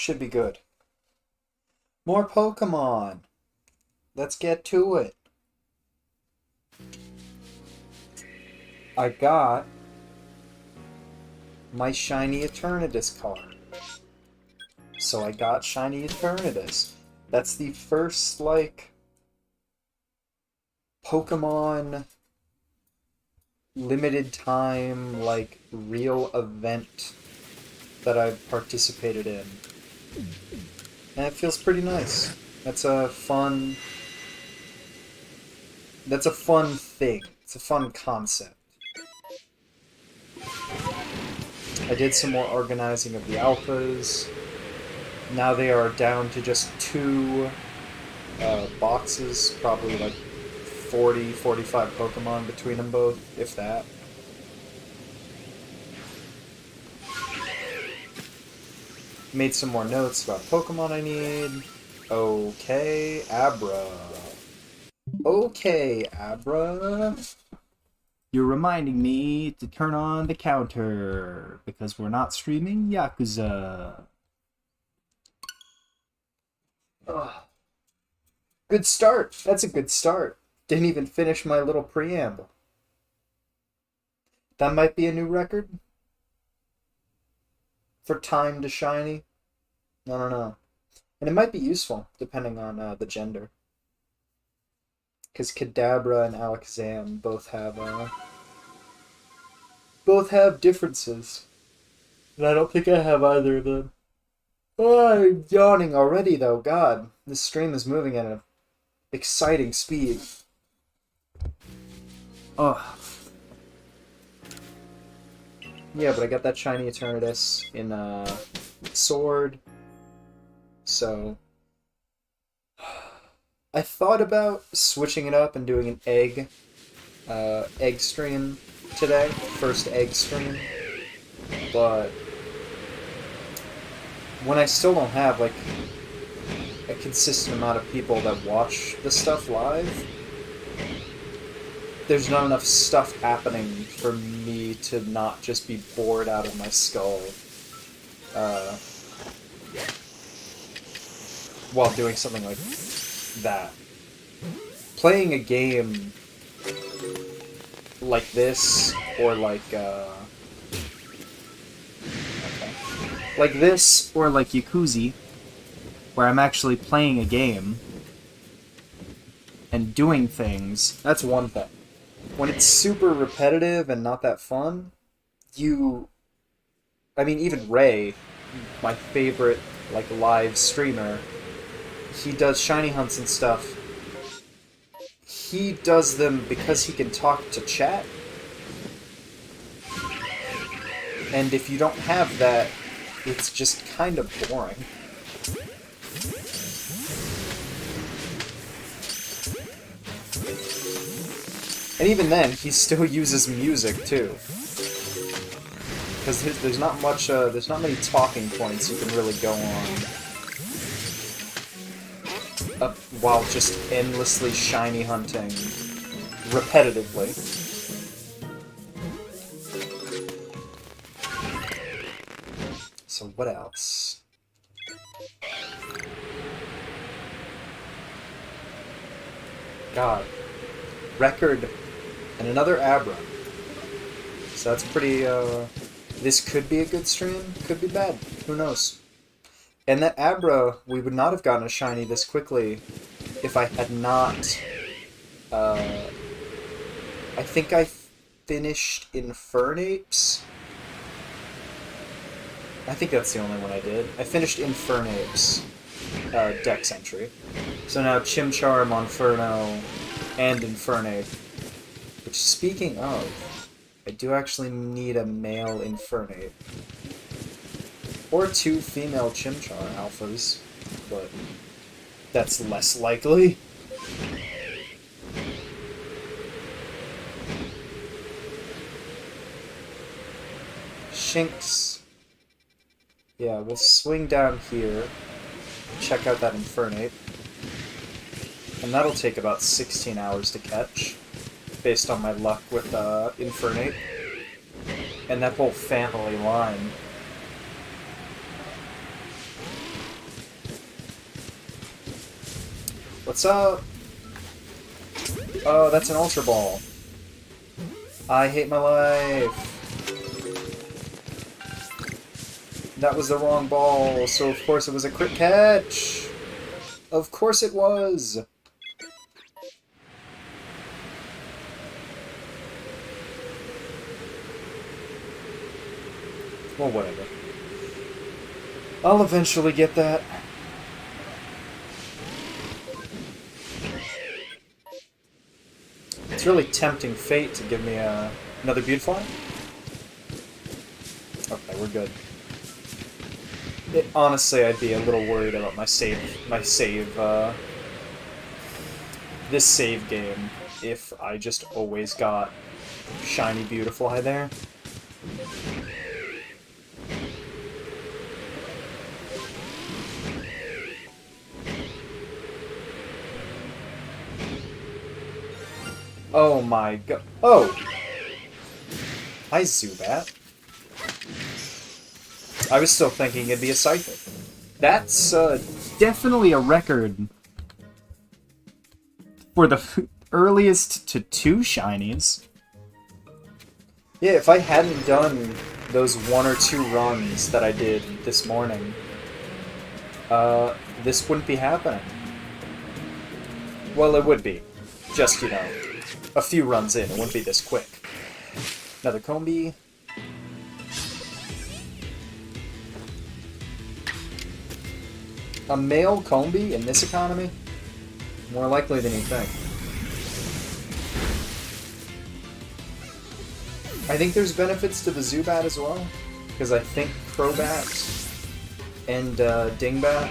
Should be good. More Pokemon. Let's get to it. I got my Shiny Eternatus card. So I got Shiny Eternatus. That's the first, like, Pokemon limited time, like, real event that I've participated in. And it feels pretty nice. That's a fun thing. It's a fun concept. I did some more organizing of the alphas. Now they are down to just 2 boxes, probably like 40, 45 Pokemon between them both, if that. Made some more notes about Pokemon I need. Okay, Abra. Okay, Abra. You're reminding me to turn on the counter, because we're not streaming Yakuza. Ugh. Good start. That's a good start. Didn't even finish my little preamble. That might be a new record for time to shiny. I don't know. And it might be useful, depending on the gender. Because Kadabra and Alakazam both have differences. And I don't think I have either of them. Oh, I'm yawning already, though. God, this stream is moving at an exciting speed. Ugh. Yeah, but I got that Shiny Eternatus in Sword. So I thought about switching it up and doing an egg stream today. First egg stream. But when I still don't have, like, a consistent amount of people that watch the stuff live, there's not enough stuff happening for me to not just be bored out of my skull while doing something like that. Playing a game like this, or like this, or like Yakuza, where I'm actually playing a game and doing things, that's one thing. When it's super repetitive and not that fun, I mean, even Ray, my favorite, like, live streamer, he does shiny hunts and stuff. He does them because he can talk to chat. And if you don't have that, it's just kind of boring. And even then, he still uses music too, because there's not many talking points you can really go on while just endlessly shiny hunting repetitively. So what else? God, record. And another Abra. So that's pretty, this could be a good stream, could be bad, who knows. And that Abra, we would not have gotten a shiny this quickly if I had not, I think I finished Infernapes. I think that's the only one I did. I finished Infernapes, Dex entry. So now Chimchar, Monferno, and Infernape. Which, speaking of, I do actually need a male Infernape. Or 2 female Chimchar alphas, but that's less likely. Shinx. Yeah, we'll swing down here, check out that Infernape. And that'll take about 16 hours to catch, based on my luck with Infernape. And that whole family line. What's up? Oh, that's an Ultra Ball. I hate my life. That was the wrong ball, so of course it was a crit catch. Of course it was. Well, whatever. I'll eventually get that. It's really tempting fate to give me another Beautifly. Okay, we're good. Honestly, I'd be a little worried about this save game if I just always got Shiny Beautifly there. Oh my god. Oh! Hi, Zubat. I was still thinking it'd be a Psychic. That's definitely a record for the earliest to 2 shinies. Yeah, if I hadn't done those 1 or 2 runs that I did this morning, this wouldn't be happening. Well, it would be. Just, you know, a few runs in. It wouldn't be this quick. Another Combi. A male Combi in this economy? More likely than you think. I think there's benefits to the Zubat as well, because I think Crobat and Dingbat,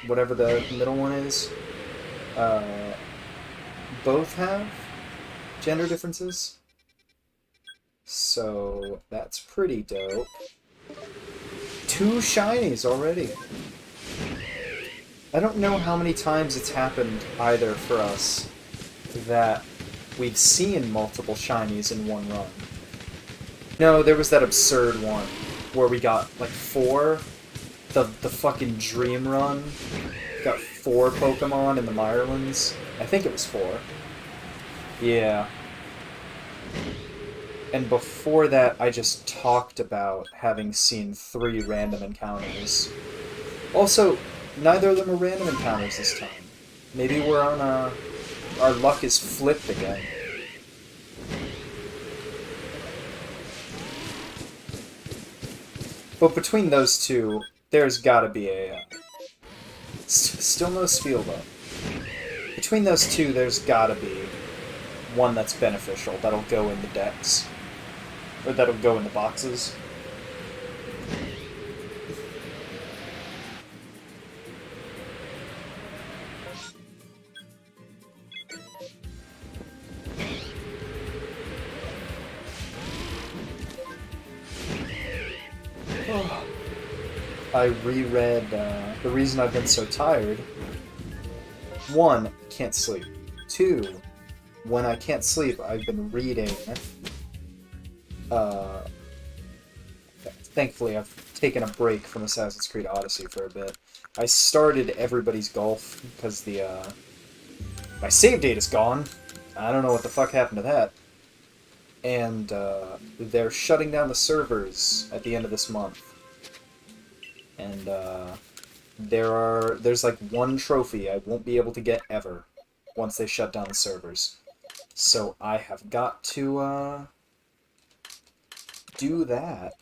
whatever the middle one is, both have gender differences. So that's pretty dope. 2 shinies already. I don't know how many times it's happened either for us that we've seen multiple shinies in one run. No, there was that absurd one where we got like 4. The fucking dream run. Got 4 Pokemon in the Mirelands. I think it was 4. Yeah. And before that, I just talked about having seen 3 random encounters. Also, neither of them are random encounters this time. Maybe we're on our luck is flipped again. But between those 2, there's gotta be a... still no Spiel, though. Between those 2, there's gotta be one that's beneficial, that'll go in the decks. Or that'll go in the boxes. I reread the reason I've been so tired. 1, can't sleep. 2, when I can't sleep, I've been reading. Thankfully, I've taken a break from Assassin's Creed Odyssey for a bit. I started Everybody's Golf because the my save date is gone. I don't know what the fuck happened to that. And they're shutting down the servers at the end of this month. And there's like 1 trophy I won't be able to get ever once they shut down the servers. So I have got to do that.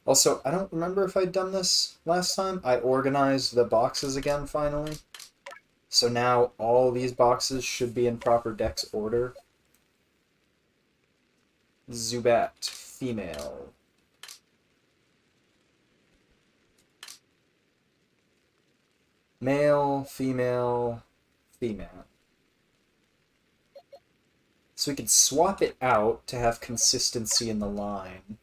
Also, I don't remember if I'd done this last time. I organized the boxes again finally. So now all these boxes should be in proper dex order. Zubat, female. Male, female, female. So we could swap it out to have consistency in the line.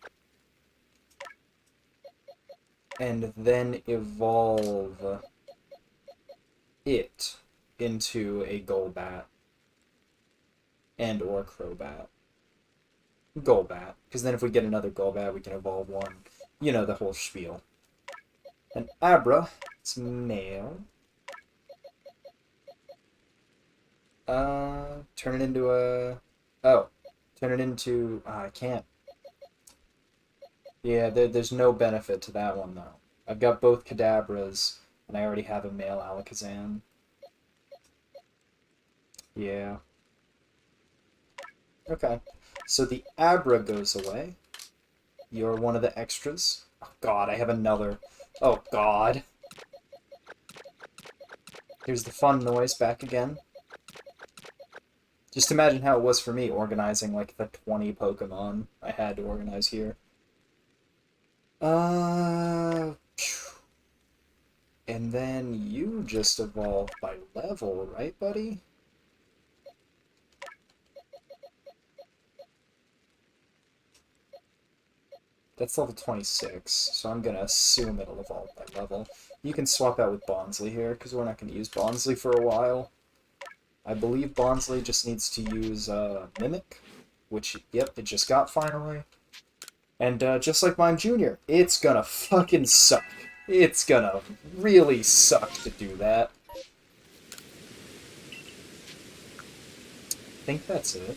And then evolve it into a Golbat. And or Crobat. Golbat. Because then if we get another Golbat, we can evolve one. You know, the whole spiel. An Abra. It's male. Turn it into a... Oh. Turn it into... I can't. Yeah, there's no benefit to that one, though. I've got both Kadabras, and I already have a male Alakazam. Yeah. Okay. So the Abra goes away. You're one of the extras. Oh, God, I have another. Oh, God. Here's the fun noise back again. Just imagine how it was for me organizing, like, the 20 Pokemon I had to organize here. And then you just evolve by level, right, buddy? That's level 26, so I'm gonna assume it'll evolve by level. You can swap out with Bonsly here, because we're not going to use Bonsly for a while. I believe Bonsly just needs to use Mimic, which, yep, it just got finally. And just like Mime Jr., it's gonna fucking suck. It's gonna really suck to do that. I think that's it.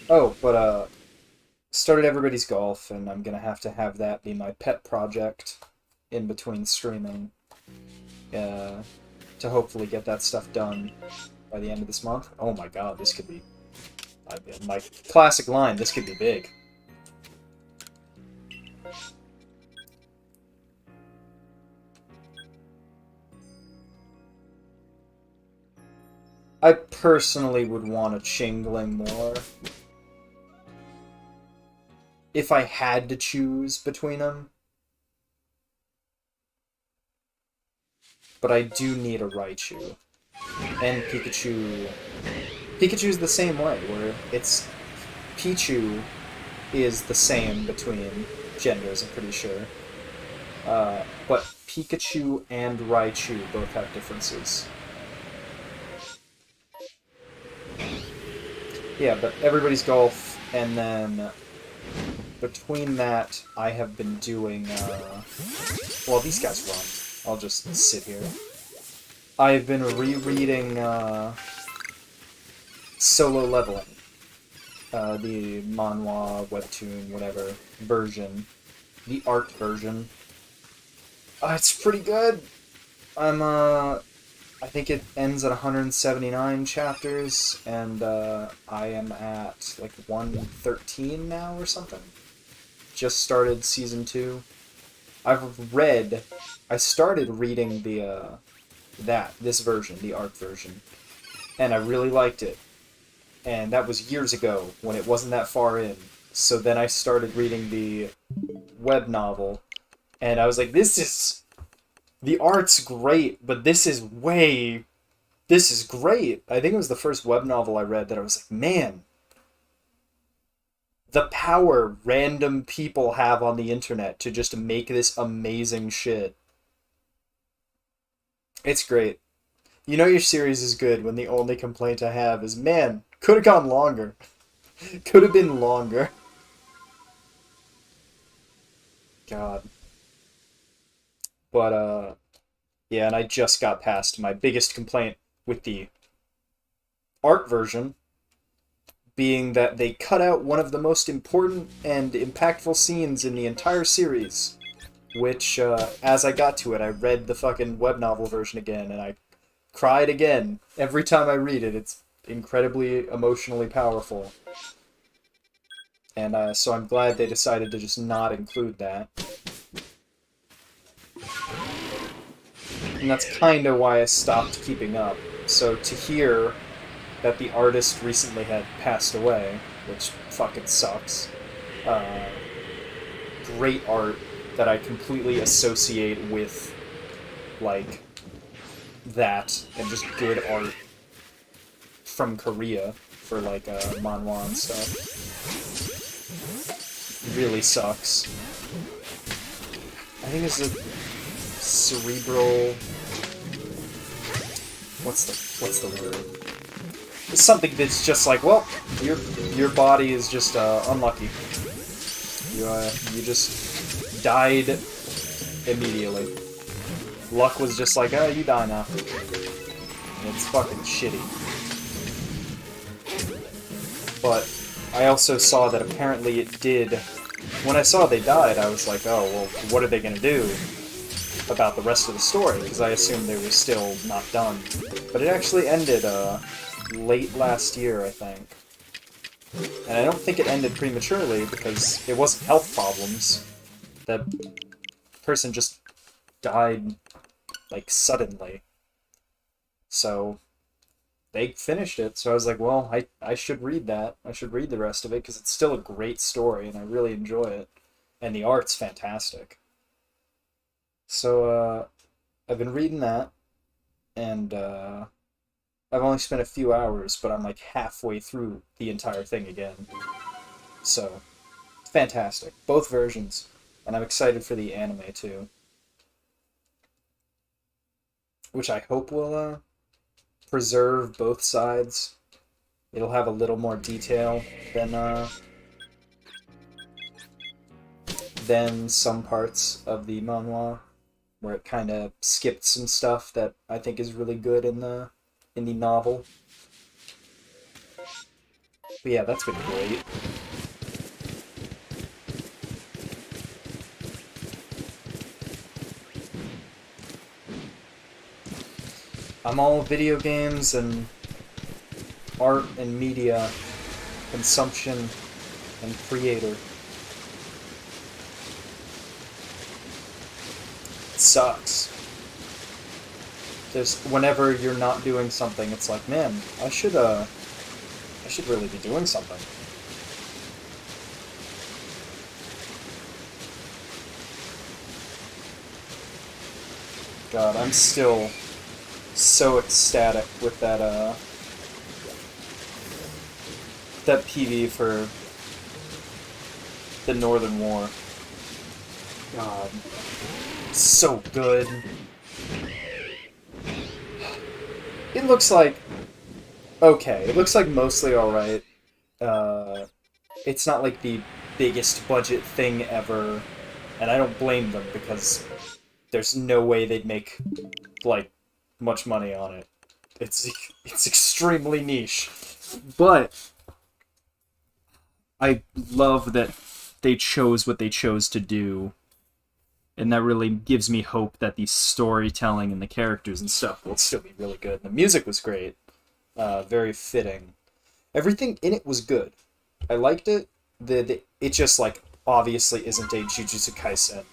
Oh, but started Everybody's Golf, and I'm gonna have to have that be my pet project in between streaming. To hopefully get that stuff done by the end of this month. Oh my god, this could be... my classic line, this could be big. I personally would want a Chingling more. If I had to choose between them. But I do need a Raichu. And Pikachu... Pikachu's the same way, where it's... Pichu is the same between genders, I'm pretty sure. But Pikachu and Raichu both have differences. Yeah, but Everybody's Golf, and then... Between that, I have been doing, well, these guys run. I'll just sit here. I've been rereading Solo Leveling. The manhwa, webtoon, whatever version. The art version. It's pretty good. I think it ends at 179 chapters, and I am at like 113 now or something. Just started season 2. I started reading this version, the art version, and I really liked it. And that was years ago, when it wasn't that far in. So then I started reading the web novel, and I was like, the art's great, but this is great. I think it was the first web novel I read that I was like, man, the power random people have on the internet to just make this amazing shit. It's great. You know your series is good when the only complaint I have is, man, could have gone longer. Could have been longer. God. But, yeah, and I just got past my biggest complaint with the art version, being that they cut out one of the most important and impactful scenes in the entire series, which, as I got to it, I read the fucking web novel version again, and I cried again. Every time I read it, it's incredibly emotionally powerful. And, so I'm glad they decided to just not include that. And that's kinda why I stopped keeping up. So to hear that the artist recently had passed away, which fucking sucks. Great art that I completely associate with, like, that, and just good art from Korea for, like, manhwa and stuff. Really sucks. I think it's a cerebral... What's the word? It's something that's just like, well, your body is just unlucky. You just died immediately. Luck was just like, oh, you die now. And it's fucking shitty. But I also saw that apparently it did... When I saw they died, I was like, oh, well, what are they gonna do about the rest of the story? Because I assumed they were still not done. But it actually ended, late last year, I think. And I don't think it ended prematurely, because it wasn't health problems. That person just died, like, suddenly. So, they finished it, so I was like, well, I should read that. I should read the rest of it, because it's still a great story, and I really enjoy it. And the art's fantastic. So, I've been reading that, and, I've only spent a few hours, but I'm like halfway through the entire thing again. So, fantastic. Both versions. And I'm excited for the anime, too. Which I hope will, preserve both sides. It'll have a little more detail than some parts of the manhwa, where it kind of skipped some stuff that I think is really good in the novel. But yeah, that's been great. I'm all video games and art and media consumption and creator. It sucks. Whenever you're not doing something, it's like, man, I should really be doing something. God, I'm still so ecstatic with that PV for the Northern War. God, so good. It looks like... okay, it looks like mostly alright. It's not like the biggest budget thing ever, and I don't blame them, because there's no way they'd make, like, much money on it. It's extremely niche. But I love that they chose what they chose to do, and that really gives me hope that the storytelling and the characters and stuff will still be really good. The music was great. Very fitting. Everything in it was good. I liked it. It just, like, obviously isn't a Jujutsu Kaisen.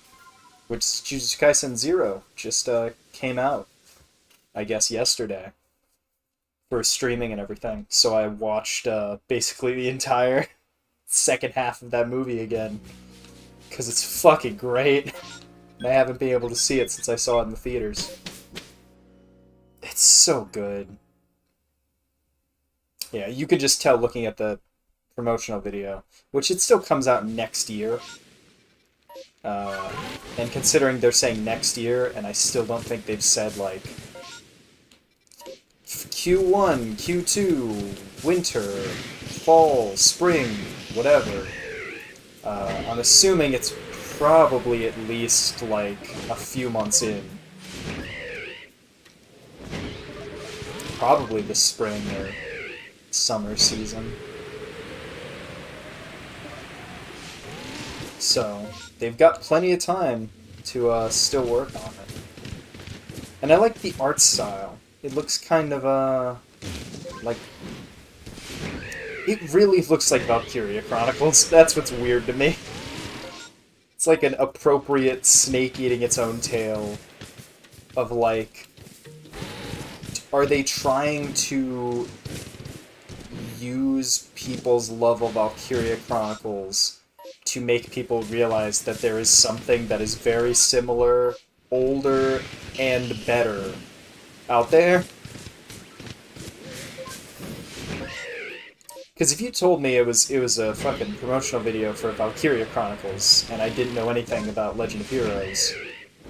Which Jujutsu Kaisen 0 just came out, I guess, yesterday. For streaming and everything. So I watched basically the entire second half of that movie again. Because it's fucking great. And I haven't been able to see it since I saw it in the theaters. It's so good. Yeah, you could just tell looking at the promotional video, which it still comes out next year. And considering they're saying next year, and I still don't think they've said, like, Q1, Q2, winter, fall, spring, whatever. I'm assuming it's probably at least, like, a few months in. Probably the spring or summer season. So, they've got plenty of time to still work on it. And I like the art style. It looks kind of, like... it really looks like Valkyria Chronicles. That's what's weird to me. It's like an appropriate snake eating its own tail of, like... are they trying to use people's love of Valkyria Chronicles to make people realize that there is something that is very similar, older, and better out there? Because if you told me it was a fucking promotional video for Valkyria Chronicles, and I didn't know anything about Legend of Heroes,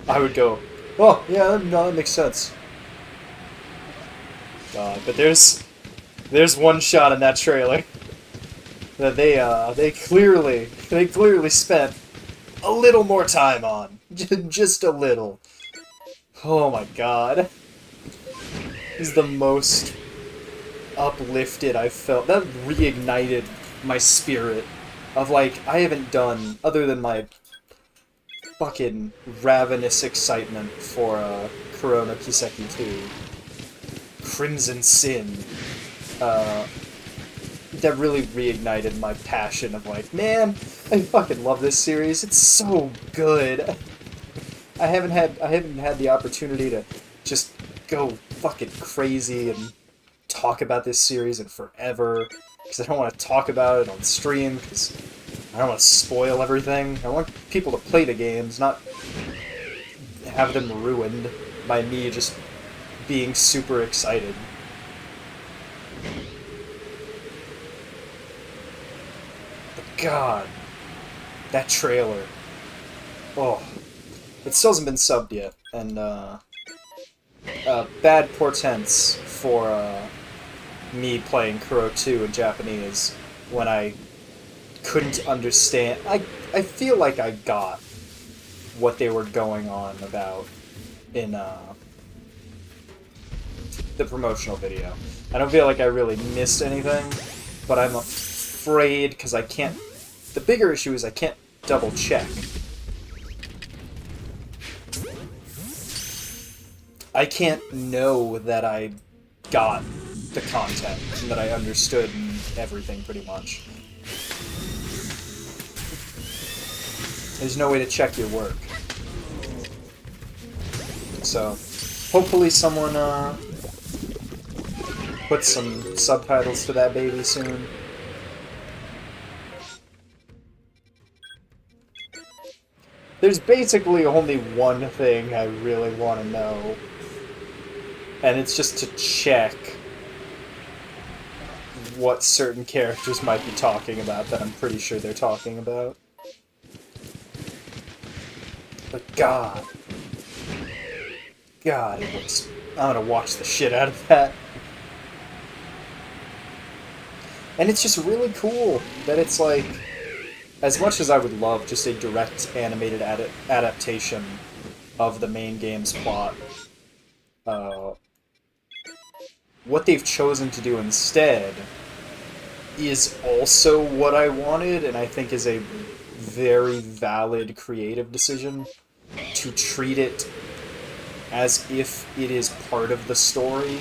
I would go, oh, yeah, no, that makes sense. God, but there's one shot in that trailer that they clearly spent a little more time on Just a little. Oh my god. This is the most uplifted I've felt. That reignited my spirit of, like, I haven't done, other than my fucking ravenous excitement for Corona Kiseki 2, Crimson Sin, that really reignited my passion of, like, man, I fucking love this series. It's so good. I haven't had the opportunity to just go fucking crazy and talk about this series in forever, because I don't want to talk about it on stream, because I don't want to spoil everything. I want people to play the games, not have them ruined by me just being super excited. But God, that trailer. Oh, it still hasn't been subbed yet, and bad portents for me playing Kuro 2 in Japanese when I couldn't understand. I feel like I got what they were going on about in the promotional video. I don't feel like I really missed anything, but I'm afraid because I can't. The bigger issue is I can't double check. I can't know that I got the content and that I understood everything pretty much. There's no way to check your work. So, hopefully someone puts some subtitles to that baby soon. There's basically only one thing I really want to know, and it's just to check what certain characters might be talking about that I'm pretty sure they're talking about. But God, it looks... I'm gonna watch the shit out of that. And it's just really cool that it's like, as much as I would love just a direct animated adaptation of the main game's plot, what they've chosen to do instead is also what I wanted, and I think is a very valid creative decision, to treat it as if it is part of the story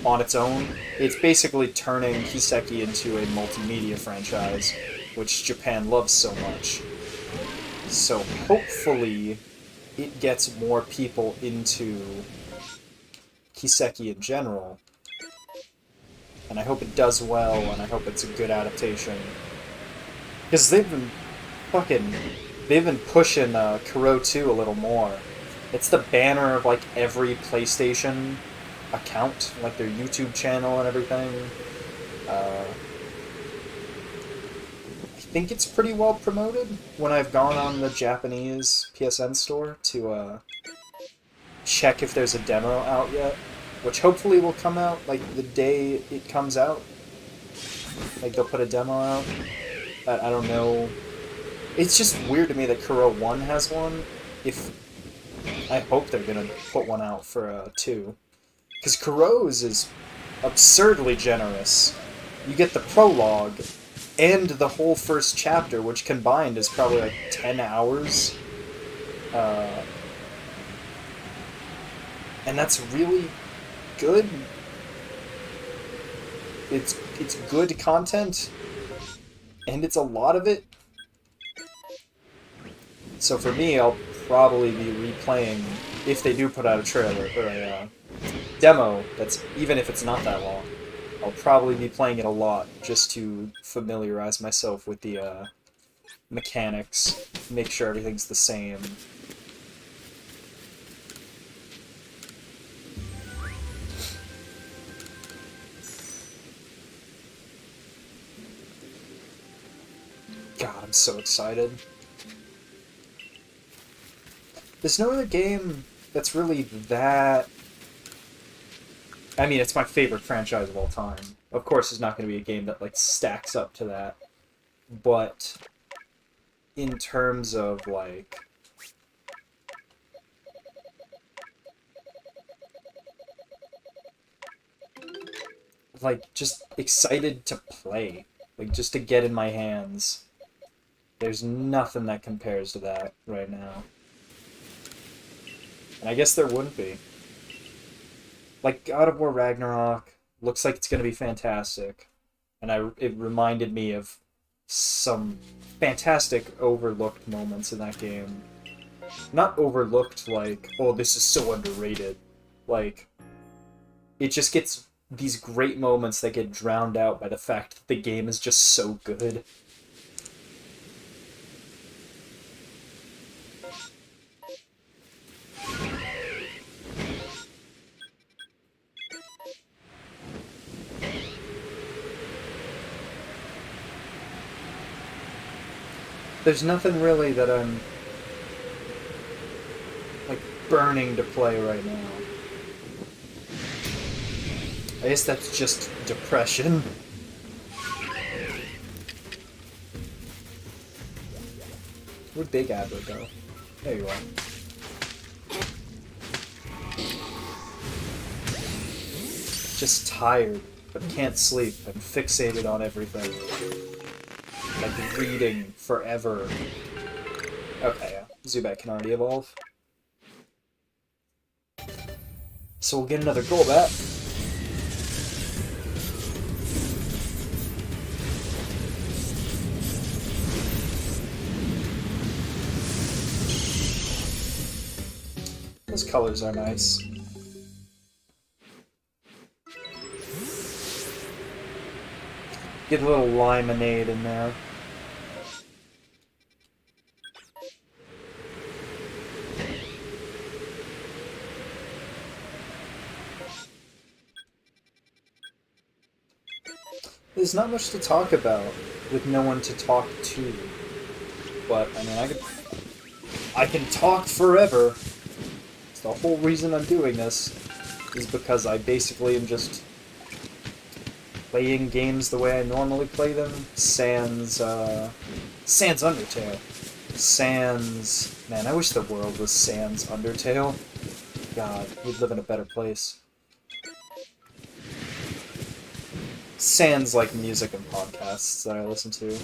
on its own. It's basically turning Kiseki into a multimedia franchise, which Japan loves so much. So hopefully it gets more people into Kiseki in general, and I hope it does well, and I hope it's a good adaptation. Because they've been pushing Kuro 2 a little more. It's the banner of, like, every PlayStation account, like their YouTube channel and everything. I think it's pretty well promoted when I've gone on the Japanese PSN store to check if there's a demo out yet, which hopefully will come out, like, the day it comes out. Like, they'll put a demo out. I don't know. It's just weird to me that Kuro 1 has one. I hope they're gonna put one out for 2. Because Kuro's is absurdly generous. You get the prologue and the whole first chapter, which combined is probably like 10 hours. And that's really good. It's good content, and it's a lot of it. So for me, I'll probably be replaying, if they do put out a trailer or a demo that's, even if it's not that long, I'll probably be playing it a lot just to familiarize myself with the mechanics, make sure everything's the same. God, I'm so excited. There's no other game that's really that... I mean, it's my favorite franchise of all time. Of course, there's not going to be a game that, like, stacks up to that. But in terms of, like, like, just excited to play. Like, just to get in my hands. There's nothing that compares to that right now. And I guess there wouldn't be. Like, God of War Ragnarok looks like it's going to be fantastic. And it reminded me of some fantastic overlooked moments in that game. Not overlooked like, oh, this is so underrated. Like, it just gets these great moments that get drowned out by the fact that the game is just so good. There's nothing really that I'm, like, burning to play right now. I guess that's just depression. Where'd Big Abra go? There you are. Just tired, but can't sleep, and fixated on everything. Like reading forever. Okay, yeah. Zubat can already evolve. So we'll get another Golbat. Those colors are nice. Get a little limonade in there. There's not much to talk about with no one to talk to. But, I mean, I can talk forever. It's the whole reason I'm doing this is because I basically am just playing games the way I normally play them. Sans Undertale. Sans... Man, I wish the world was Sans Undertale. God, we'd live in a better place. Sans, like, music and podcasts that I listen to.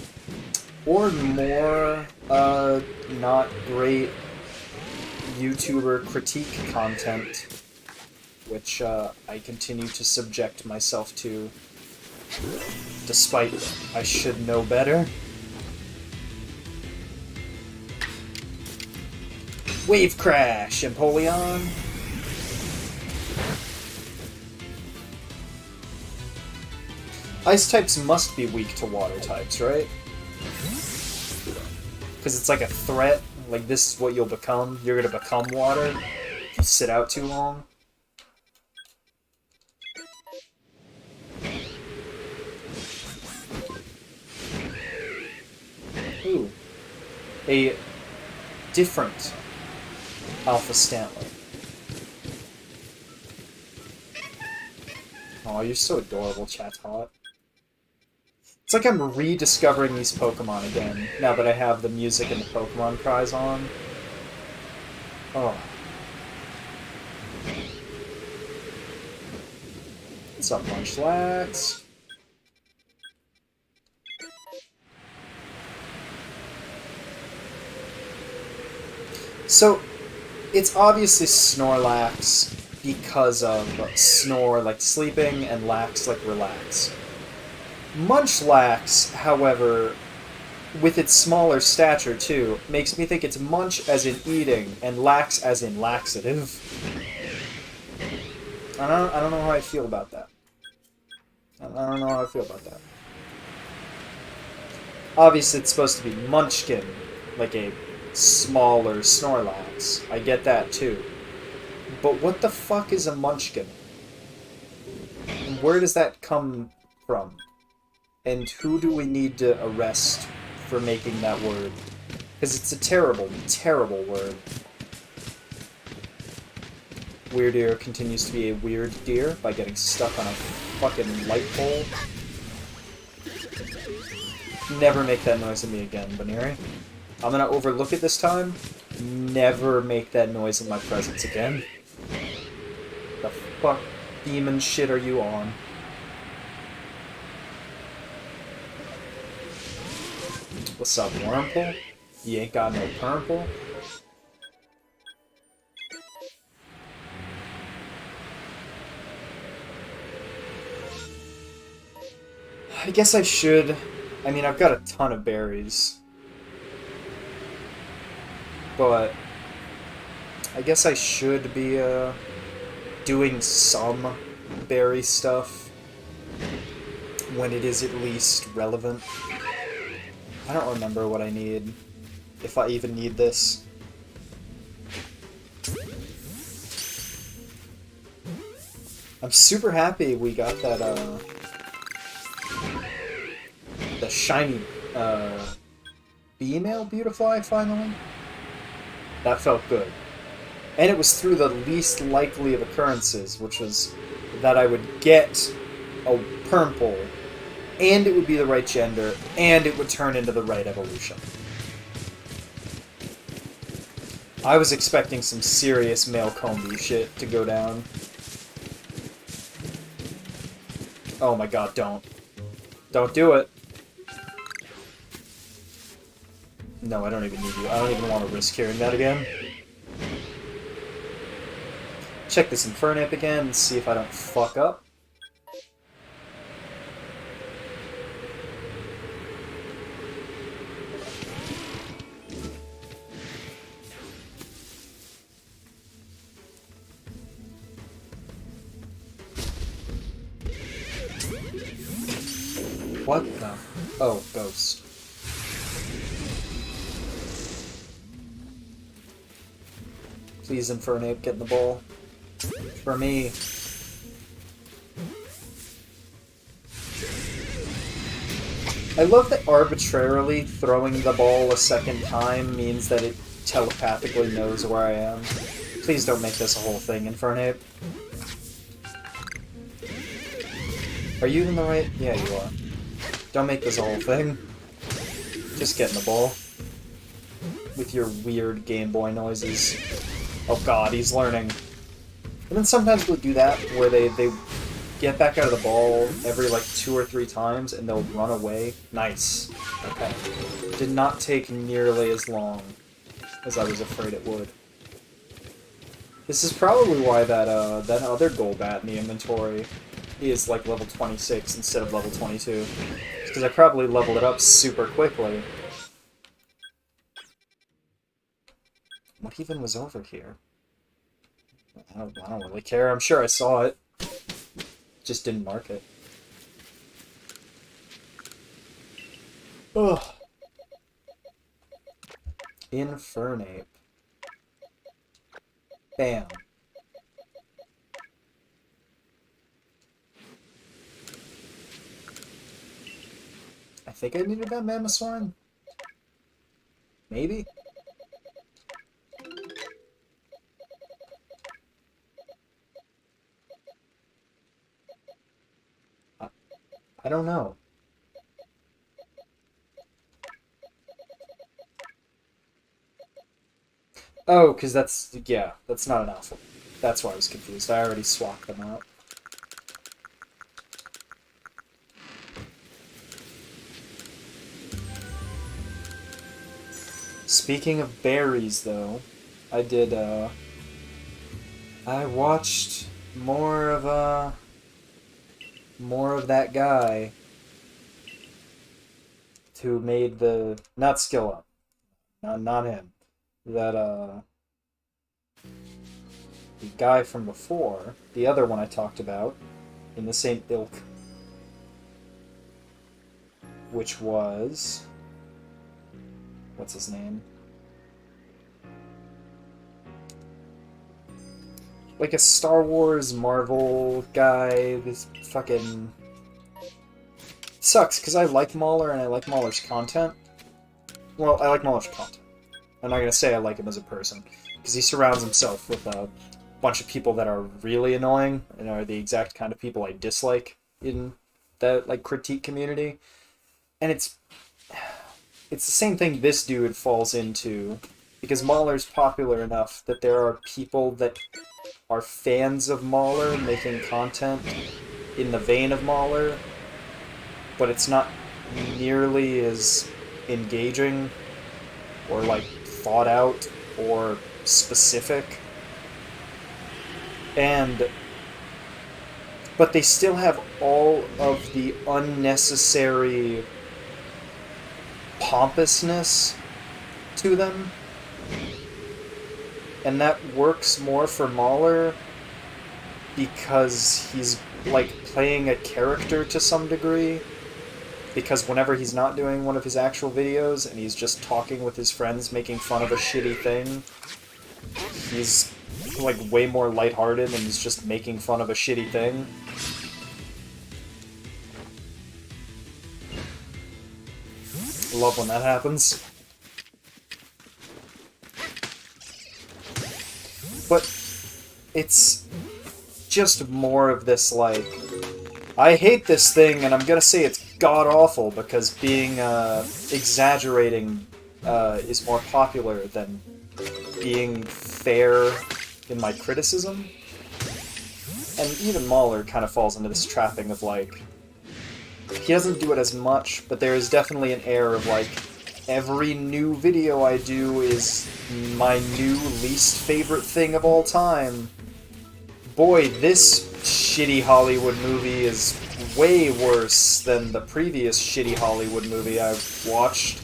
Or more, not great YouTuber critique content, which, I continue to subject myself to, despite I should know better. Wave Crash, Empoleon! Ice types must be weak to water types, right? Because it's like a threat. Like, this is what you'll become. You're gonna become water if you sit out too long. Ooh. A different Alpha Stantler. Aw, you're so adorable, Chatot. It's like I'm rediscovering these Pokemon again, now that I have the music and the Pokemon cries on. Oh. What's up, Munchlax? So, it's obviously Snorlax because of snore like sleeping and lax like relax. Munchlax, however, with its smaller stature too, makes me think it's munch as in eating and lax as in laxative. I don't know how I feel about that. I don't know how I feel about that. Obviously it's supposed to be Munchkin, like a smaller Snorlax. I get that too. But what the fuck is a Munchkin? And where does that come from? And who do we need to arrest for making that word? Because it's a terrible, terrible word. Weird Ear continues to be a weird deer by getting stuck on a fucking light pole. Never make that noise at me again, Baneri. I'm gonna overlook it this time. Never make that noise in my presence again. The fuck demon shit are you on? What's up, Wurmple? You ain't got no Purple? I guess I should. I mean, I've got a ton of berries. But I guess I should be doing some berry stuff when it is at least relevant. I don't remember what I need, if I even need this. I'm super happy we got that, the shiny, female Beautifly finally. That felt good. And it was through the least likely of occurrences, which was that I would get a Purple, and it would be the right gender, and it would turn into the right evolution. I was expecting some serious male Combi shit to go down. Oh my god, don't. Don't do it. No, I don't even need you. I don't even want to risk hearing that again. Check this Infernape again and see if I don't fuck up. What the? Oh, ghost. Please, Infernape, get in the ball. For me. I love that arbitrarily throwing the ball a second time means that it telepathically knows where I am. Please don't make this a whole thing, Infernape. Are you in the right? Yeah, you are. Don't make this a whole thing. Just get in the ball. With your weird Game Boy noises. Oh god, he's learning. And then sometimes we'll do that, where they get back out of the ball every, like, 2 or 3 times, and they'll run away. Nice. Okay. Did not take nearly as long as I was afraid it would. This is probably why that other Golbat in the inventory is, like, level 26 instead of level 22. Because I probably leveled it up super quickly. What even was over here? I don't really care. I'm sure I saw it. Just didn't mark it. Ugh. Infernape. Bam. I think I needed that Mamoswine. Maybe? I don't know. Oh, because that's, yeah, that's not an alpha. That's why I was confused. I already swapped them out. Speaking of berries, though, I did, I watched more of that guy who made the, not Skill Up, not him, that, the guy from before, the other one I talked about, in the same ilk, which was, what's his name? Like a Star Wars Marvel guy, this fucking... Sucks, because I like Mauler and I like Mauler's content. Well, I like Mauler's content. I'm not going to say I like him as a person, because he surrounds himself with a bunch of people that are really annoying, and are the exact kind of people I dislike in that, like, critique community. And it's the same thing this dude falls into, because Mauler's popular enough that there are people that are fans of Mauler making content in the vein of Mauler, but it's not nearly as engaging or like thought out or specific. But they still have all of the unnecessary pompousness to them. And that works more for Mahler because he's like playing a character to some degree. Because whenever he's not doing one of his actual videos and he's just talking with his friends making fun of a shitty thing, he's like way more lighthearted and he's just making fun of a shitty thing. I love when that happens. But it's just more of this, like, I hate this thing and I'm gonna say it's god-awful because being exaggerating is more popular than being fair in my criticism. And even Mahler kind of falls into this trapping of, like, he doesn't do it as much, but there is definitely an air of, like, every new video I do is my new least favorite thing of all time. Boy, this shitty Hollywood movie is way worse than the previous shitty Hollywood movie I've watched,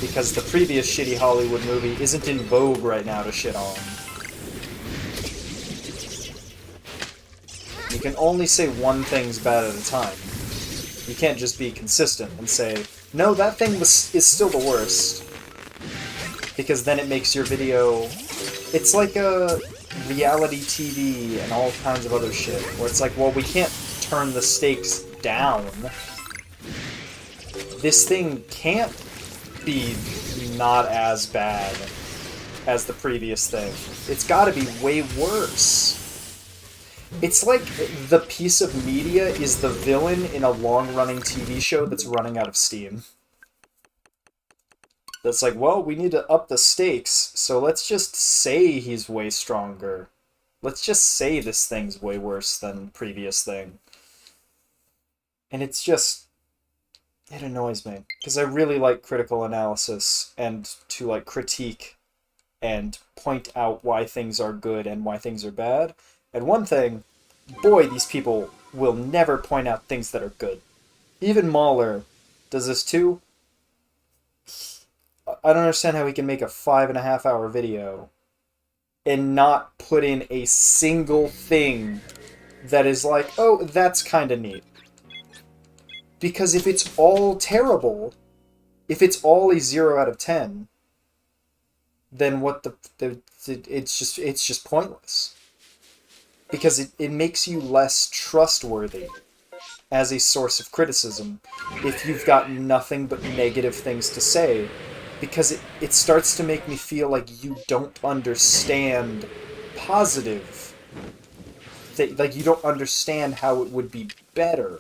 because the previous shitty Hollywood movie isn't in vogue right now to shit on. You can only say one thing's bad at a time. You can't just be consistent and say, no, that thing is still the worst. Because then it makes your video... It's like a reality TV and all kinds of other shit, where it's like, well, we can't turn the stakes down. This thing can't be not as bad as the previous thing. It's gotta be way worse. It's like the piece of media is the villain in a long-running TV show that's running out of steam. That's like, well, we need to up the stakes, so let's just say he's way stronger. Let's just say this thing's way worse than previous thing. And it's just... it annoys me. Because I really like critical analysis and to, like, critique and point out why things are good and why things are bad. And one thing, boy, these people will never point out things that are good. Even Mahler does this too. I don't understand how he can make a 5.5-hour video and not put in a single thing that is like, oh, that's kind of neat. Because if it's all terrible, if it's all a 0 out of 10, then what it's just pointless. Because it makes you less trustworthy as a source of criticism if you've got nothing but negative things to say. Because it starts to make me feel like you don't understand positive. Like, you don't understand how it would be better.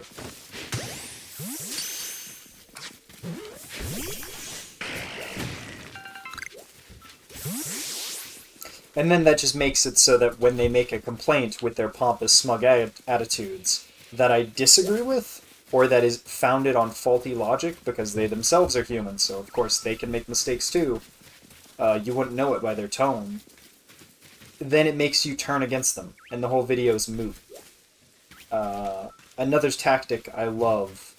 And then that just makes it so that when they make a complaint with their pompous, smug attitudes that I disagree with, or that is founded on faulty logic, because they themselves are human, so of course they can make mistakes too. You wouldn't know it by their tone. Then it makes you turn against them, and the whole video is moot. Another tactic I love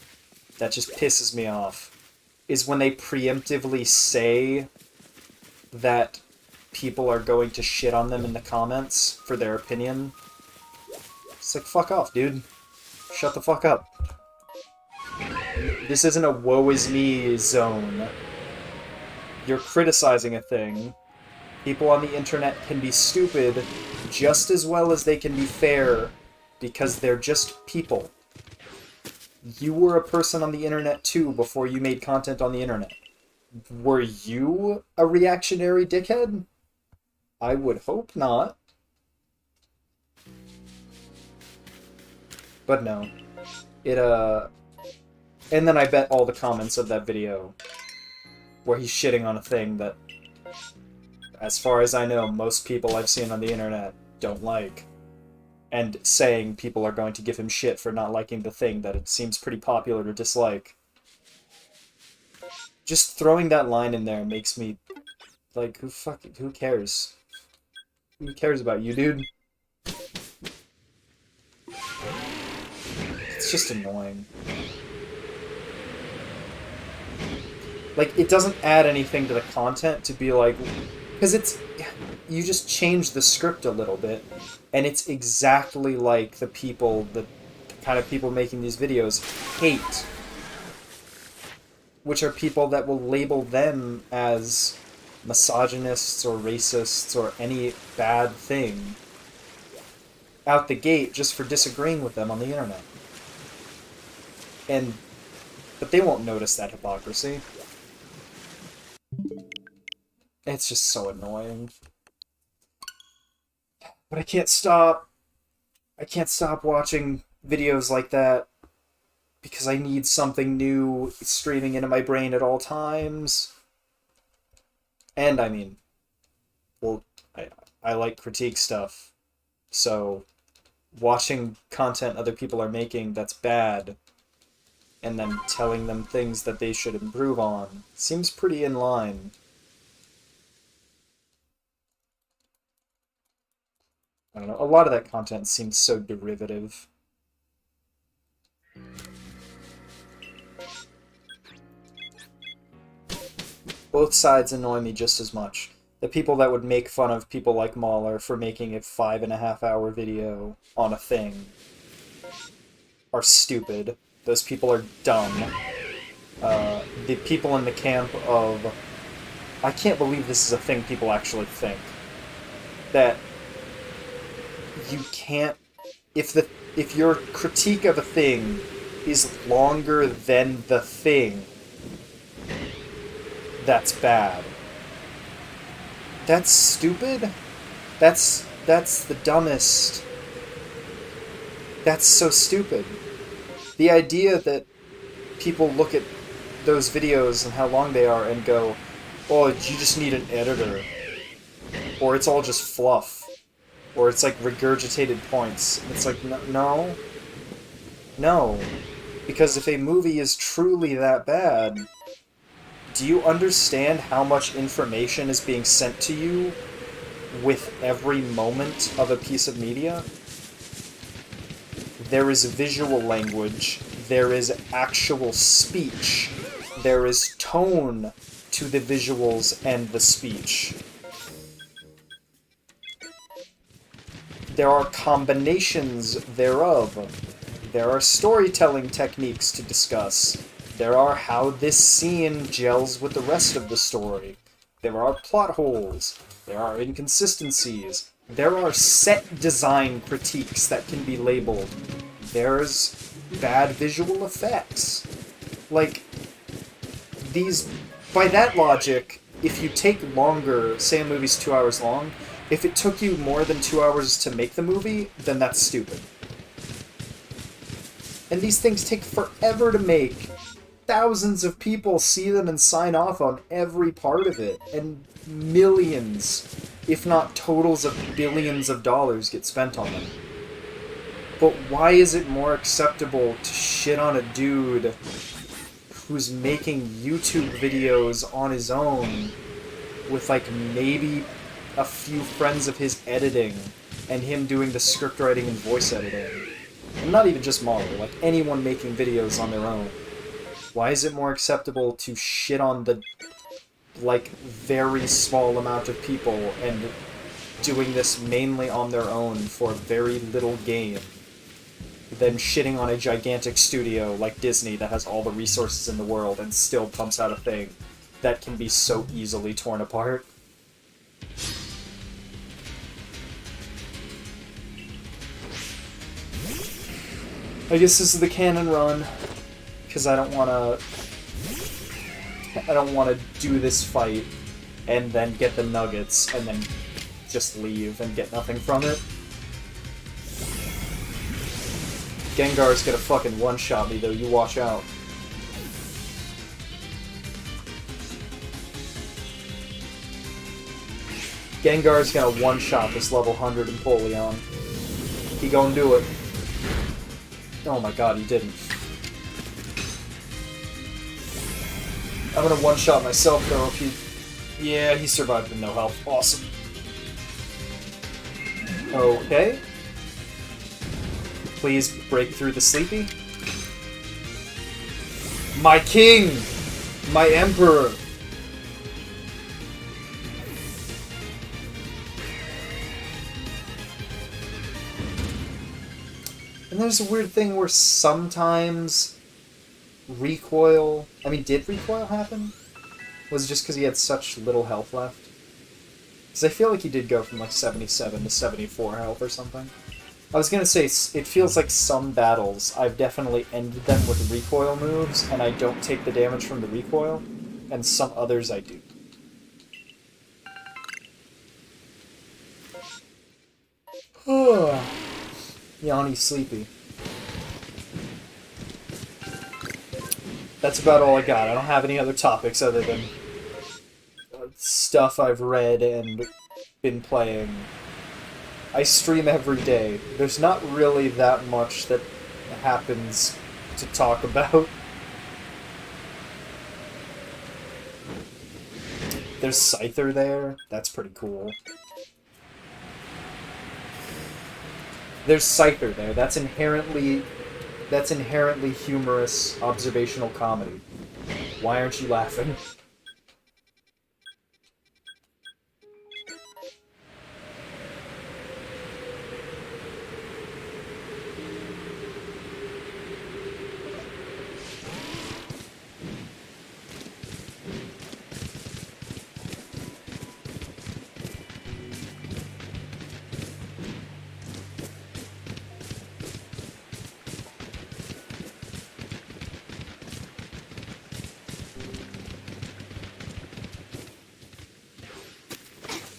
that just pisses me off is when they preemptively say that people are going to shit on them in the comments for their opinion. It's like, fuck off, dude. Shut the fuck up. This isn't a woe is me zone. You're criticizing a thing. People on the internet can be stupid just as well as they can be fair, because they're just people. You were a person on the internet too before you made content on the internet. Were you a reactionary dickhead? I would hope not. But no. And then I bet all the comments of that video where he's shitting on a thing that, as far as I know, most people I've seen on the internet don't like. And saying people are going to give him shit for not liking the thing that it seems pretty popular to dislike. just throwing that line in there makes me, like, who cares? Who cares about you, dude? It's just annoying. Like, it doesn't add anything to the content to be like... Because it's... You just change the script a little bit, and it's exactly like the people, the kind of people making these videos hate. Which are people that will label them as misogynists or racists or any bad thing out the gate just for disagreeing with them on the internet. But they won't notice that hypocrisy. It's just so annoying. But I can't stop. I can't stop watching videos like that because I need something new streaming into my brain at all times. And I mean, well, I like critique stuff, so watching content other people are making that's bad and then telling them things that they should improve on seems pretty in line. I don't know, a lot of that content seems so derivative. Both sides annoy me just as much. The people that would make fun of people like Mahler for making a 5.5-hour video on a thing are stupid. Those people are dumb. The people in the camp of, I can't believe this is a thing people actually think, that you can't, if your critique of a thing is longer than the thing, that's bad. That's stupid. That's the dumbest. That's so stupid. The idea that people look at those videos and how long they are and go, oh, you just need an editor. Or it's all just fluff. Or it's like regurgitated points. It's like, no. No. Because if a movie is truly that bad, do you understand how much information is being sent to you with every moment of a piece of media? There is visual language, there is actual speech, there is tone to the visuals and the speech. There are combinations thereof. There are storytelling techniques to discuss. There are how this scene gels with the rest of the story. There are plot holes. There are inconsistencies. There are set design critiques that can be labeled. There's bad visual effects. Like, these... By that logic, if you take longer, say a movie's 2 hours long, if it took you more than 2 hours to make the movie, then that's stupid. And these things take forever to make. Thousands of people see them and sign off on every part of it, and millions, if not totals of billions of dollars get spent on them. But why is it more acceptable to shit on a dude who's making YouTube videos on his own with, like, maybe a few friends of his editing and him doing the script writing and voice editing? And not even just Mahler, like anyone making videos on their own. Why is it more acceptable to shit on the, like, very small amount of people and doing this mainly on their own for very little gain than shitting on a gigantic studio like Disney that has all the resources in the world and still pumps out a thing that can be so easily torn apart? I guess this is the canon run, because I don't want to do this fight and then get the nuggets and then just leave and get nothing from it. Gengar's gonna fucking one-shot me though, you watch out. Gengar's gonna one-shot this level 100 Empoleon. He gonna do it. Oh my god, he didn't. I'm gonna one-shot myself, though, if he... Yeah, he survived with no health. Awesome. Okay. Please break through the sleepy. My king! My emperor! And there's a weird thing where sometimes recoil... I mean, did recoil happen? Was it just because he had such little health left? Because I feel like he did go from like 77 to 74 health or something. I was gonna say, it feels like some battles, I've definitely ended them with recoil moves, and I don't take the damage from the recoil, and some others I do. Yanni's sleepy. That's about all I got. I don't have any other topics other than stuff I've read and been playing. I stream every day. There's not really that much that happens to talk about. There's Scyther there. That's pretty cool. There's Scyther there. That's inherently humorous observational comedy. Why aren't you laughing?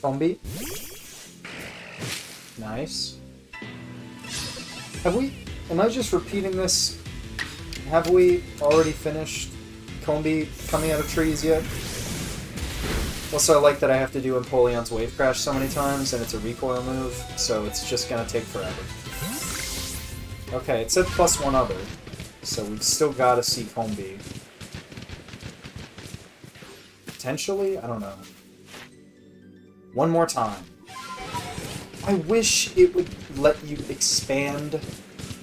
Combi. Nice. Have we... Am I just repeating this? Have we already finished Combi coming out of trees yet? Also, I like that I have to do Empoleon's Wave Crash so many times, and it's a recoil move, so it's just gonna take forever. Okay, it said plus one other, so we've still gotta see Combi. Potentially? I don't know. One more time. I wish it would let you expand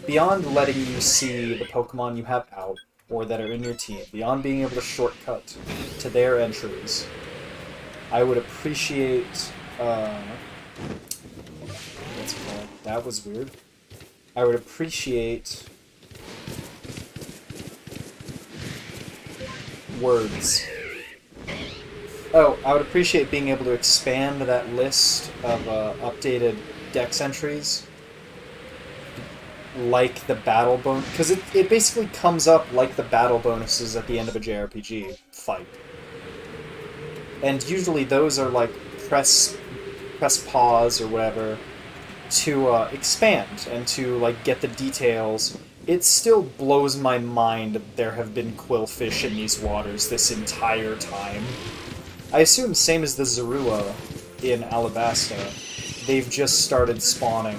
beyond letting you see the Pokemon you have out or that are in your team, beyond being able to shortcut to their entries. I would appreciate, what's it called? That was weird. I would appreciate words. Oh, I would appreciate being able to expand that list of updated Dex entries, like the battle bonus, because it basically comes up like the battle bonuses at the end of a JRPG fight. And usually those are like press pause or whatever to expand and to like get the details. It still blows my mind that there have been quillfish in these waters this entire time. I assume same as the Zorua in Alabasta, they've just started spawning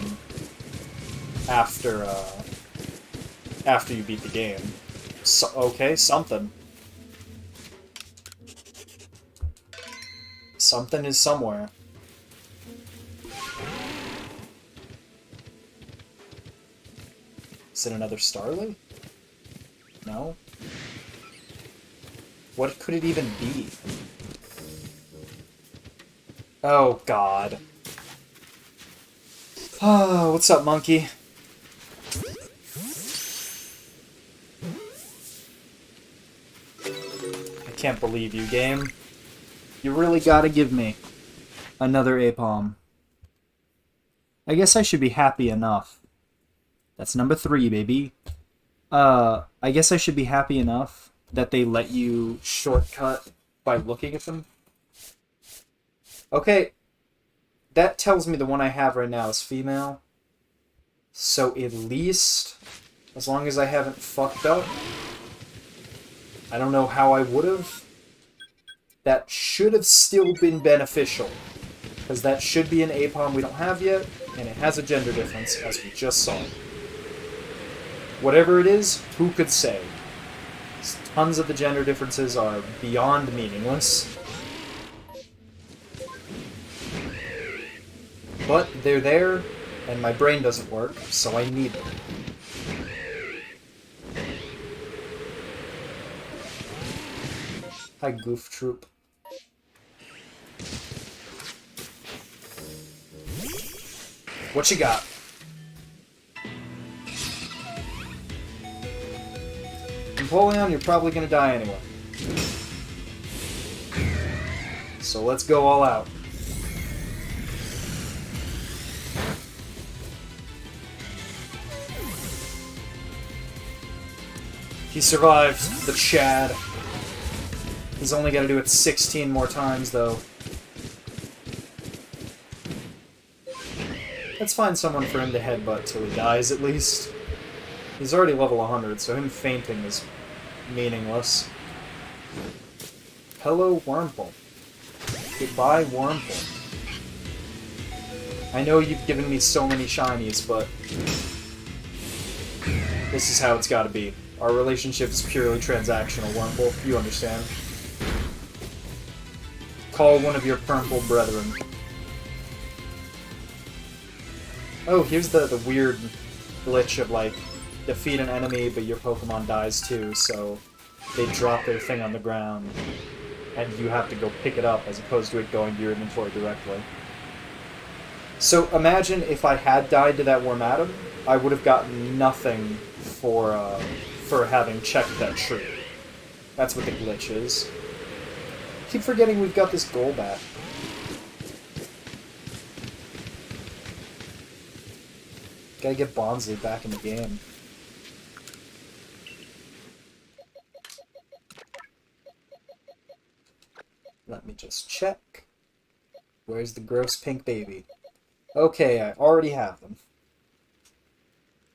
after you beat the game. So, okay, something. Something is somewhere. Is it another Starly? No? What could it even be? Oh, God. Oh, what's up, monkey? I can't believe you, game. You really gotta give me another Apom. I guess I should be happy enough. That's number 3, baby. I guess I should be happy enough that they let you shortcut by looking at them. Okay, that tells me the one I have right now is female. So at least, as long as I haven't fucked up, I don't know how I would have, that should have still been beneficial. Because that should be an Apom we don't have yet, and it has a gender difference, as we just saw. Whatever it is, who could say? Tons of the gender differences are beyond meaningless. But they're there, and my brain doesn't work, so I need them. Hi, Goof Troop. What you got? Empoleon, you're probably gonna die anyway. So let's go all out. He survived the Chad. He's only gonna do it 16 more times, though. Let's find someone for him to headbutt till he dies, at least. He's already level 100, so him fainting is meaningless. Hello, Wurmple. Goodbye, Wurmple. I know you've given me so many shinies, but this is how it's gotta be. Our relationship is purely transactional, Wurmple. You understand. Call one of your Purmple brethren. Oh, here's the weird glitch of, like, defeat an enemy, but your Pokemon dies too, so they drop their thing on the ground, and you have to go pick it up as opposed to it going to your inventory directly. So imagine if I had died to that Wormadam, I would have gotten nothing for having checked that tree. That's what the glitch is. Keep forgetting we've got this Golbat. Gotta get Bonsly back in the game. Let me just check. Where's the gross pink baby? Okay, I already have them.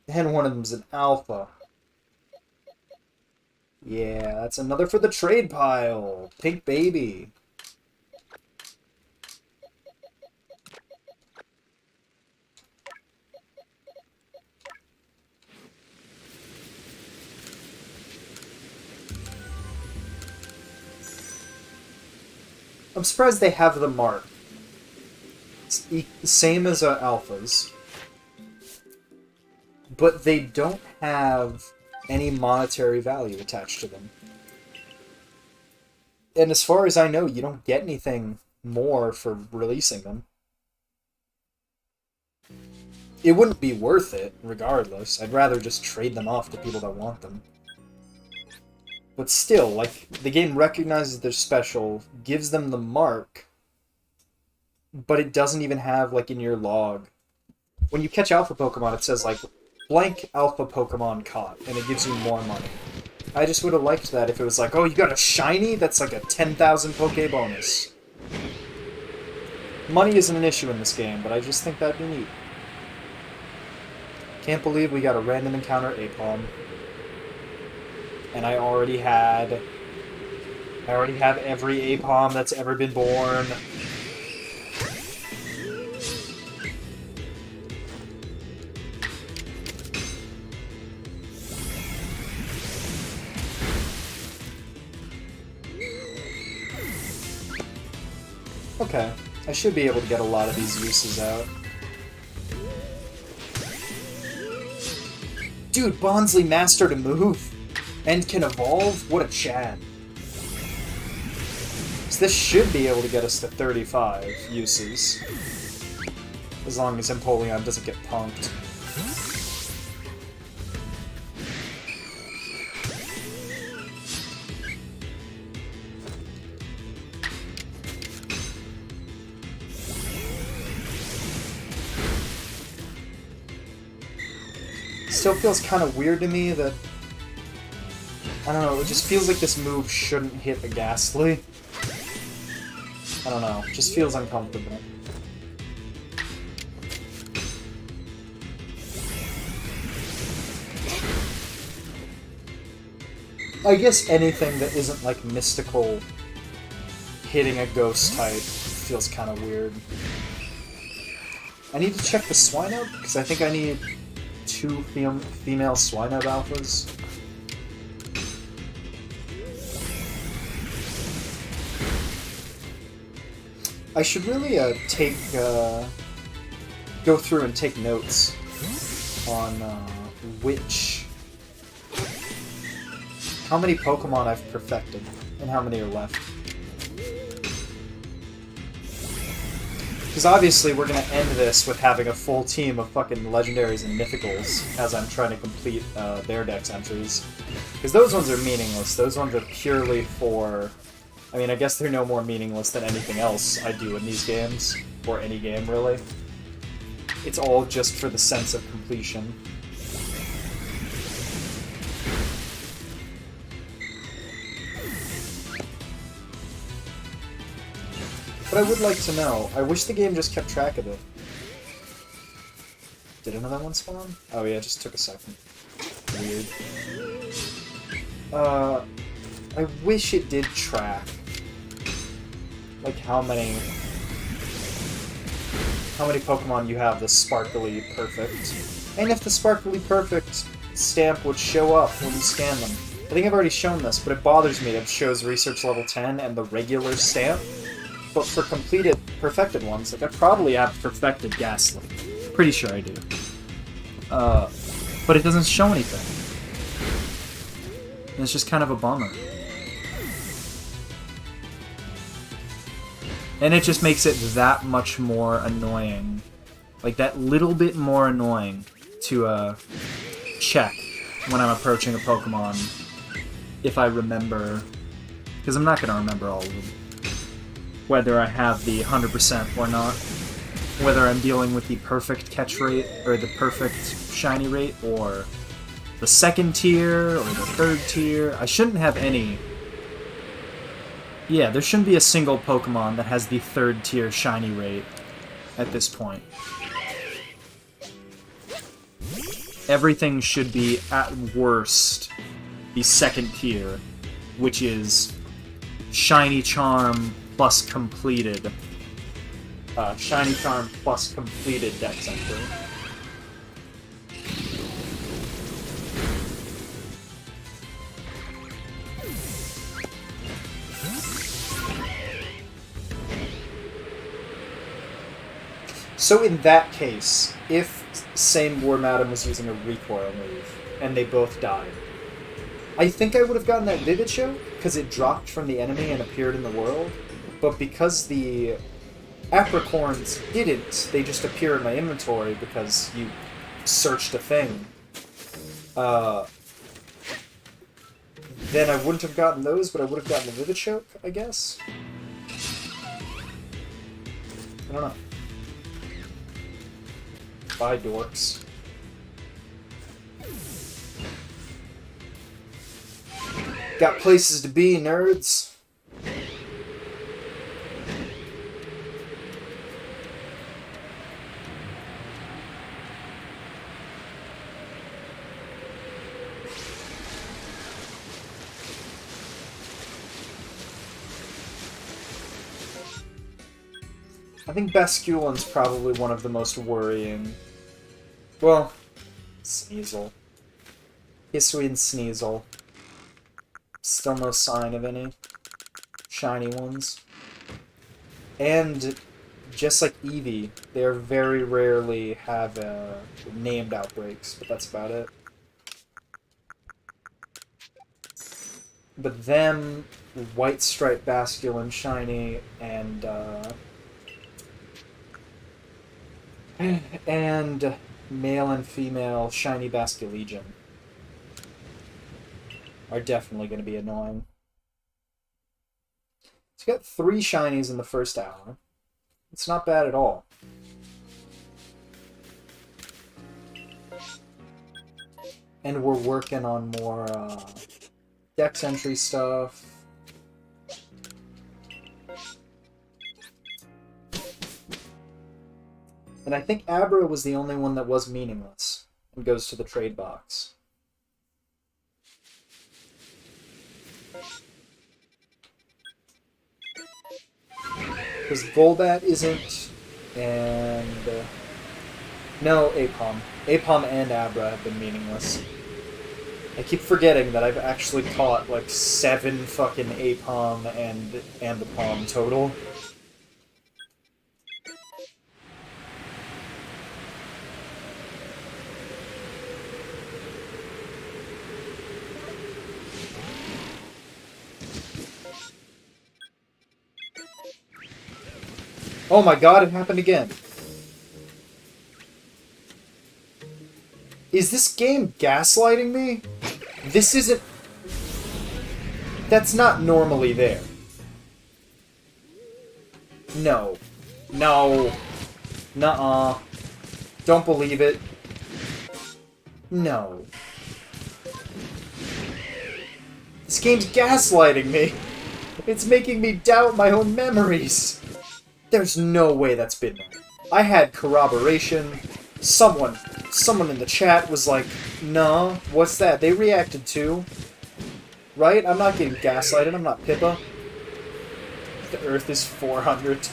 And one of them's an alpha. Yeah, that's another for the trade pile. Pink baby. I'm surprised they have the mark. It's the same as alphas. But they don't have any monetary value attached to them. And as far as I know, you don't get anything more for releasing them. It wouldn't be worth it, regardless. I'd rather just trade them off to people that want them. But still, like, the game recognizes they're special, gives them the mark, but it doesn't even have, like, in your log. When you catch alpha Pokemon, it says, like, blank alpha Pokemon caught, and it gives you more money. I just would have liked that if it was like, oh, you got a shiny? That's like a 10,000 Poke bonus. Money isn't an issue in this game, but I just think that'd be neat. Can't believe we got a random encounter Apom. And I already have every Apom that's ever been born. Okay, I should be able to get a lot of these uses out. Dude, Bonsly mastered a move and can evolve? What a Chad. So this should be able to get us to 35 uses. As long as Empoleon doesn't get punked. Still feels kind of weird to me that... I don't know, it just feels like this move shouldn't hit a Ghastly. I don't know, it just feels uncomfortable. I guess anything that isn't, like, mystical hitting a ghost type feels kind of weird. I need to check the Swinub, because I think I need 2 female Swinub alphas. I should really go through and take notes on how many Pokemon I've perfected and how many are left. Because obviously we're going to end this with having a full team of fucking Legendaries and Mythicals as I'm trying to complete their Dex entries. Because those ones are meaningless. Those ones are purely for... I mean, I guess they're no more meaningless than anything else I do in these games. Or any game, really. It's all just for the sense of completion. But I would like to know. I wish the game just kept track of it. Did another one spawn? Oh yeah, it just took a second. Weird. I wish it did track. Like how many Pokemon you have the Sparkly Perfect. And if the Sparkly Perfect stamp would show up when you scan them. I think I've already shown this, but it bothers me that it shows Research Level 10 and the regular stamp. But for completed, perfected ones, like I probably have perfected Ghastly. Pretty sure I do. But it doesn't show anything. And it's just kind of a bummer. And it just makes it that much more annoying. Like, that little bit more annoying to check when I'm approaching a Pokemon. If I remember... Because I'm not going to remember all of them. Whether I have the 100% or not. Whether I'm dealing with the perfect catch rate, or the perfect shiny rate, or the second tier, or the third tier. I shouldn't have any... Yeah, there shouldn't be a single Pokemon that has the third tier shiny rate at this point. Everything should be, at worst, the second tier, which is Shiny Charm plus completed. Shiny Charm plus completed Dex entry. So in that case, if same War Madam was using a recoil move, and they both died, I think I would have gotten that Vivid Choke, because it dropped from the enemy and appeared in the world, but because the Apricorns didn't, they just appear in my inventory because you searched a thing. Then I wouldn't have gotten those, but I would have gotten the Vivid Choke, I guess? I don't know. Bye, dorks. Got places to be, nerds. I think Basculin's probably one of the most worrying. Well, Sneasel. Hisuian Sneasel. Still no sign of any shiny ones. And just like Eevee, they very rarely have named outbreaks, but that's about it. But them, White Stripe Basculin shiny, and male and female shiny Basculegion are definitely going to be annoying. So you got 3 shinies in the first hour. It's not bad at all. And we're working on more Dex entry stuff. And I think Abra was the only one that was meaningless and goes to the trade box. Because Golbat isn't, and... no, Apom. Apom and Abra have been meaningless. I keep forgetting that I've actually caught like 7 fucking Apom and the Palm total. Oh my god, it happened again. Is this game gaslighting me? This isn't... That's not normally there. No. No. Nuh-uh. Don't believe it. No. This game's gaslighting me. It's making me doubt my own memories. There's no way that's been there. I had corroboration. Someone in the chat was like, no, what's that? They reacted too. Right? I'm not getting gaslighted. I'm not Pippa. The Earth is 400.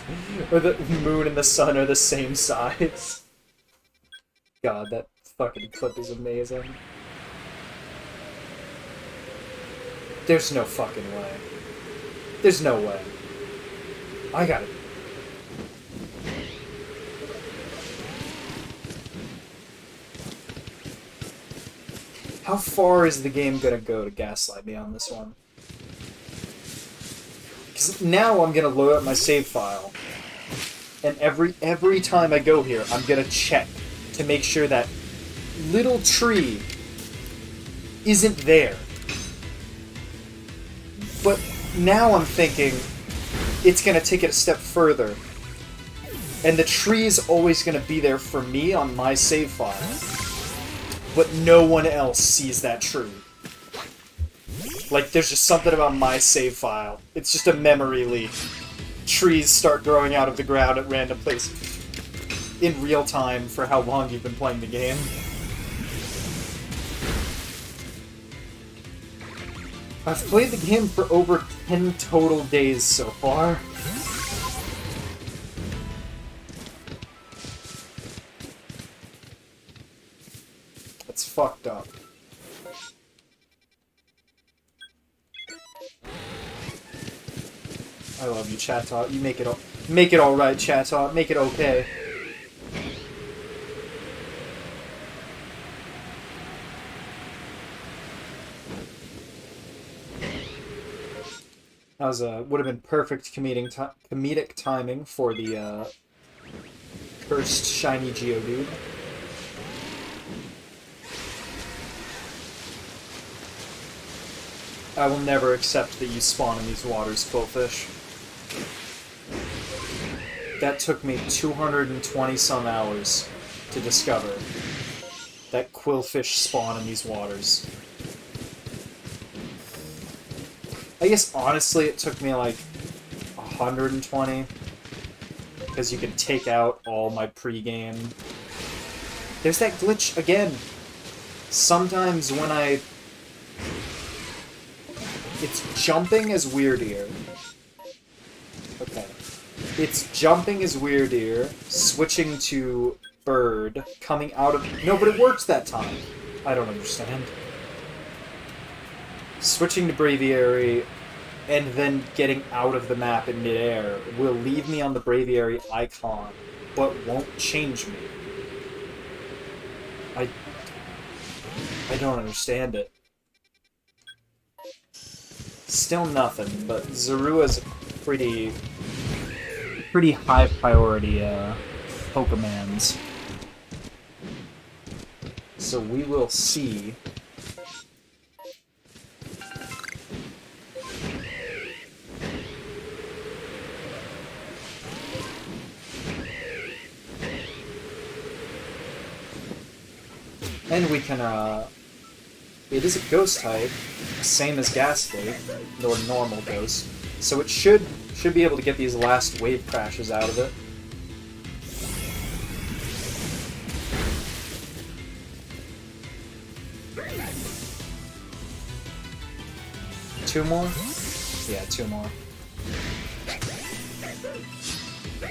Or the moon and the sun are the same size. God, that fucking clip is amazing. There's no fucking way. There's no way. I got it. How far is the game gonna go to gaslight me on this one? Because now I'm gonna load up my save file, and every time I go here, I'm gonna check to make sure that little tree isn't there. But now I'm thinking it's gonna take it a step further, and the tree is always gonna be there for me on my save file. But no one else sees that tree. Like, there's just something about my save file. It's just a memory leak. Trees start growing out of the ground at random places. In real time for how long you've been playing the game. I've played the game for over 10 total days so far. It's fucked up. I love you, Chat Tot. You make it all right, Chat Tot. Make it okay. That was would have been perfect comedic timing for the cursed shiny Geodude. I will never accept that you spawn in these waters, Quillfish. That took me 220 some hours to discover that Quillfish spawn in these waters. I guess honestly it took me like 120 because you can take out all my pregame. There's that glitch again. Sometimes when it's jumping as Weird Ear. Okay. It's jumping as Weird Ear, switching to Bird, coming out of... No, but it works that time. I don't understand. Switching to Braviary, and then getting out of the map in midair will leave me on the Braviary icon, but won't change me. I don't understand it. Still nothing, but Zorua's pretty high priority Pokemons. So we will see. And we can, it is a ghost type, same as Ghastly, or normal ghost, so it should be able to get these last wave crashes out of it. Two more? Yeah, two more.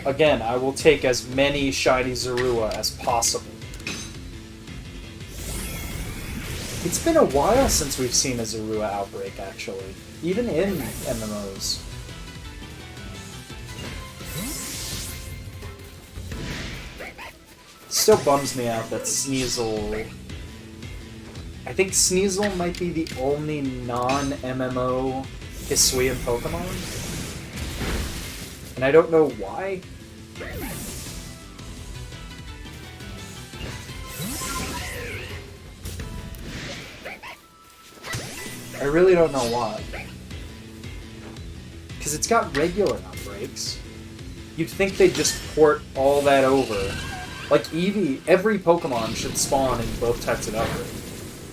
Again, I will take as many shiny Zorua as possible. It's been a while since we've seen a Zorua outbreak, actually. Even in MMOs. Still bums me out that Sneasel... I think Sneasel might be the only non-MMO Hisuian Pokemon. And I don't know why. I really don't know why. Because it's got regular outbreaks. You'd think they'd just port all that over. Like Eevee, every Pokemon should spawn in both types of outbreak.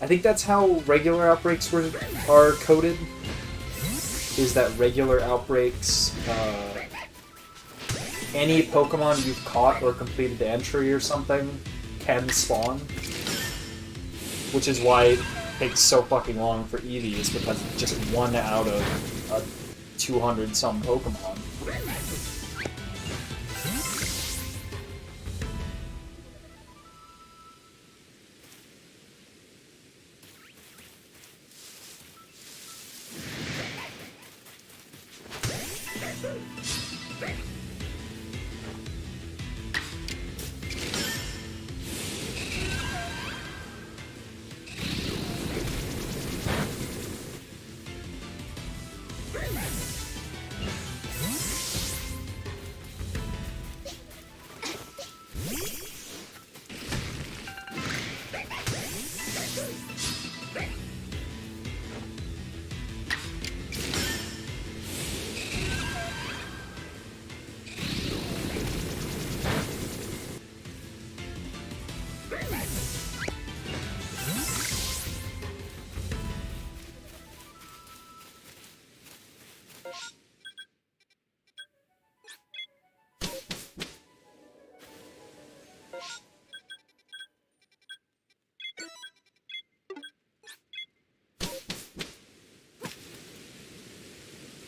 I think that's how regular outbreaks are coded. Is that regular outbreaks, any Pokemon you've caught or completed the entry or something can spawn. Which is why it takes so fucking long for Eevee, is because it's just one out of a 200-some Pokemon.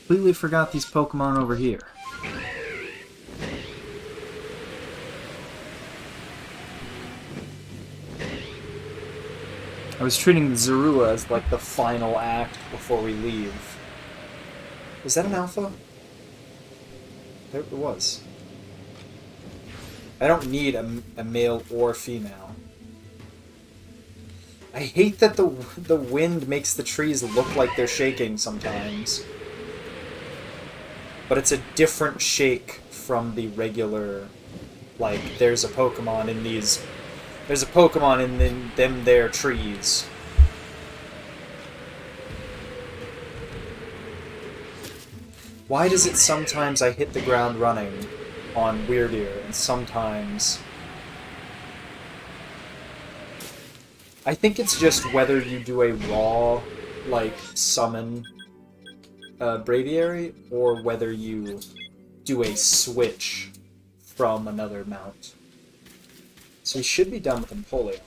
Completely forgot these Pokemon over here. I was treating the Zorua as like the final act before we leave. Was that an alpha? There it was. I don't need a male or female. I hate that the wind makes the trees look like they're shaking sometimes. But it's a different shake from the regular, like, there's a Pokemon in these... There's a Pokemon in them there trees. Why does it sometimes I hit the ground running on Weirdeer, and sometimes... I think it's just whether you do a raw, like, summon Braviary, or whether you do a switch from another mount. So we should be done with Empoleon.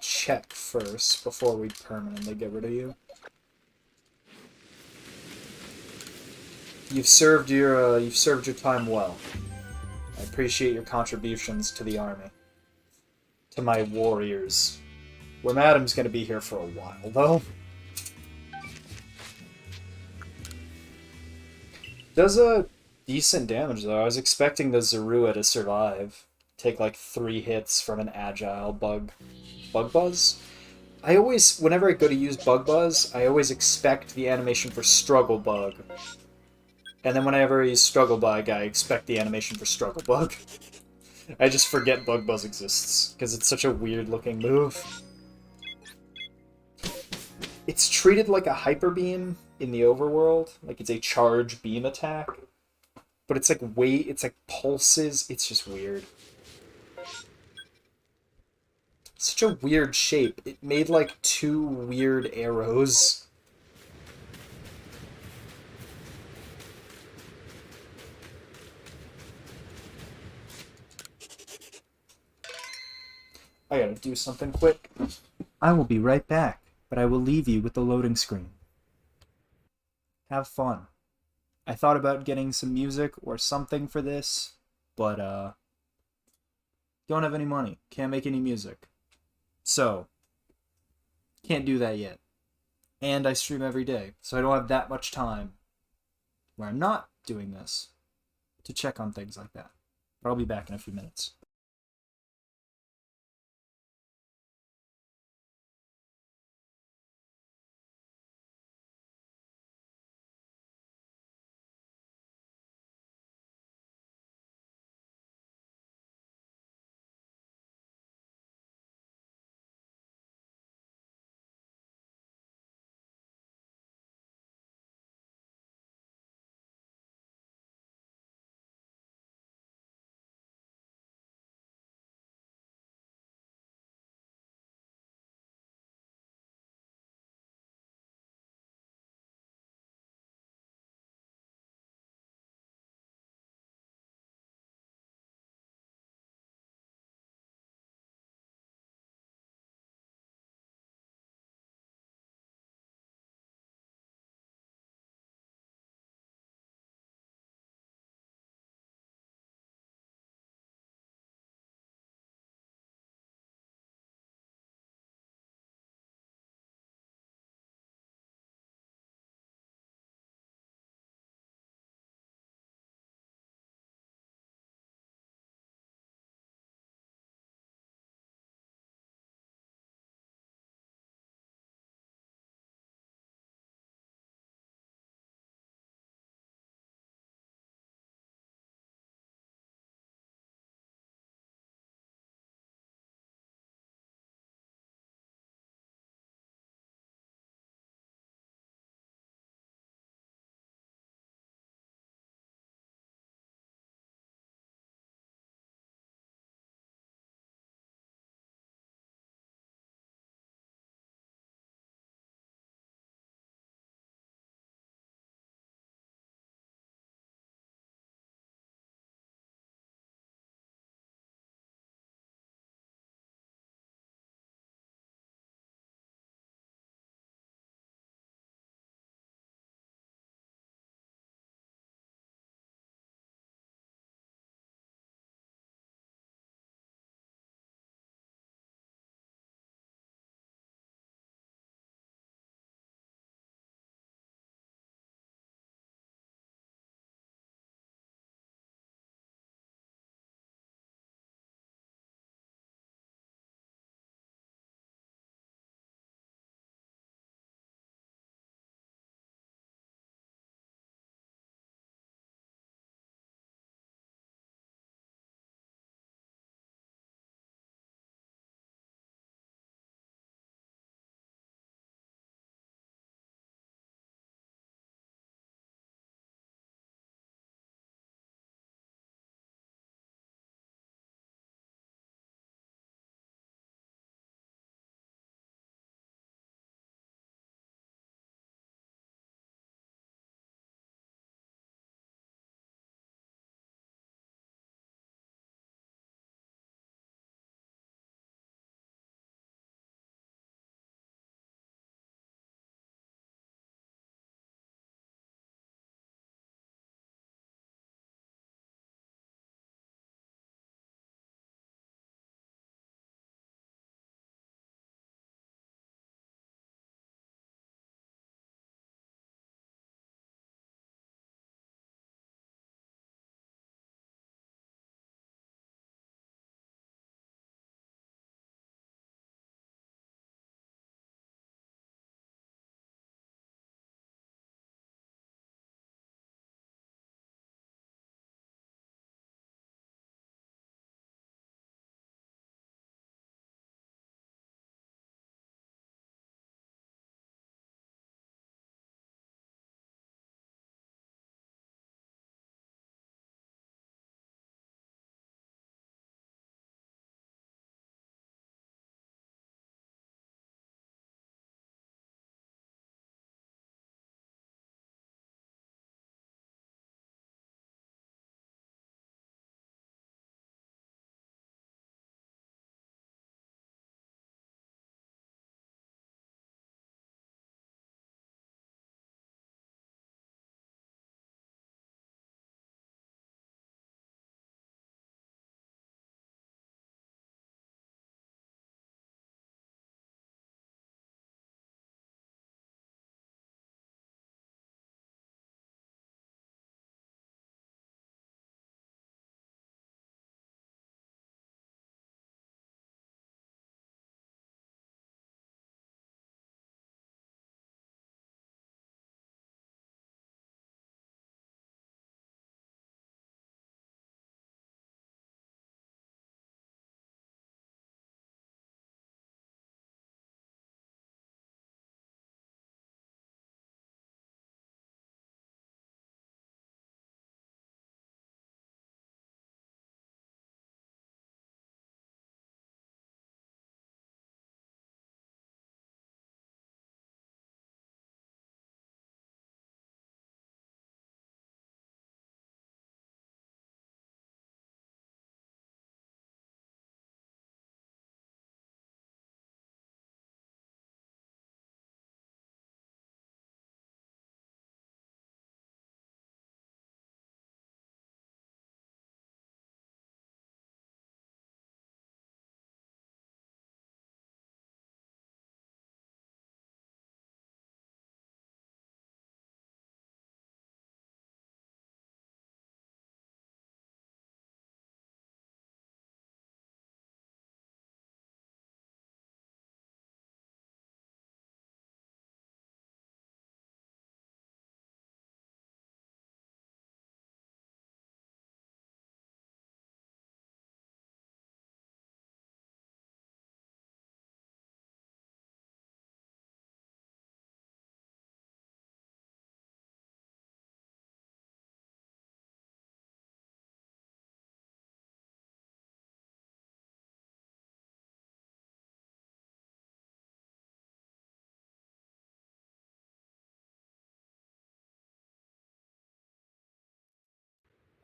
Check first before we permanently get rid of you. You've served your time well. I appreciate your contributions to the army. To my warriors. Well, Madam's gonna be here for a while, though. Does a decent damage, though. I was expecting the Zorua to survive. Take like 3 hits from an agile Bug Buzz. I always, whenever I go to use Bug Buzz, I always expect the animation for Struggle Bug. And then whenever I use Struggle Bug, I expect the animation for Struggle Bug. I just forget Bug Buzz exists, because it's such a weird-looking move. It's treated like a Hyper Beam in the overworld, like it's a charge beam attack. But it's like it's like pulses, it's just weird. Such a weird shape. It made like 2 weird arrows. I gotta do something quick. I will be right back, but I will leave you with the loading screen. Have fun. I thought about getting some music or something for this, but don't have any money. Can't make any music. So, can't do that yet. And I stream every day, so I don't have that much time where I'm not doing this to check on things like that. But I'll be back in a few minutes.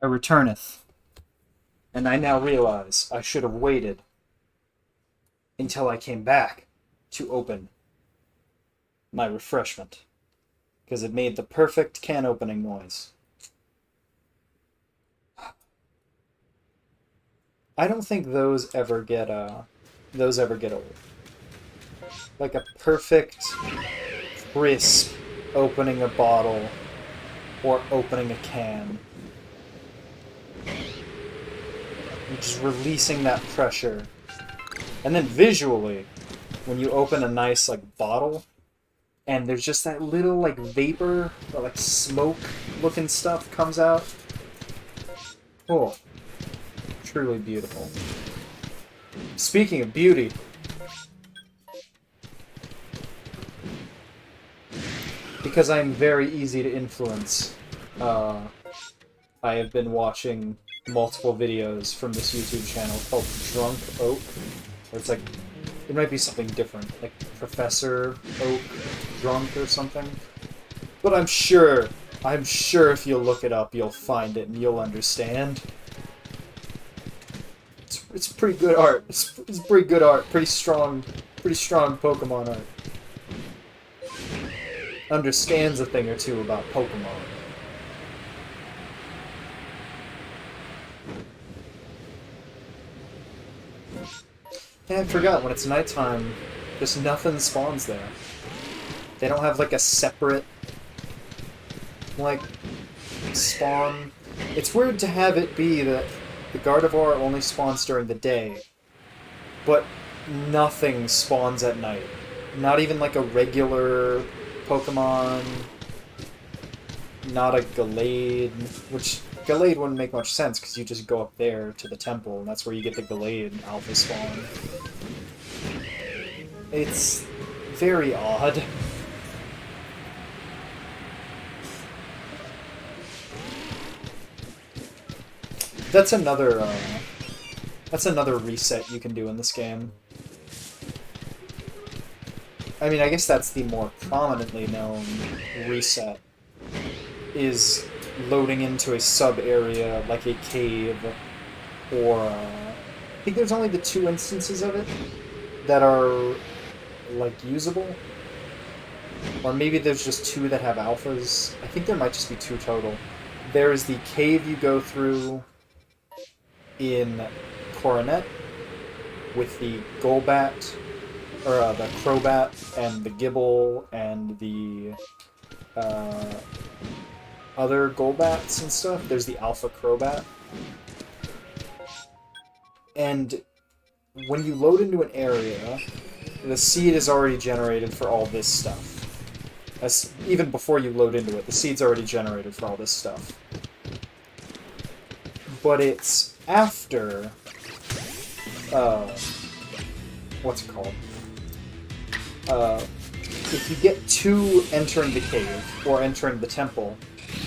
returneth. And I now realize I should have waited until I came back to open my refreshment. Because it made the perfect can opening noise. I don't think those ever get old. Like a perfect, crisp opening a bottle or opening a can. You're just releasing that pressure. And then visually, when you open a nice like bottle, and there's just that little like vapor, or like smoke looking stuff comes out. Oh, truly beautiful. Speaking of beauty, because I'm very easy to influence, I have been watching multiple videos from this YouTube channel called Drunk Oak, where it's like, it might be something different, like Professor Oak Drunk or something. But I'm sure if you look it up, you'll find it and you'll understand. It's pretty good art. It's pretty good art. Pretty strong Pokemon art. Understands a thing or two about Pokemon. And I forgot, when it's nighttime, just nothing spawns there. They don't have like a separate like spawn. It's weird to have it be that the Gardevoir only spawns during the day, but nothing spawns at night. Not even like a regular Pokemon, not a Gallade, which Gallade wouldn't make much sense because you just go up there to the temple and that's where you get the Gallade alpha spawn. It's very odd. That's another reset you can do in this game. I mean, I guess that's the more prominently known reset, is loading into a sub-area like a cave, or I think there's only the 2 instances of it that are like usable, or maybe there's just 2 that have alphas. I think there might just be 2 total. There's the cave you go through in Coronet with the Golbat, or the Crobat, and the Gibble, and the other Golbats and stuff. There's the Alpha Crobat. And when you load into an area, the seed is already generated for all this stuff. Even before you load into it, the seed's already generated for all this stuff. But it's after... what's it called? If you get to entering the cave, or entering the temple,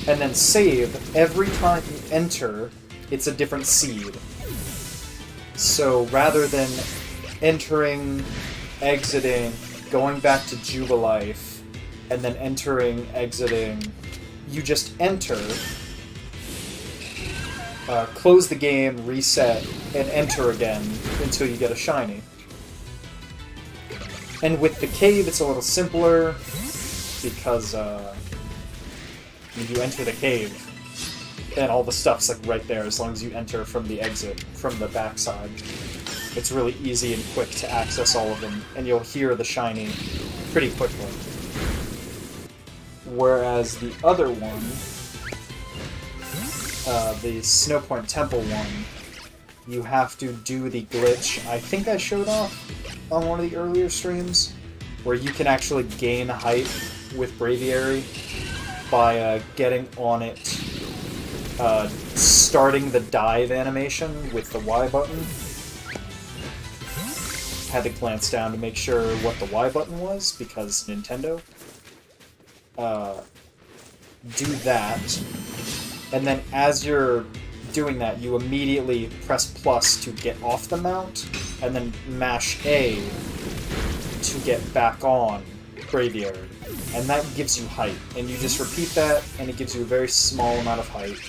and then save, every time you enter, it's a different seed. So rather than entering, exiting, going back to Jubilife, and then entering, exiting, you just enter, close the game, reset, and enter again until you get a shiny. And with the cave, it's a little simpler, because when you enter the cave, and all the stuff's like right there as long as you enter from the exit, from the backside. It's really easy and quick to access all of them, and you'll hear the shiny pretty quickly. Whereas the other one, the Snowpoint Temple one, you have to do the glitch I think I showed off on one of the earlier streams, where you can actually gain height with Braviary by getting on it, starting the dive animation with the Y button. Had to glance down to make sure what the Y button was, because Nintendo. Do that, and then as you're doing that, you immediately press plus to get off the mount, and then mash A to get back on Braviary. And that gives you height. And you just repeat that, and it gives you a very small amount of height.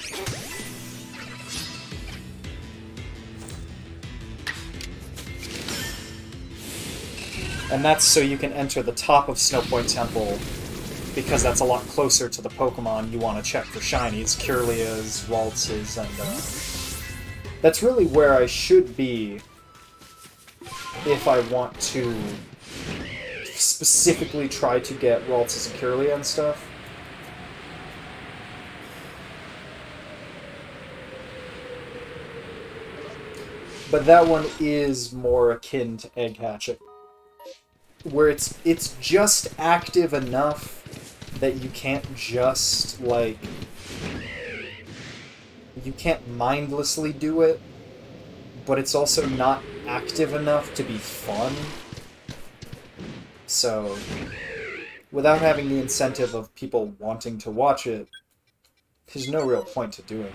And that's so you can enter the top of Snowpoint Temple, because that's a lot closer to the Pokemon you want to check for shinies, Kirlias, Raltses, and that's really where I should be if I want to specifically try to get Raltses and Kirlia and stuff. But that one is more akin to egg hatching, where it's just active enough that you can't just, like, you can't mindlessly do it, but it's also not active enough to be fun. So, without having the incentive of people wanting to watch it, there's no real point to doing it.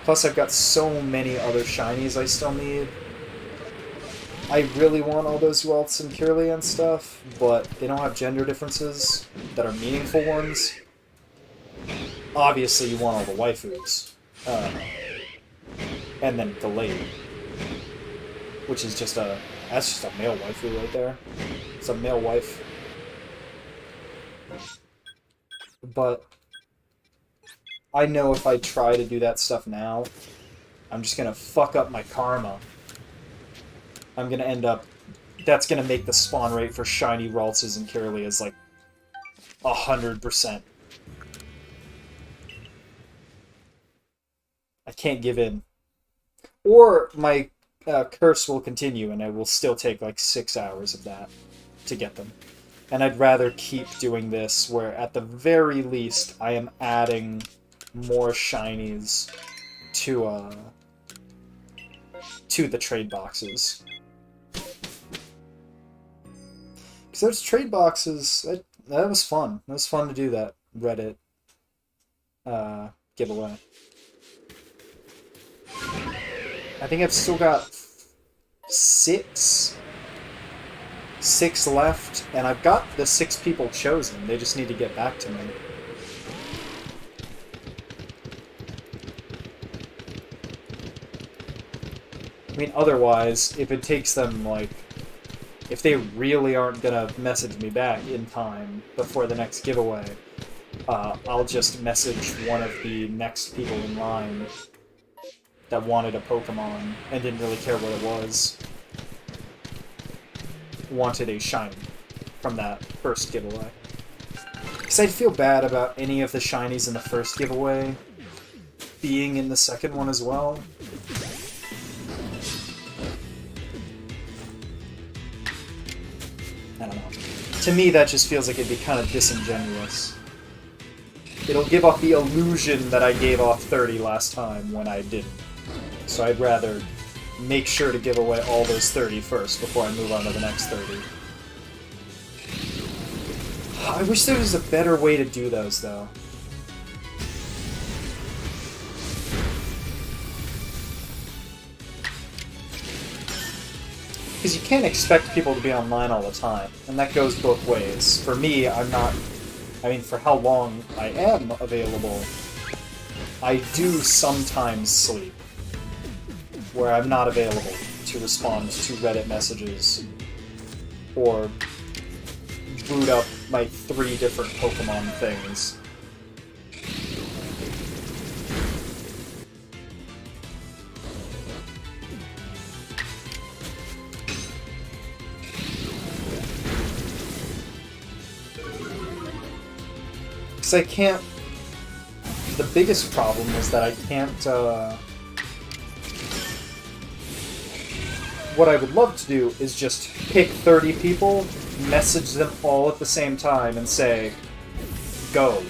Plus, I've got so many other shinies I still need. I really want all those Ralts and Kirlia and stuff, but they don't have gender differences that are meaningful ones. Obviously, you want all the waifus. And then Gallade. Which is just a... that's just a male waifu right there. It's a male wife. But I know if I try to do that stuff now, I'm just gonna fuck up my karma. I'm gonna end up... that's gonna make the spawn rate for shiny Raltses and Kirlias like 100%. I can't give in. Or my curse will continue and I will still take like 6 hours of that to get them. And I'd rather keep doing this where at the very least I am adding more shinies to the trade boxes. Because those trade boxes, that was fun. It was fun to do that Reddit giveaway. I think I've still got six left, and I've got the 6 people chosen. They just need to get back to me. I mean, otherwise, if it takes them, like, if they really aren't gonna message me back in time before the next giveaway, I'll just message one of the next people in line that wanted a Pokemon and didn't really care what it was. Wanted a shiny from that first giveaway. Because I'd feel bad about any of the shinies in the first giveaway being in the second one as well. I don't know. To me, that just feels like it'd be kind of disingenuous. It'll give off the illusion that I gave off 30 last time when I didn't. So I'd rather make sure to give away all those 30 first before I move on to the next 30. I wish there was a better way to do those, though. Because you can't expect people to be online all the time, and that goes both ways. For me, I'm not... I mean, for how long I am available, I do sometimes sleep, where I'm not available to respond to Reddit messages, or boot up my 3 different Pokemon things. Because I can't... the biggest problem is that I can't, what I would love to do is just pick 30 people, message them all at the same time, and say, go.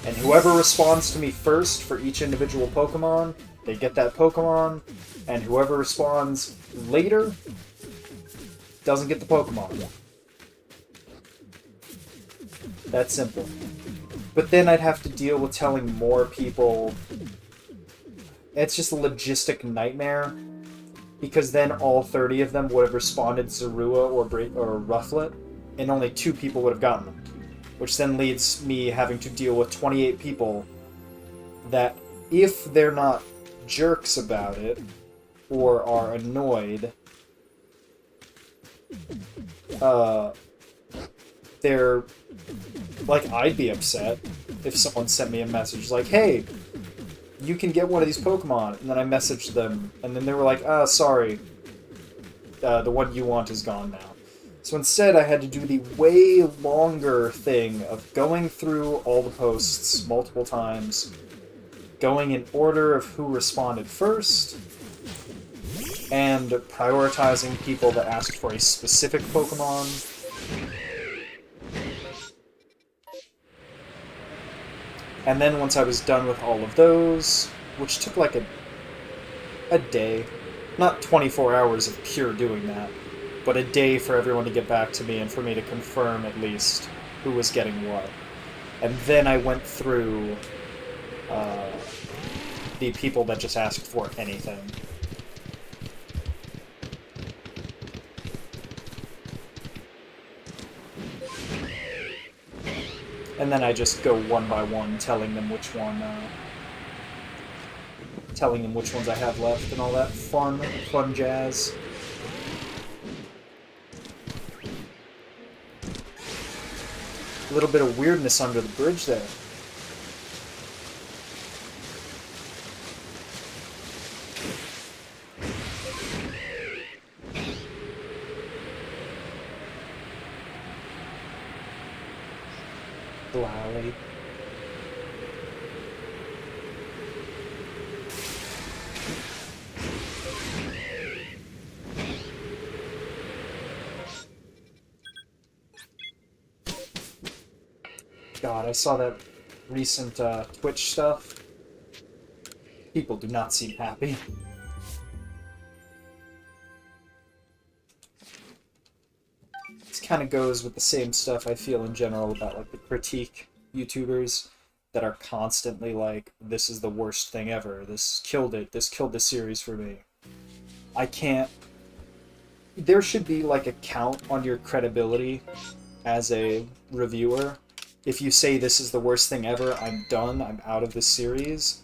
And whoever responds to me first for each individual Pokemon, they get that Pokemon, and whoever responds later doesn't get the Pokemon. That simple. But then I'd have to deal with telling more people. It's just a logistic nightmare. Because then all 30 of them would have responded Zorua or Rufflet, and only 2 people would have gotten them. Which then leads me having to deal with 28 people that, if they're not jerks about it, or are annoyed, they're like, I'd be upset if someone sent me a message like, hey, you can get one of these Pokemon, and then I messaged them, and then they were like, sorry, the one you want is gone now. So instead I had to do the way longer thing of going through all the posts multiple times, going in order of who responded first, and prioritizing people that asked for a specific Pokemon. And then once I was done with all of those, which took like a day, not 24 hours of pure doing that, but a day for everyone to get back to me and for me to confirm at least who was getting what. And then I went through the people that just asked for anything. And then I just go one by one, telling them which ones I have left and all that fun jazz. A little bit of weirdness under the bridge there. Lally. God, I saw that recent Twitch stuff. People do not seem happy. This kind of goes with the same stuff I feel in general about like the critique YouTubers that are constantly like, this is the worst thing ever, this killed it, this killed the series for me. I can't... There should be like a count on your credibility as a reviewer. If you say this is the worst thing ever, I'm done, I'm out of this series,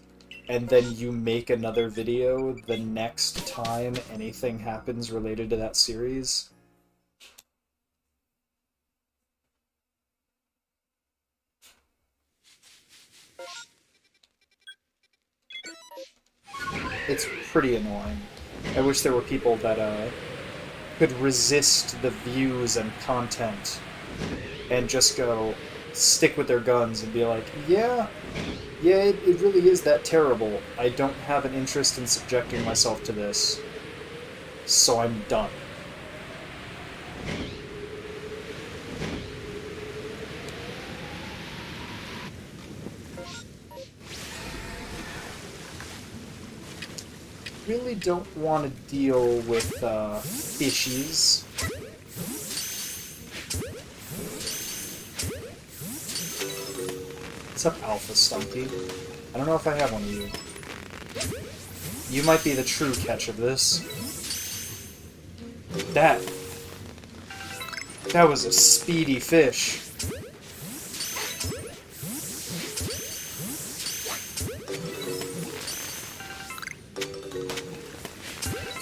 and then you make another video the next time anything happens related to that series, it's pretty annoying. I wish there were people that could resist the views and content and just go stick with their guns and be like, yeah, it really is that terrible. I don't have an interest in subjecting myself to this, so I'm done. Really don't want to deal with fishies. What's up, Alpha Stunky? I don't know if I have one of you. You might be the true catch of this. That was a speedy fish.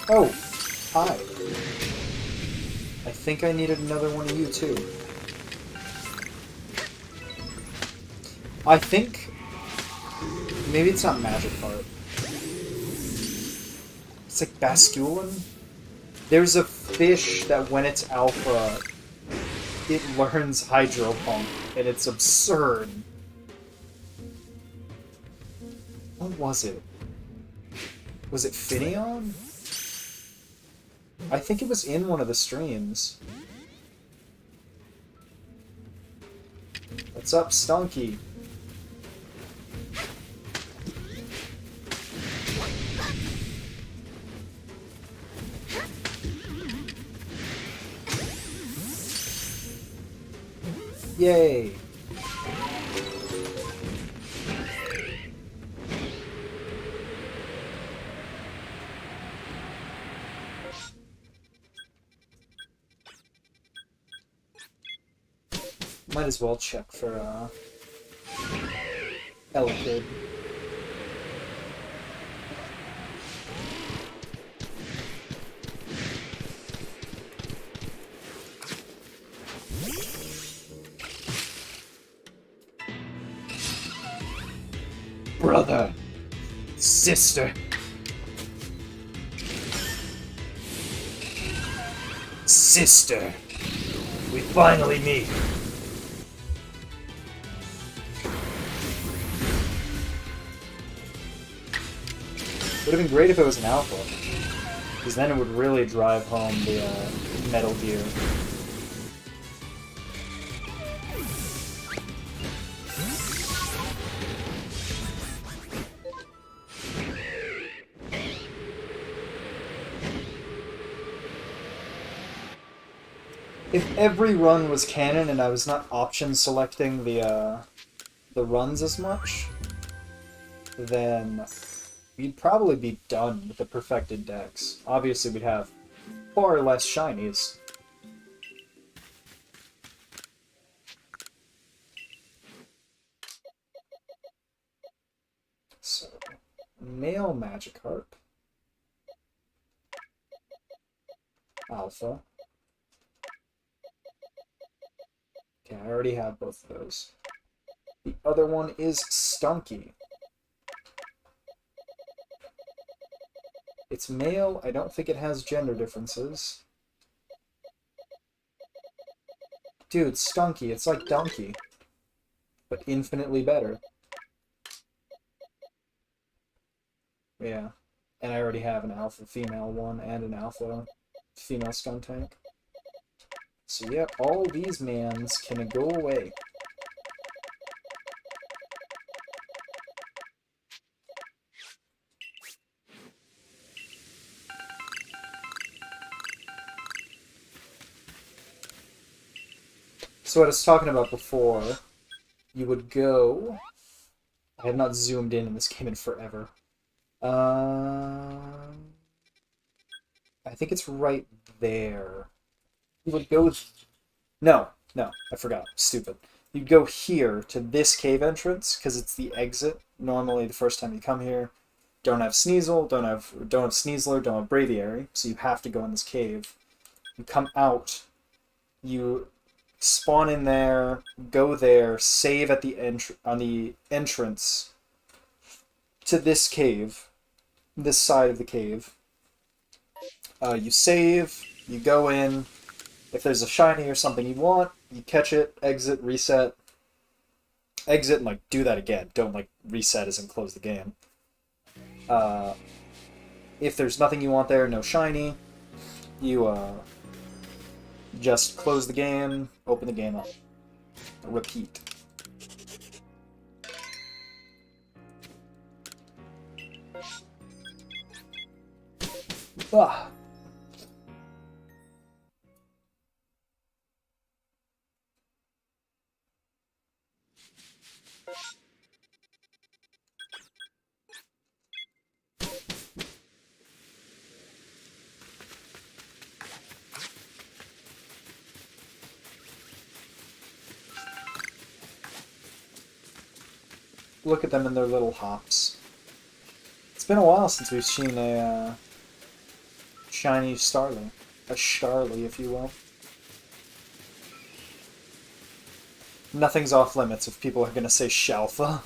Oh, hi. I think I needed another one of you, too. I think... maybe it's not Magikarp. It's like Basculin? There's a fish that when it's alpha, it learns Hydro Pump, and it's absurd. What was it? Was it Finneon? I think it was in one of the streams. What's up, Stunky? Yay! Might as well check for Elekid. Brother. Sister. Sister. We finally meet. Would have been great if it was an alpha, because then it would really drive home the Metal Gear. If every run was canon and I was not option selecting the runs as much, then we'd probably be done with the perfected decks. Obviously, we'd have far less shinies. So, male Magikarp. Alpha. Okay, I already have both of those. The other one is Stunky. It's male. I don't think it has gender differences. Dude, Stunky. It's like Donkey, but infinitely better. Yeah. And I already have an alpha female one and an alpha female Skuntank. So yeah, all these mans can go away. So what I was talking about before, you would go... I have not zoomed in this game in forever. I think it's right there. You would go... No, I forgot. Stupid. You'd go here to this cave entrance, because it's the exit. Normally, the first time you come here, don't have Sneasel, don't have Sneasler, don't have Braviary, so you have to go in this cave. You come out, you spawn in there, go there, save at the on the entrance to this cave, this side of the cave. You save, you go in. If there's a shiny or something you want, you catch it, exit, reset. Exit and, like, do that again. Don't, like, reset as in close the game. If there's nothing you want there, no shiny, you, just close the game, open the game up. Repeat. Ah. Look at them in their little hops. It's been a while since we've seen a shiny Starly. A Starly, if you will. Nothing's off limits if people are gonna say Shalfa.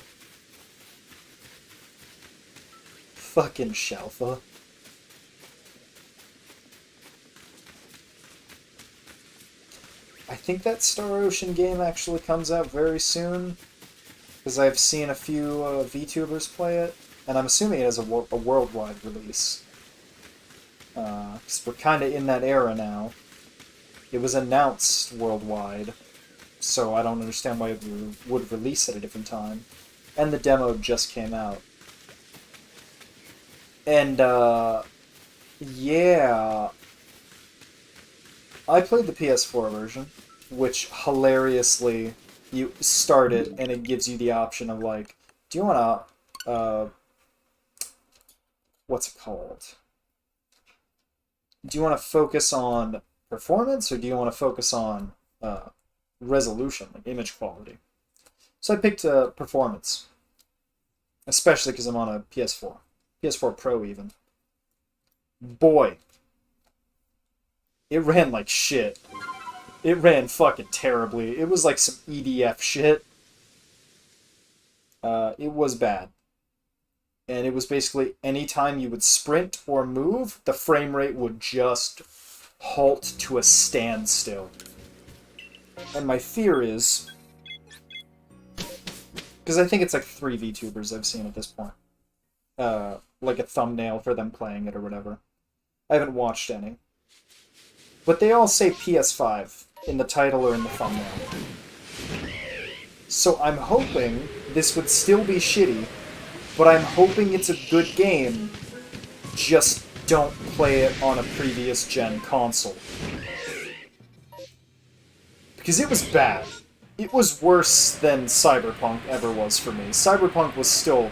Fucking Shalfa. I think that Star Ocean game actually comes out very soon, because I've seen a few VTubers play it, and I'm assuming it has a worldwide release. Because we're kind of in that era now. It was announced worldwide, so I don't understand why we would release at a different time. And the demo just came out. And, yeah... I played the PS4 version, which hilariously... You start it, and it gives you the option of, like, do you want to, what's it called? Do you want to focus on performance, or do you want to focus on resolution, like image quality? So I picked performance, especially because I'm on a PS4. PS4 Pro, even. Boy. It ran like shit. It ran fucking terribly. It was like some EDF shit. It was bad. And it was basically anytime you would sprint or move, the frame rate would just halt to a standstill. And my fear is, because I think it's like 3 VTubers I've seen at this point. Like a thumbnail for them playing it or whatever. I haven't watched any. But they all say PS5 in the title or in the thumbnail. So I'm hoping this would still be shitty, but I'm hoping it's a good game. Just don't play it on a previous gen console. Because it was bad. It was worse than Cyberpunk ever was for me. Cyberpunk was still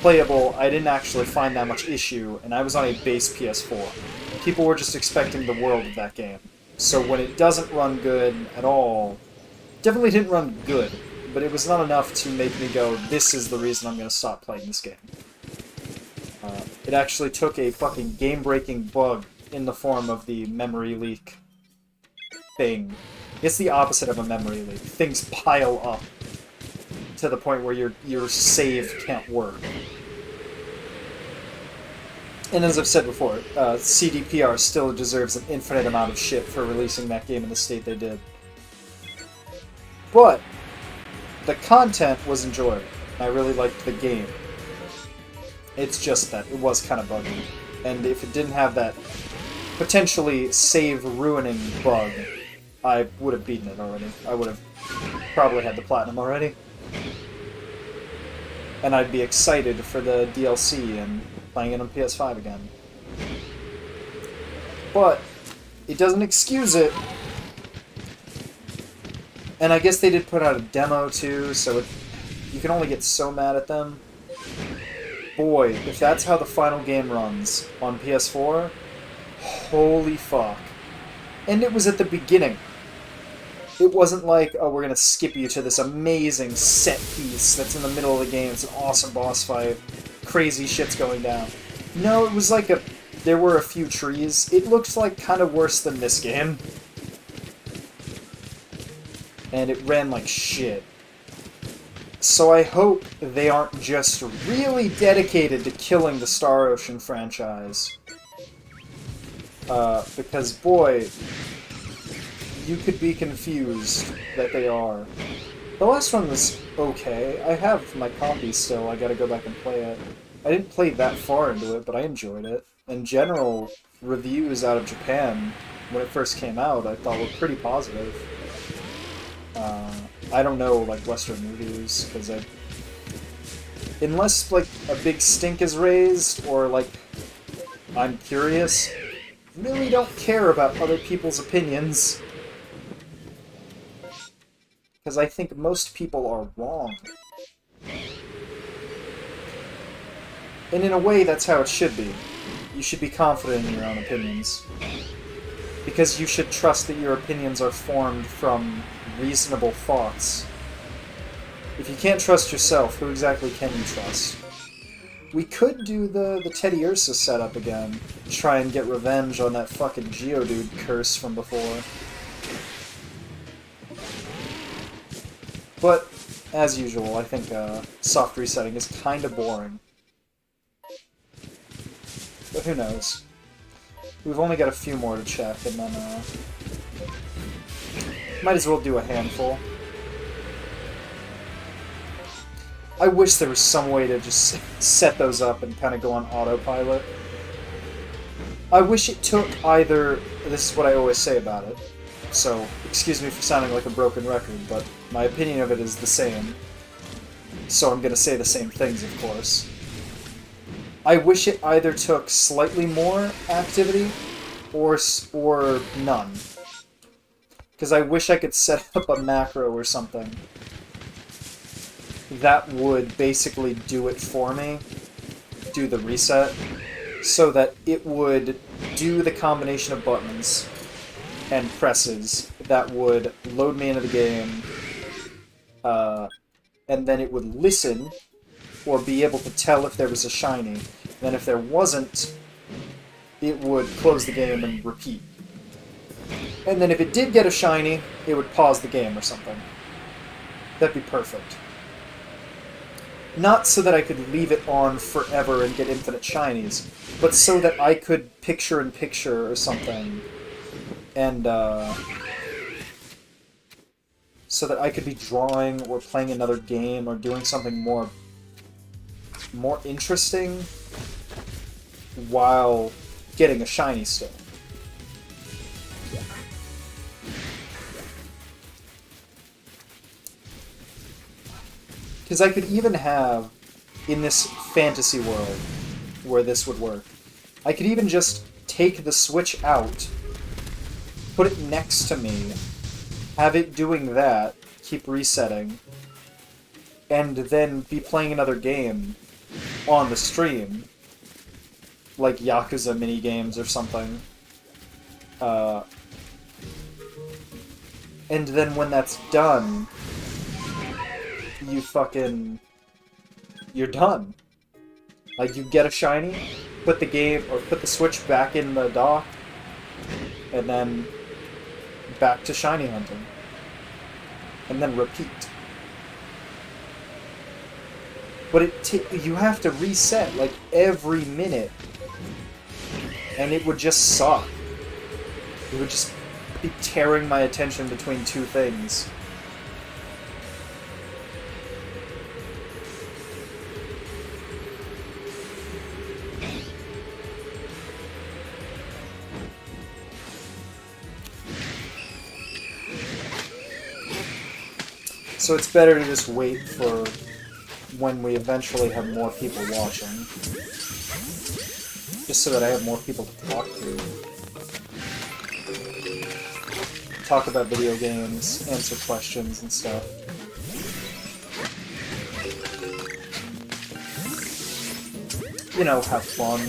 playable. I didn't actually find that much issue, and I was on a base PS4. People were just expecting the world of that game. So when it doesn't run good at all, definitely didn't run good, but it was not enough to make me go, this is the reason I'm going to stop playing this game. It actually took a fucking game-breaking bug in the form of the memory leak thing. It's the opposite of a memory leak. Things pile up to the point where your save can't work. And as I've said before, CDPR still deserves an infinite amount of shit for releasing that game in the state they did. But the content was enjoyable. I really liked the game. It's just that it was kind of buggy. And if it didn't have that potentially save-ruining bug, I would have beaten it already. I would have probably had the platinum already. And I'd be excited for the DLC and playing it on PS5 again. But it doesn't excuse it. And I guess they did put out a demo too, so you can only get so mad at them. Boy, if that's how the final game runs on PS4, holy fuck. And it was at the beginning. It wasn't like, oh, we're gonna skip you to this amazing set piece that's in the middle of the game, it's an awesome boss fight, crazy shit's going down. No, it was like there were a few trees. It looked like kind of worse than this game. And it ran like shit. So I hope they aren't just really dedicated to killing the Star Ocean franchise. Because, boy, you could be confused that they are. The last one was okay. I have my copy still. I gotta go back and play it. I didn't play that far into it, but I enjoyed it. In general, reviews out of Japan, when it first came out, I thought were pretty positive. I don't know, like, Western reviews, because unless, like, a big stink is raised, or, like, I'm curious, really don't care about other people's opinions. Because I think most people are wrong. And in a way, that's how it should be. You should be confident in your own opinions. Because you should trust that your opinions are formed from reasonable thoughts. If you can't trust yourself, who exactly can you trust? We could do the Teddy Ursa setup again. Try and get revenge on that fucking Geodude curse from before. But, as usual, I think soft resetting is kind of boring. But who knows? We've only got a few more to check, and then, might as well do a handful. I wish there was some way to just set those up and kind of go on autopilot. I wish it took either... This is what I always say about it. So, excuse me for sounding like a broken record, but my opinion of it is the same. So I'm going to say the same things, of course. I wish it either took slightly more activity or none. Because I wish I could set up a macro or something that would basically do it for me, do the reset, so that it would do the combination of buttons and presses that would load me into the game, and then it would listen or be able to tell if there was a shiny. Then if there wasn't, it would close the game and repeat. And then if it did get a shiny, it would pause the game or something. That'd be perfect. Not so that I could leave it on forever and get infinite shinies, but so that I could picture-in-picture or something, and, so that I could be drawing or playing another game or doing something more interesting while getting a shiny still. Because I could even have, in this fantasy world where this would work, I could even just take the Switch out, put it next to me, have it doing that, keep resetting, and then be playing another game on the stream, like Yakuza minigames or something. And then when that's done, you're done. Like, you get a shiny, put the game, or put the Switch back in the dock, and then back to shiny hunting. And then repeat. But you have to reset, like, every minute. And it would just suck. It would just be tearing my attention between two things. So it's better to just wait for when we eventually have more people watching. Just so that I have more people to talk to. Talk about video games, answer questions and stuff. You know, have fun,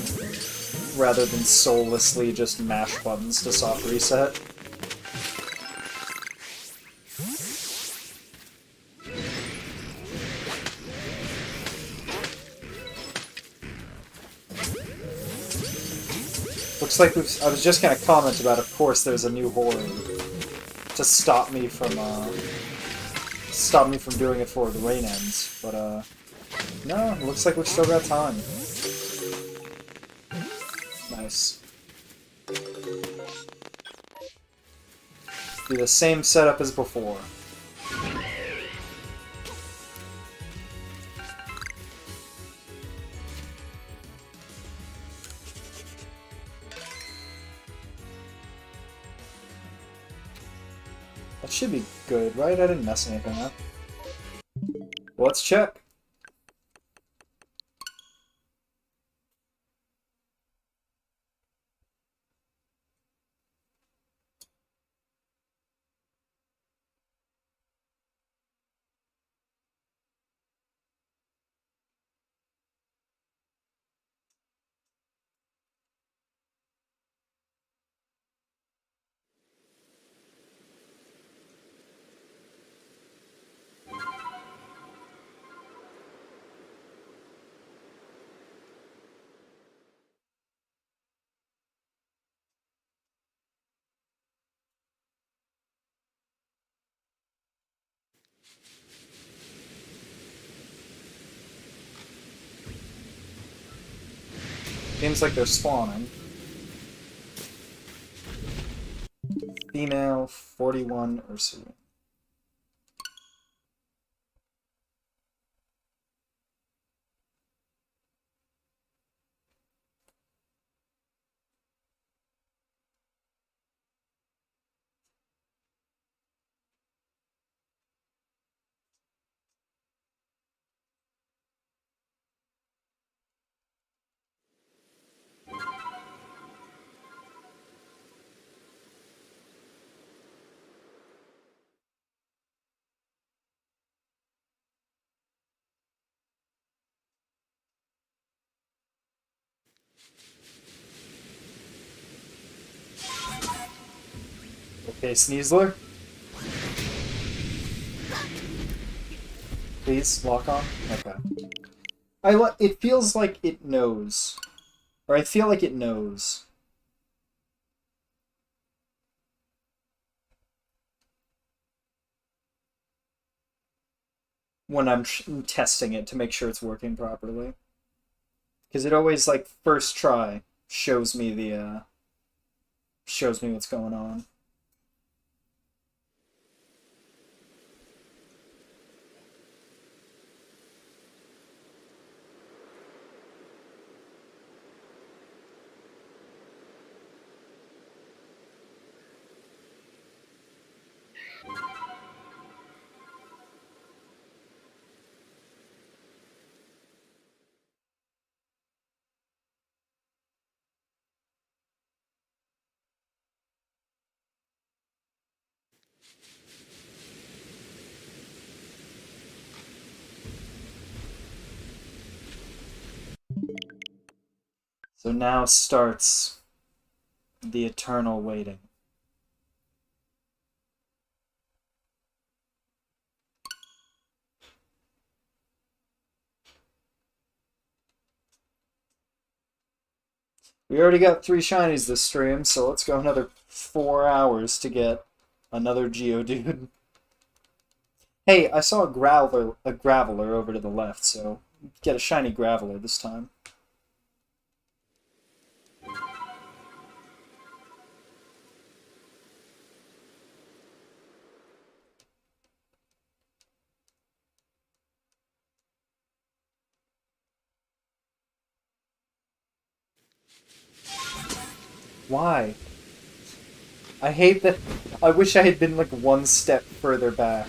rather than soullessly just mash buttons to soft reset. Looks like I was just gonna comment about, of course, there's a new horde to stop me from doing it before the rain ends, but no, it looks like we've still got time. Nice. Do the same setup as before. That should be good, right? I didn't mess anything up. Well, let's check. Seems like they're spawning. Female, 41 Ursu. Okay, Sneasler. Please, lock on? Okay. It feels like it knows. Or I feel like it knows. when I'm testing it to make sure it's working properly. Because it always, like, first try shows me shows me what's going on. So now starts the eternal waiting. We already got 3 shinies this stream, so let's go another 4 hours to get another Geodude. Hey, I saw a Graveler over to the left, so get a shiny Graveler this time. Why? I hate that. I wish I had been like 1 step further back.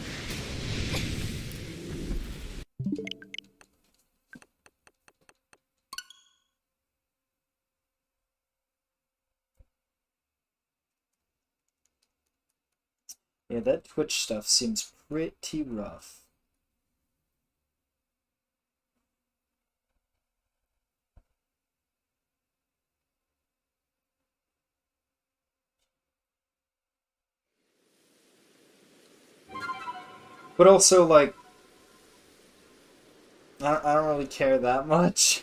Yeah, that Twitch stuff seems pretty rough. But also, like, I don't really care that much.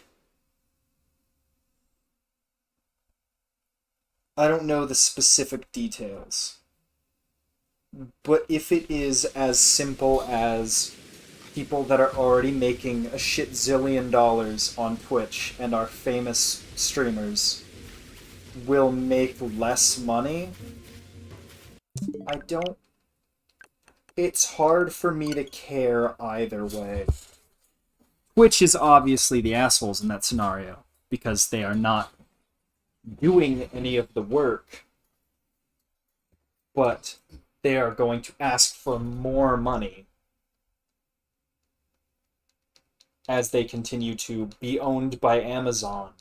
I don't know the specific details. But if it is as simple as people that are already making a shit zillion dollars on Twitch and are famous streamers will make less money, I don't... It's hard for me to care either way. Twitch is obviously the assholes in that scenario, because they are not doing any of the work, but they are going to ask for more money as they continue to be owned by Amazon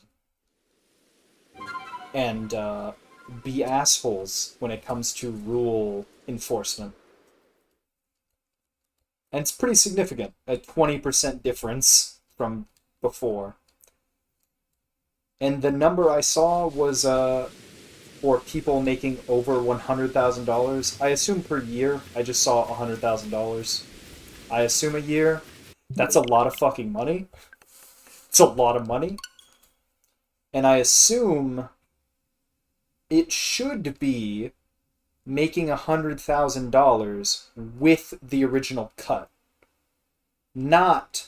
and be assholes when it comes to rule enforcement. And it's pretty significant, a 20% difference from before. And the number I saw was for people making over $100,000. I assume per year. I just saw $100,000. I assume a year. That's a lot of fucking money. It's a lot of money. And I assume it should be making $100,000 with the original cut. Not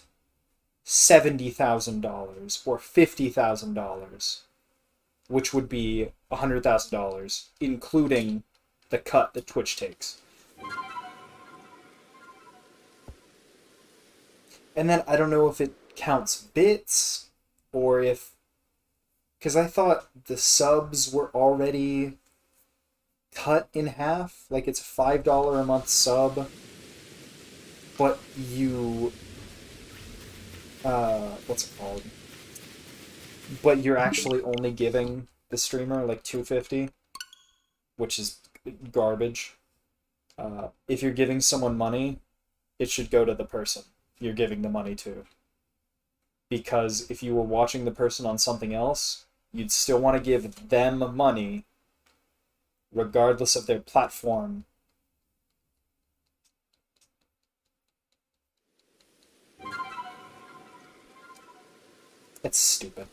$70,000 or $50,000, which would be $100,000, including the cut that Twitch takes. And then I don't know if it counts bits, or if... Because I thought the subs were already cut in half. Like, it's a $5 a month sub, but you... what's it called? But you're actually only giving the streamer like $250, which is garbage. If you're giving someone money, it should go to the person you're giving the money to. Because if you were watching the person on something else, you'd still want to give them money regardless of their platform. It's stupid.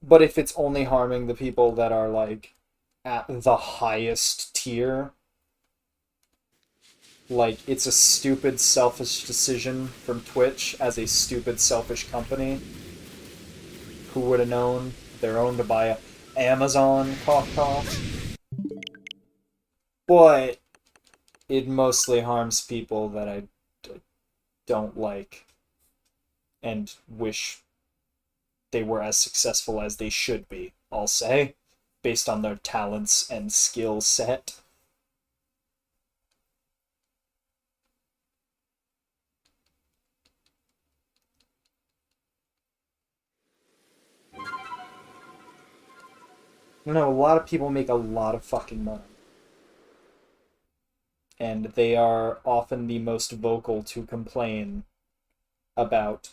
But if it's only harming the people that are, like, at the highest tier, Like, it's a stupid, selfish decision from Twitch as a stupid, selfish company. Who would have known? They're owned by Amazon, cough cough. But it mostly harms people that I don't like and wish they were as successful as they should be, I'll say, based on their talents and skill set. You know, a lot of people make a lot of fucking money. And they are often the most vocal to complain about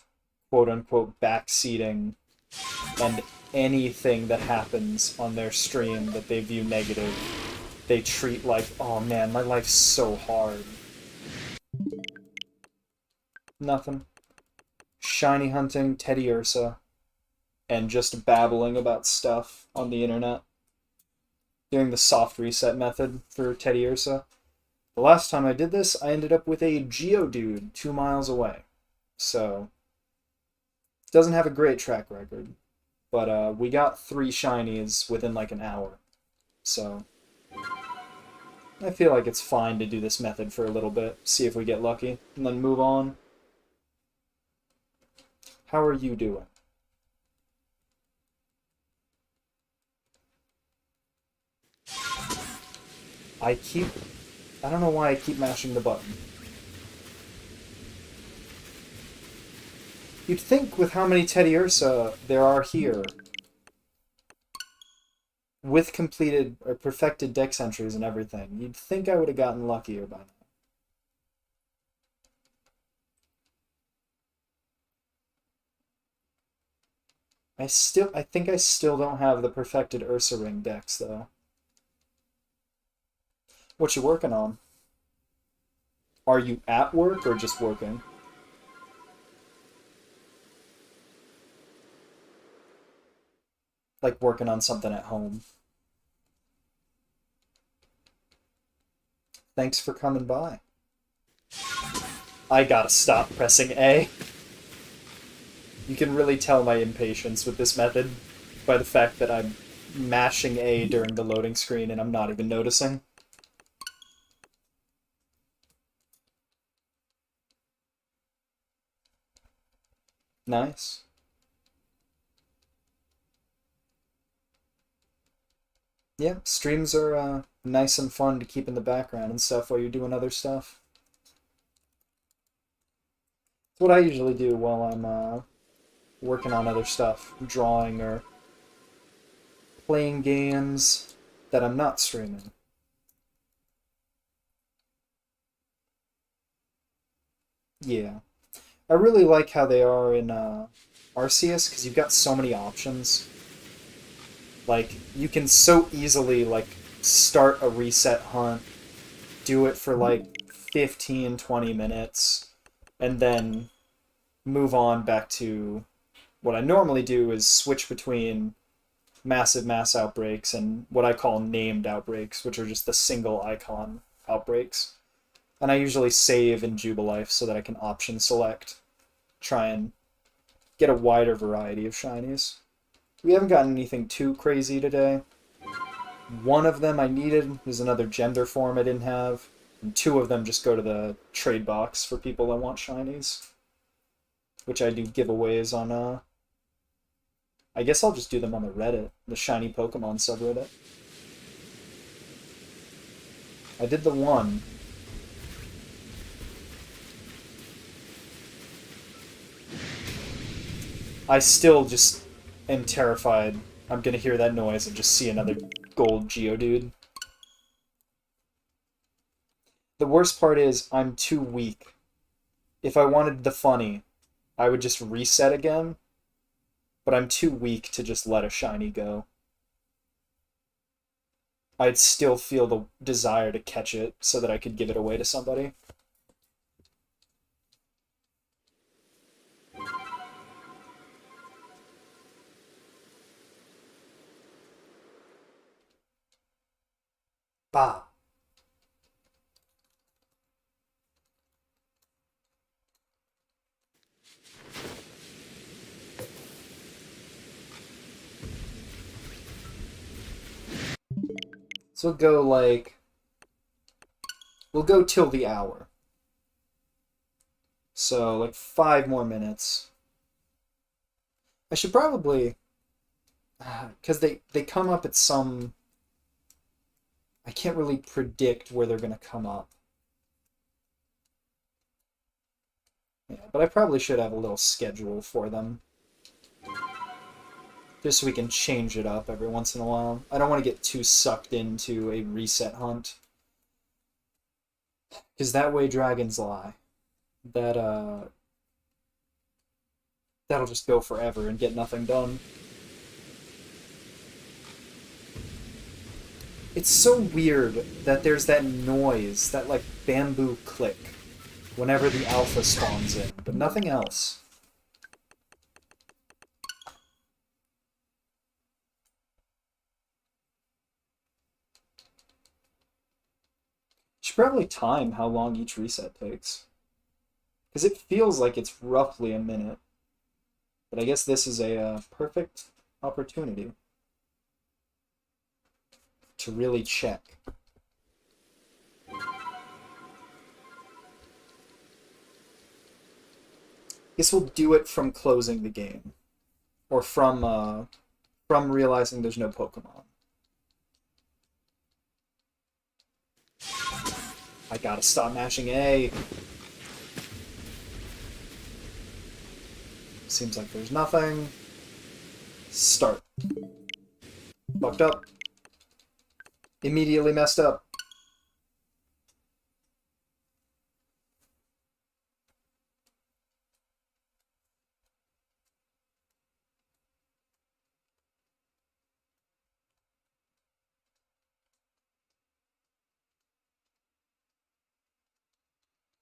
quote unquote backseating and anything that happens on their stream that they view negative, they treat like, oh man, my life's so hard. Nothing. Shiny hunting, Teddy Ursa, and just babbling about stuff on the internet. Doing the soft reset method for Teddy Ursa. The last time I did this, I ended up with a Geodude 2 miles away. So, doesn't have a great track record. But we got 3 shinies within like an hour. So, I feel like it's fine to do this method for a little bit, see if we get lucky, and then move on. How are you doing? I don't know why I keep mashing the button. You'd think with how many Teddy Ursa there are here, with completed or perfected dex entries and everything, you'd think I would have gotten luckier by now. I think I still don't have the perfected Ursa Ring dex, though. What you working on? Are you at work or just working? Like working on something at home. Thanks for coming by. I gotta stop pressing A. You can really tell my impatience with this method by the fact that I'm mashing A during the loading screen and I'm not even noticing. Nice. Yeah, streams are nice and fun to keep in the background and stuff while you're doing other stuff. It's what I usually do while I'm working on other stuff, drawing or playing games that I'm not streaming. Yeah. I really like how they are in Arceus, because you've got so many options. Like, you can so easily, like, start a reset hunt, do it for, like, 15, 20 minutes, and then move on back to what I normally do is switch between massive mass outbreaks and what I call named outbreaks, which are just the single icon outbreaks. And I usually save in Jubilife so that I can option select, try and get a wider variety of shinies. We haven't gotten anything too crazy today. One of them I needed was another gender form I didn't have, and 2 of them just go to the trade box for people that want shinies, which I do giveaways on. I guess I'll just do them on the Reddit, the Shiny Pokemon subreddit. I did the one. I still just am terrified I'm gonna hear that noise and just see another gold Geodude. The worst part is I'm too weak. If I wanted the funny, I would just reset again, but I'm too weak to just let a shiny go. I'd still feel the desire to catch it so that I could give it away to somebody. Bah. So we'll go like... We'll go till the hour. So, like, 5 more minutes. I should probably... Because they come up at some... I can't really predict where they're going to come up. Yeah, but I probably should have a little schedule for them. Just so we can change it up every once in a while. I don't want to get too sucked into a reset hunt. Because that way dragons lie. That'll just go forever and get nothing done. It's so weird that there's that noise, that like bamboo click, whenever the alpha spawns in, but nothing else. Should probably time how long each reset takes. Because it feels like it's roughly a minute. But I guess this is a perfect opportunity to really check. Guess we'll do it from closing the game. Or from realizing there's no Pokemon. I gotta stop mashing A. Seems like there's nothing. Start. Fucked up. Immediately messed up.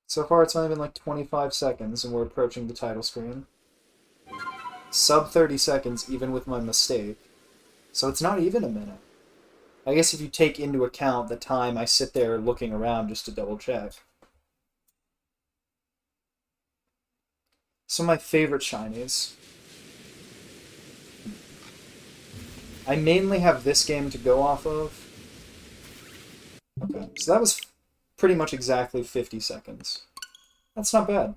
So far it's only been like 25 seconds and we're approaching the title screen. Sub 30 seconds even with my mistake. So it's not even a minute. I guess if you take into account the time I sit there looking around just to double check. Some of my favorite shinies. I mainly have this game to go off of. Okay, so that was pretty much exactly 50 seconds. That's not bad.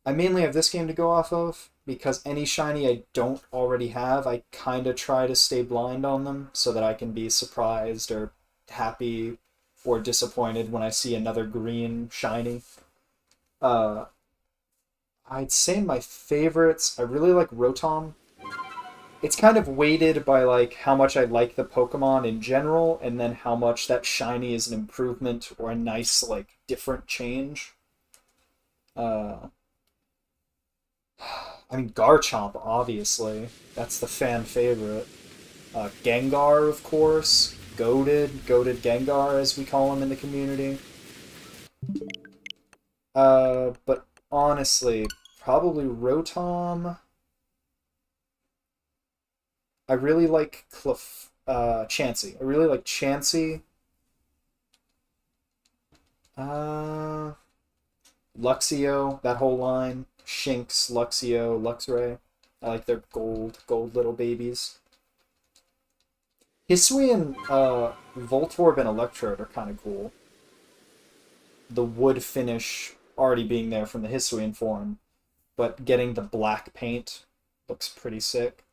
I mainly have this game to go off of, because any shiny I don't already have, I kind of try to stay blind on them, so that I can be surprised or happy or disappointed when I see another green shiny. I'd say my favorites, I really like Rotom. It's kind of weighted by like how much I like the Pokemon in general, and then how much that shiny is an improvement or a nice, like, different change. I mean, Garchomp, obviously. That's the fan favorite. Gengar, of course. Goated Gengar, as we call him in the community. But honestly, probably Rotom. I really like Chansey. I really like Chansey. Luxio, that whole line. Shinx, Luxio, Luxray. I like their gold little babies. Hisuian, Voltorb, and Electrode are kind of cool. The wood finish already being there from the Hisuian form, but getting the black paint looks pretty sick.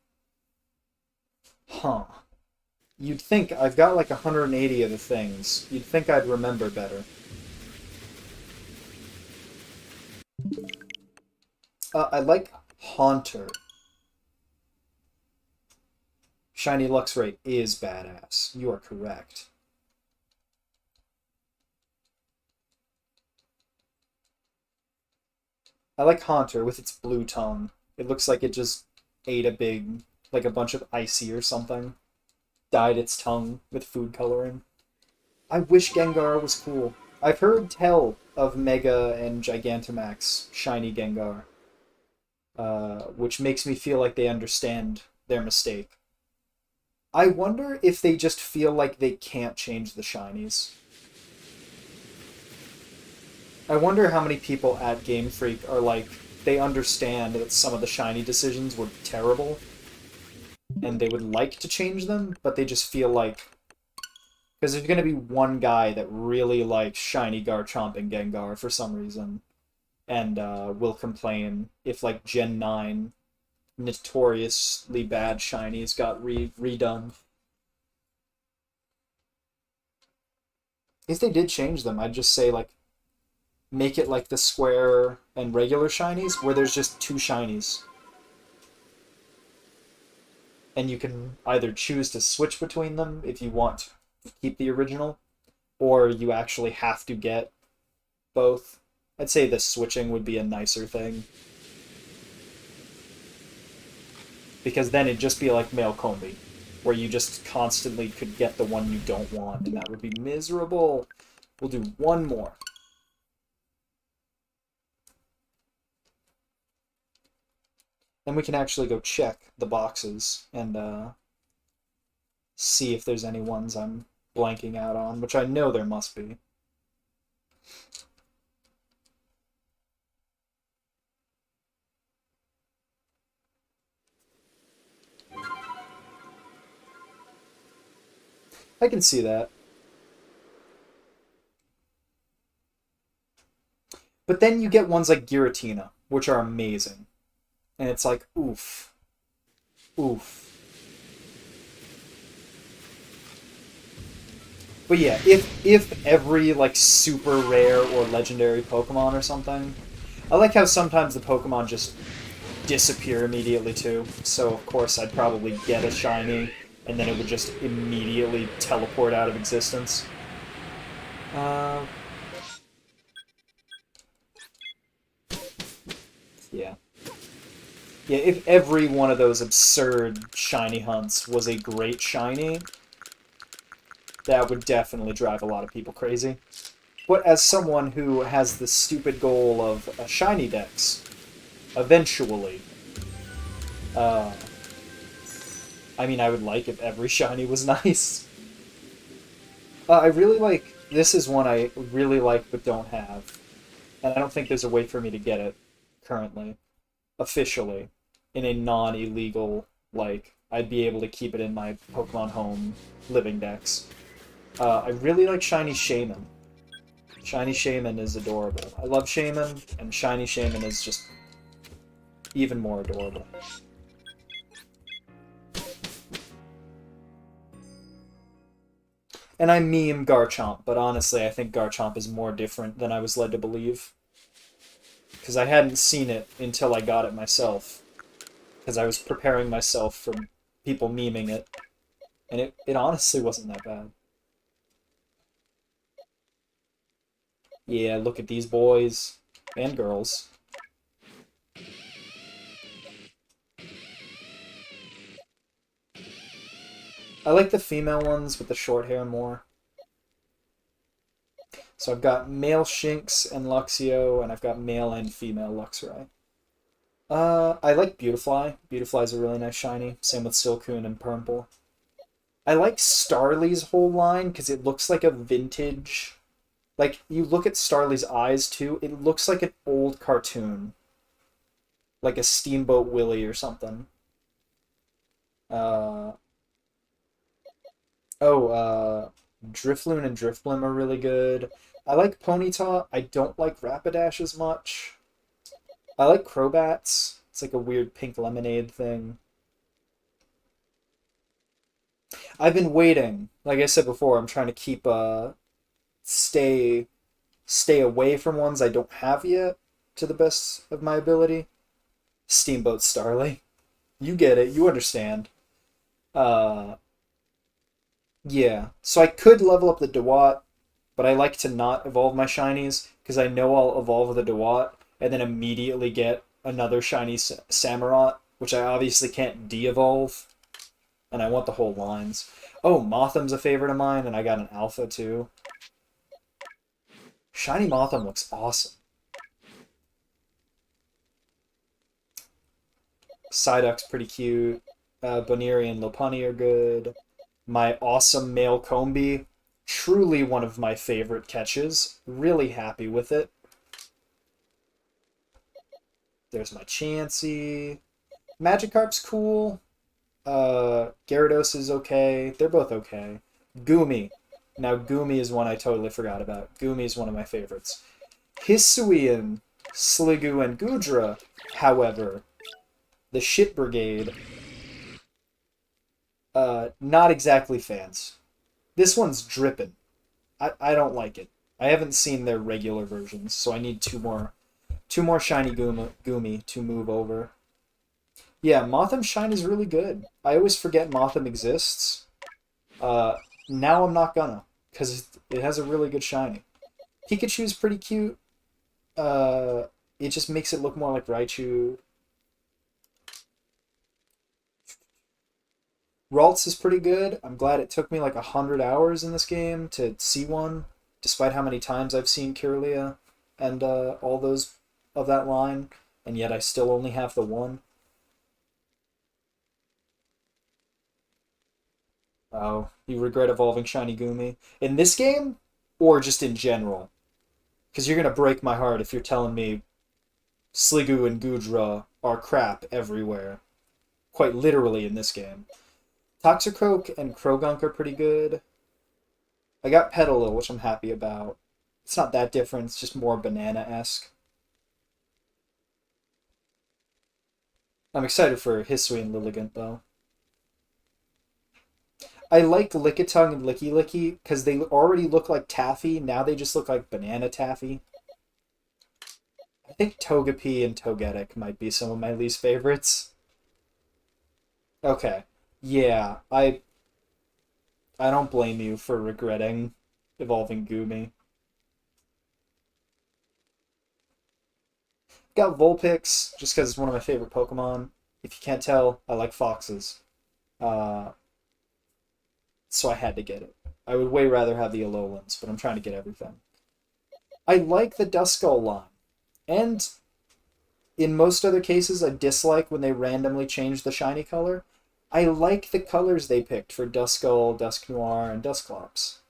Huh. You'd think, I've got like 180 of the things. You'd think I'd remember better. I like Haunter. Shiny Luxray is badass. You are correct. I like Haunter with its blue tongue. It looks like it just ate like a bunch of icy or something. Dyed its tongue with food coloring. I wish Gengar was cool. I've heard tell of Mega and Gigantamax shiny Gengar. Which makes me feel like they understand their mistake. I wonder if they just feel like they can't change the shinies. I wonder how many people at Game Freak are like, they understand that some of the shiny decisions were terrible. and they would like to change them, but they just feel like... Because there's going to be one guy that really likes shiny Garchomp and Gengar for some reason, and will complain if, like, Gen 9 notoriously bad shinies got redone. If they did change them, I'd just say, like, make it like the square and regular shinies, where there's just two shinies. And you can either choose to switch between them if you want to keep the original, or you actually have to get both. I'd say the switching would be a nicer thing. Because then it'd just be like Male Combi, where you just constantly could get the one you don't want, and that would be miserable. We'll do one more. Then we can actually go check the boxes and see if there's any ones I'm blanking out on, which I know there must be. I can see that. But then you get ones like Giratina, which are amazing. And it's like, oof. Oof. But yeah, if every, like, super rare or legendary Pokemon or something... I like how sometimes the Pokemon just disappear immediately, too. So, of course, I'd probably get a shiny, and then it would just immediately teleport out of existence. Yeah. Yeah, if every one of those absurd shiny hunts was a great shiny, that would definitely drive a lot of people crazy. But as someone who has the stupid goal of a Shiny Dex, eventually, I mean, I would like if every shiny was nice. I really like... This is one I really like but don't have. And I don't think there's a way for me to get it currently. Officially. In a non-illegal, like, I'd be able to keep it in my Pokemon Home living dex. I really like Shiny Shaman. Shiny Shaman is adorable. I love Shaman, and Shiny Shaman is just even more adorable. And I meme Garchomp, but honestly, I think Garchomp is more different than I was led to believe. Because I hadn't seen it until I got it myself. Because I was preparing myself for people memeing it. And it honestly wasn't that bad. Yeah, look at these boys. And girls. I like the female ones with the short hair more. So I've got male Shinx and Luxio, and I've got male and female Luxray. I like Beautifly. Beautifly's a really nice shiny. Same with Silcoon and Purple. I like Starly's whole line because it looks like a vintage... Like, you look at Starly's eyes, too, it looks like an old cartoon. Like a Steamboat Willie or something. Drifloon and Drifblim are really good. I like Ponyta. I don't like Rapidash as much. I like Crobats. It's like a weird pink lemonade thing. I've been waiting. Like I said before, I'm trying to keep stay away from ones I don't have yet to the best of my ability. Steamboat Starly. You get it. You understand. Yeah. So I could level up the Dewott, but I like to not evolve my shinies because I know I'll evolve the Dewott and then immediately get another shiny Samurott, which I obviously can't de-evolve. And I want the whole lines. Oh, Motham's a favorite of mine, and I got an Alpha too. Shiny Motham looks awesome. Psyduck's pretty cute. Boniri and Lopunny are good. My awesome male Combi, truly one of my favorite catches. Really happy with it. There's my Chansey. Magikarp's cool. Gyarados is okay. They're both okay. Goomy. Now, Goomy is one I totally forgot about. Goomy is one of my favorites. Hisuian, Sliggoo, and Goodra, however, the Shit Brigade, not exactly fans. This one's dripping. I don't like it. I haven't seen their regular versions, so I need two more shiny Goomy to move over. Yeah, Mothim Shine is really good. I always forget Mothim exists. Uh, Now I'm not gonna, because it has a really good shiny. Pikachu's pretty cute. Uh, it just makes it look more like Raichu. Ralts is pretty good. I'm glad it took me like 100 hours in this game to see one, despite how many times I've seen Kirlia and all those of that line, and yet I still only have the one. Oh, you regret evolving Shiny Goomy. In this game? Or just in general? Because you're going to break my heart if you're telling me Sliggoo and Goodra are crap everywhere. Quite literally in this game. Toxicroak and Krogunk are pretty good. I got Petalil, which I'm happy about. It's not that different, it's just more banana-esque. I'm excited for Hisui and Lilligant, though. I like Lickitung and Licky Licky because they already look like taffy. Now they just look like banana taffy. I think Togepi and Togetic might be some of my least favorites. Okay. Yeah, I don't blame you for regretting evolving Goomy. Got Vulpix just because it's one of my favorite Pokemon. If you can't tell, I like foxes. Uh, so I had to get it. I would way rather have the Alolans, but I'm trying to get everything. I like the Duskull line. And in most other cases, I dislike when they randomly change the shiny color. I like the colors they picked for Duskull, Dusknoir, and Dusclops.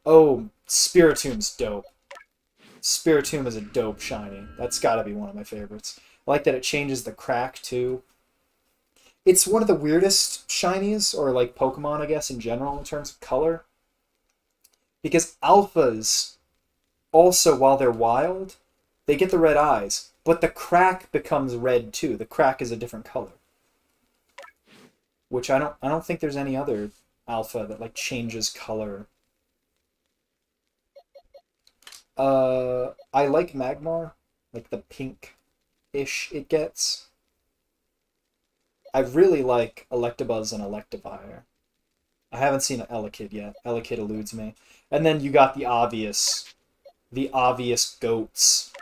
Oh, Spiritom's dope. Spiritomb is a dope shiny. That's gotta be one of my favorites. I like that it changes the crack, too. It's one of the weirdest shinies, or like Pokemon, I guess, in general, in terms of color. Because alphas, also, while they're wild, they get the red eyes, but the crack becomes red too. The crack is a different color. Which I don't think there's any other alpha that like changes color. I like Magmar, like the pink-ish it gets. I really like Electabuzz and Electivire. I haven't seen an Elekid yet. Elekid eludes me. And then you got the obvious goats.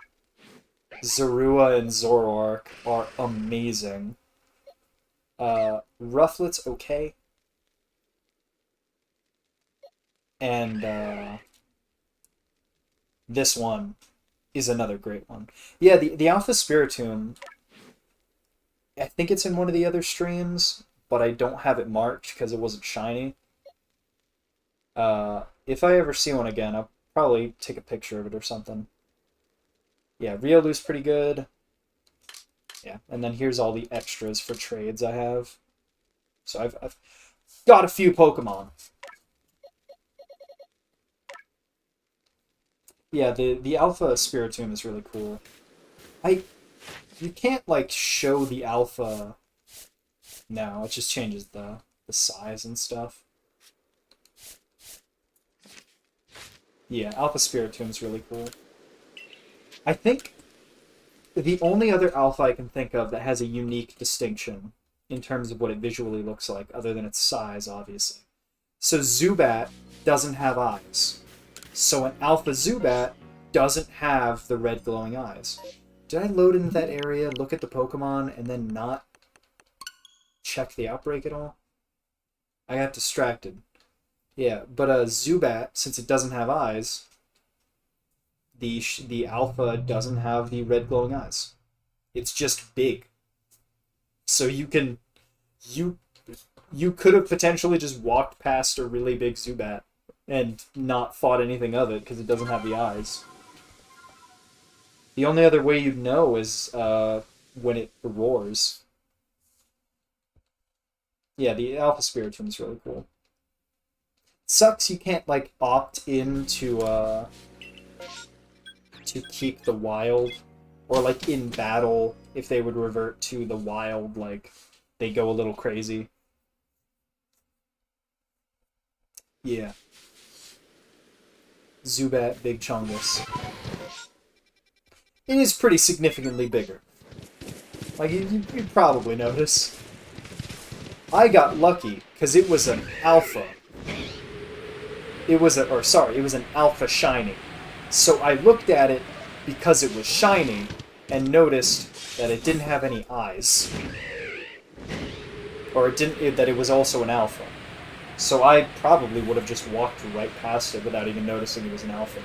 Zorua and Zoroark are amazing. Rufflet's okay. And this one is another great one. Yeah, the Alpha Spiritomb, I think it's in one of the other streams, but I don't have it marked because it wasn't shiny. If I ever see one again, I'll probably take a picture of it or something. Yeah, Riolu's pretty good. Yeah, and then here's all the extras for trades I have. So I've got a few Pokemon. Yeah, the Alpha Spiritomb is really cool. You can't like show the Alpha. No, it just changes the size and stuff. Yeah, Alpha Spiritomb is really cool. I think the only other Alpha I can think of that has a unique distinction in terms of what it visually looks like, other than its size, obviously. So Zubat doesn't have eyes. So an Alpha Zubat doesn't have the red glowing eyes. Did I load into that area, look at the Pokemon, and then not check the outbreak at all? I got distracted. Yeah, but a Zubat, since it doesn't have eyes, the Alpha doesn't have the red glowing eyes. It's just big. So you could have potentially just walked past a really big Zubat and not thought anything of it because it doesn't have the eyes. The only other way you'd know is when it roars. Yeah, the Alpha Spiritomb is really cool. Sucks you can't, like, opt in to keep the wild, or like in battle, if they would revert to the wild, like they go a little crazy. Yeah. Zubat, Big Chungus. It is pretty significantly bigger. Like, you'd probably notice. I got lucky, because it was an alpha. It was an alpha shiny. So I looked at it because it was shiny, and noticed that it didn't have any eyes. Or that it was also an alpha. So I probably would have just walked right past it without even noticing it was an alpha.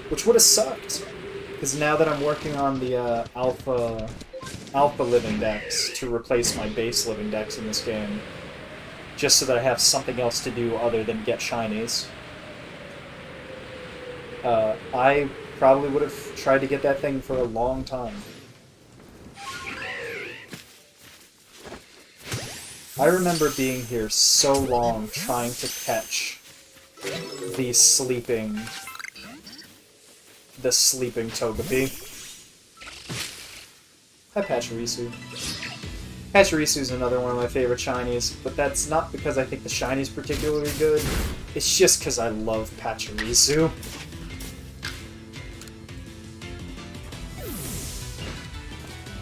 Which would have sucked. Because now that I'm working on the alpha living dex to replace my base living dex in this game, just so that I have something else to do other than get shinies, I probably would have tried to get that thing for a long time. I remember being here so long trying to catch the sleeping Togepi. Hi, Pachirisu. Pachirisu is another one of my favorite shinies, but that's not because I think the shiny's particularly good. It's just because I love Pachirisu.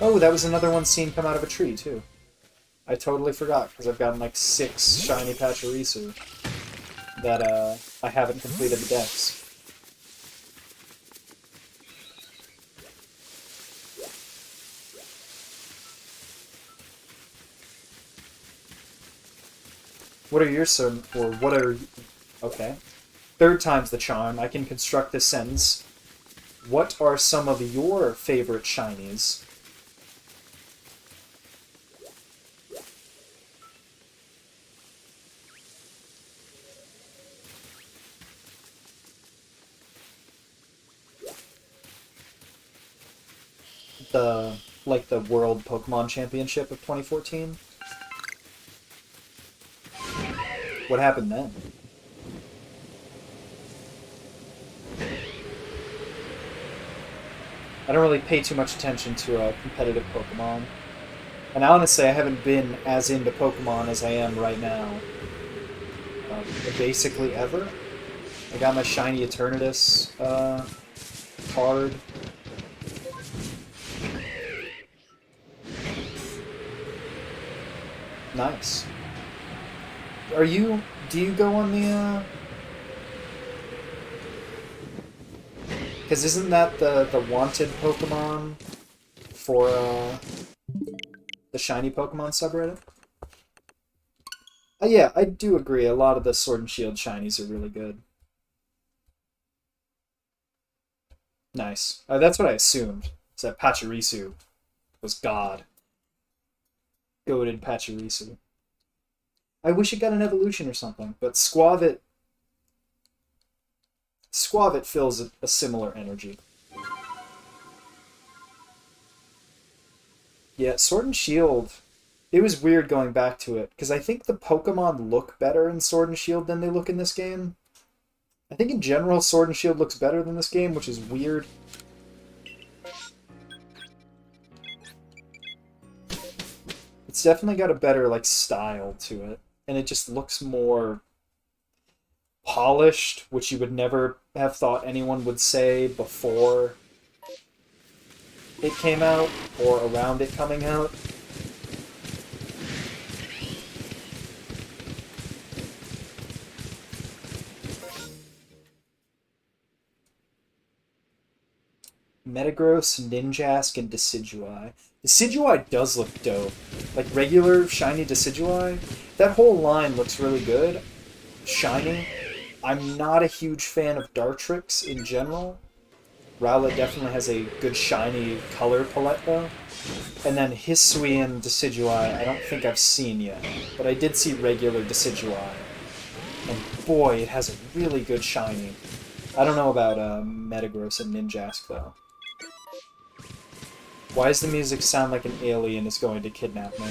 Oh, that was another one seen come out of a tree, too. I totally forgot, because I've gotten like 6 shiny Pachirisu that I haven't completed the dex. What are your okay. Third time's the charm. I can construct this sentence. What are some of your favorite shinies? The World Pokemon Championship of 2014? What happened then? I don't really pay too much attention to competitive Pokemon. And honestly, I haven't been as into Pokemon as I am right now. Basically ever. I got my shiny Eternatus card. Nice. Do you go on the, because isn't that the wanted Pokemon for, the shiny Pokemon subreddit? Yeah, I do agree. A lot of the Sword and Shield shinies are really good. Nice. That's what I assumed. Is that Pachirisu was God. Goated Pachirisu. I wish it got an evolution or something, but Squavit fills a similar energy. Yeah, Sword and Shield, it was weird going back to it, because I think the Pokemon look better in Sword and Shield than they look in this game. I think in general Sword and Shield looks better than this game, which is weird. It's definitely got a better, like, style to it. And it just looks more polished, which you would never have thought anyone would say before it came out, or around it coming out. Metagross, Ninjask, and Decidueye. Decidueye does look dope. Like regular shiny Decidueye, that whole line looks really good. Shiny. I'm not a huge fan of Dartrix in general. Rowlet definitely has a good shiny color palette though. And then Hisuian Decidueye, I don't think I've seen yet. But I did see regular Decidueye. And boy, it has a really good shiny. I don't know about Metagross and Ninjask though. Why does the music sound like an alien is going to kidnap me?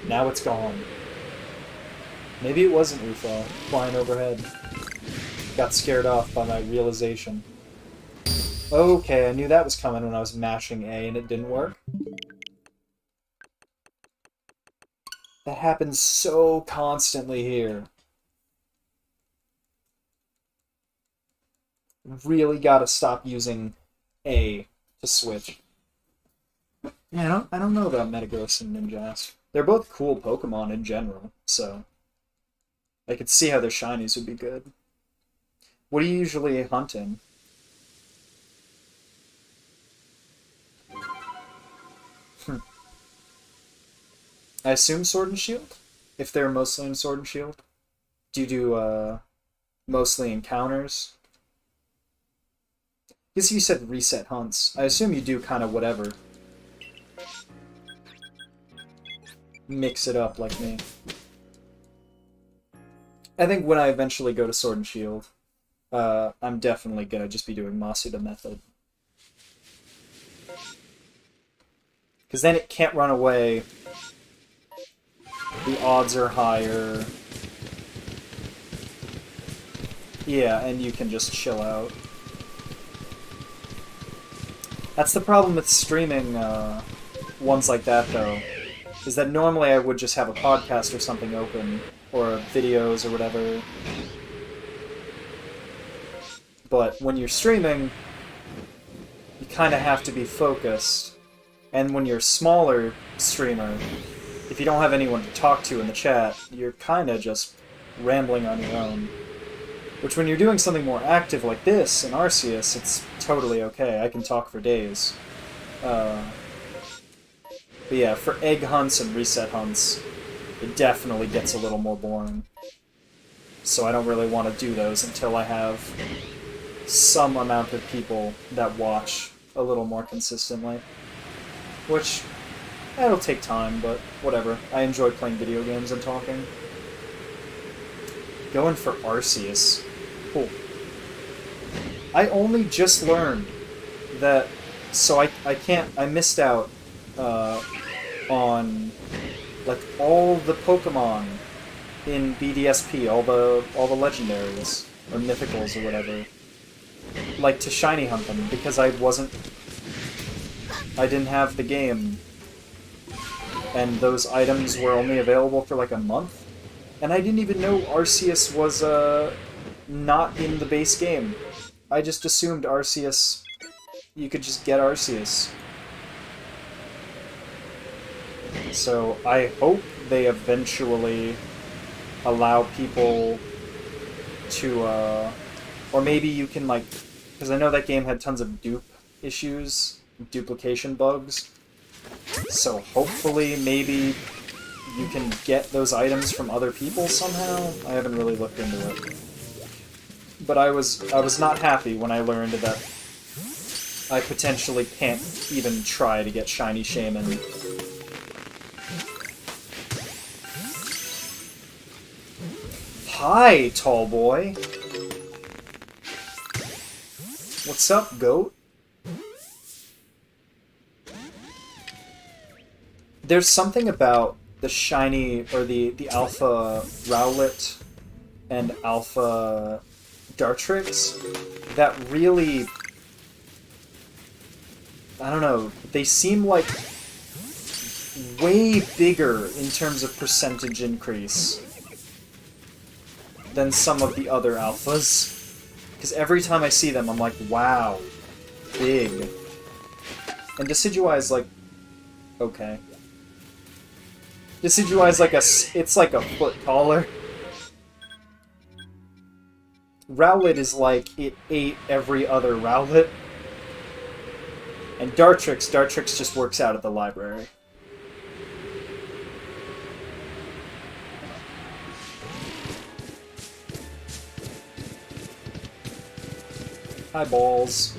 Now it's gone. Maybe it wasn't UFO flying overhead. Got scared off by my realization. Okay, I knew that was coming when I was mashing A and it didn't work. That happens so constantly here. Really gotta stop using A to switch. Yeah, I don't know about Metagross and Ninjask. They're both cool Pokemon in general, so I could see how their shinies would be good. What are you usually hunting? I assume Sword and Shield? If they're mostly in Sword and Shield? Do you do, mostly encounters? I guess you said reset hunts. I assume you do kind of whatever. Mix it up like me. I think when I eventually go to Sword and Shield, I'm definitely gonna just be doing Masuda method. Because then it can't run away. The odds are higher. Yeah, and you can just chill out. That's the problem with streaming ones like that, though. Is that normally I would just have a podcast or something open, or videos or whatever. But when you're streaming, you kind of have to be focused. And when you're a smaller streamer, if you don't have anyone to talk to in the chat, you're kind of just rambling on your own. Which when you're doing something more active like this in Arceus, it's totally okay. I can talk for days. But yeah, for egg hunts and reset hunts, it definitely gets a little more boring. So I don't really want to do those until I have some amount of people that watch a little more consistently. Which, it'll take time, but whatever. I enjoy playing video games and talking. Going for Arceus. Cool. I only just learned that, so I missed out on like all the Pokemon in BDSP, all the legendaries or mythicals or whatever, like to shiny hunt them because I didn't have the game, and those items were only available for like a month, and I didn't even know Arceus was not in the base game. I just assumed Arceus, you could just get Arceus. So I hope they eventually allow people to, or maybe you can like, because I know that game had tons of dupe issues, duplication bugs, so hopefully maybe you can get those items from other people somehow. I haven't really looked into it. But I was not happy when I learned that I potentially can't even try to get Shiny Shaman. Hi, tall boy. What's up, goat? There's something about the shiny, or the alpha Rowlet and alpha Dartrix that really, I don't know, they seem like way bigger in terms of percentage increase than some of the other alphas. Because every time I see them, I'm like, wow, big. And Decidueye is like, okay. Decidueye is like it's like a foot taller. Rowlet is like, it ate every other Rowlet. And Dartrix just works out at the library. Hi, balls.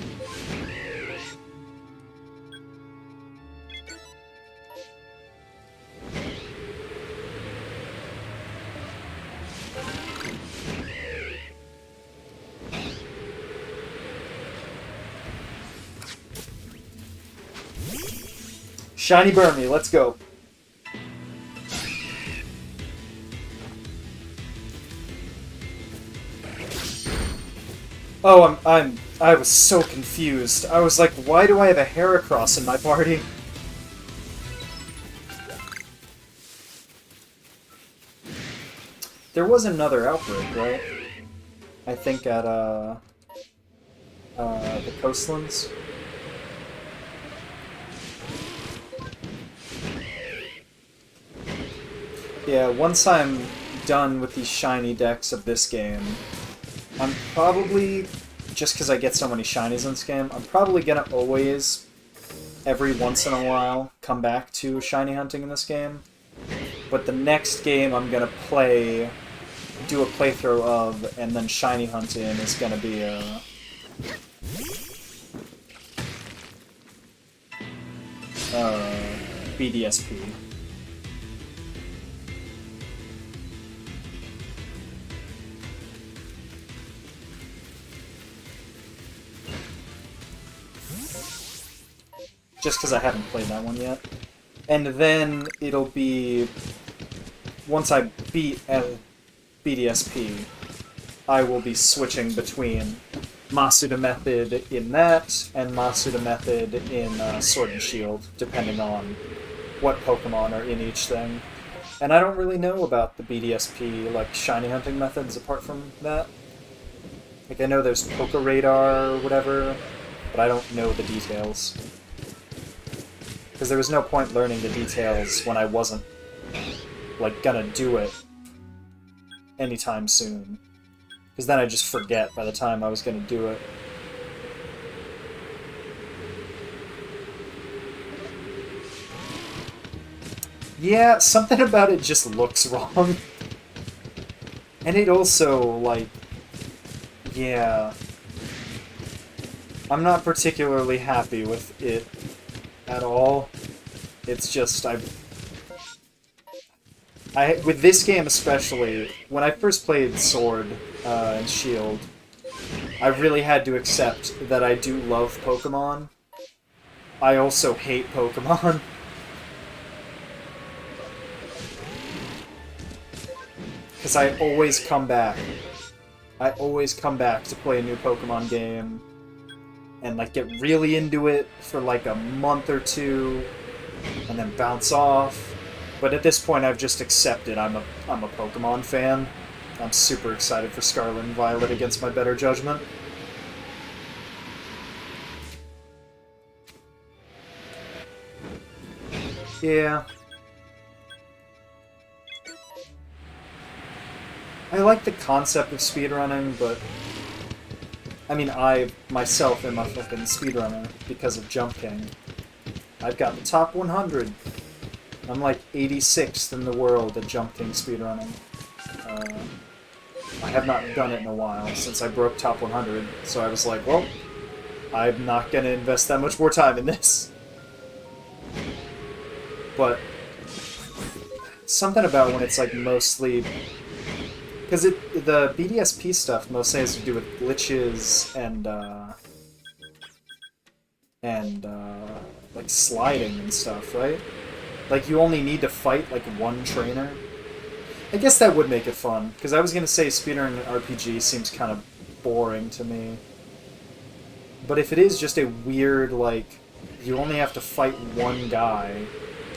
Shiny Burmy, let's go. Oh, I was so confused. I was like, why do I have a Heracross in my party? There was another outbreak, right? I think at, the coastlands. Yeah, once I'm done with the Shiny Dex of this game, I'm probably, just because I get so many shinies in this game, I'm probably gonna always, every once in a while, come back to shiny hunting in this game. But the next game I'm gonna play, do a playthrough of, and then shiny hunt in is gonna be BDSP. Just because I haven't played that one yet. And then it'll be... Once I beat BDSP, I will be switching between Masuda Method in that and Masuda Method in Sword and Shield, depending on what Pokemon are in each thing. And I don't really know about the BDSP, like, shiny hunting methods apart from that. Like, I know there's Poke Radar or whatever, but I don't know the details. Because there was no point learning the details when I wasn't, like, gonna do it anytime soon. Because then I'd just forget by the time I was gonna do it. Yeah, something about it just looks wrong. And it also, like... Yeah... I'm not particularly happy with it at all. It's just, with this game especially, when I first played Sword and Shield, I really had to accept that I do love Pokemon. I also hate Pokemon. Because I always come back. I always come back to play a new Pokemon game and, like, get really into it for, like, a month or two, and then bounce off. But at this point, I've just accepted I'm a Pokemon fan. I'm super excited for Scarlet and Violet against my better judgment. Yeah. I like the concept of speedrunning, but... I mean, I, myself, am a fucking speedrunner because of Jump King. I've got the top 100. I'm like 86th in the world at Jump King speedrunning. I have not done it in a while since I broke top 100, so I was like, well, I'm not going to invest that much more time in this. But something about when it's like mostly... Because the BDSP stuff mostly has to do with glitches and like sliding and stuff, right? Like, you only need to fight, like, one trainer. I guess that would make it fun, because I was going to say speedrun RPG seems kind of boring to me. But if it is just a weird, like, you only have to fight one guy,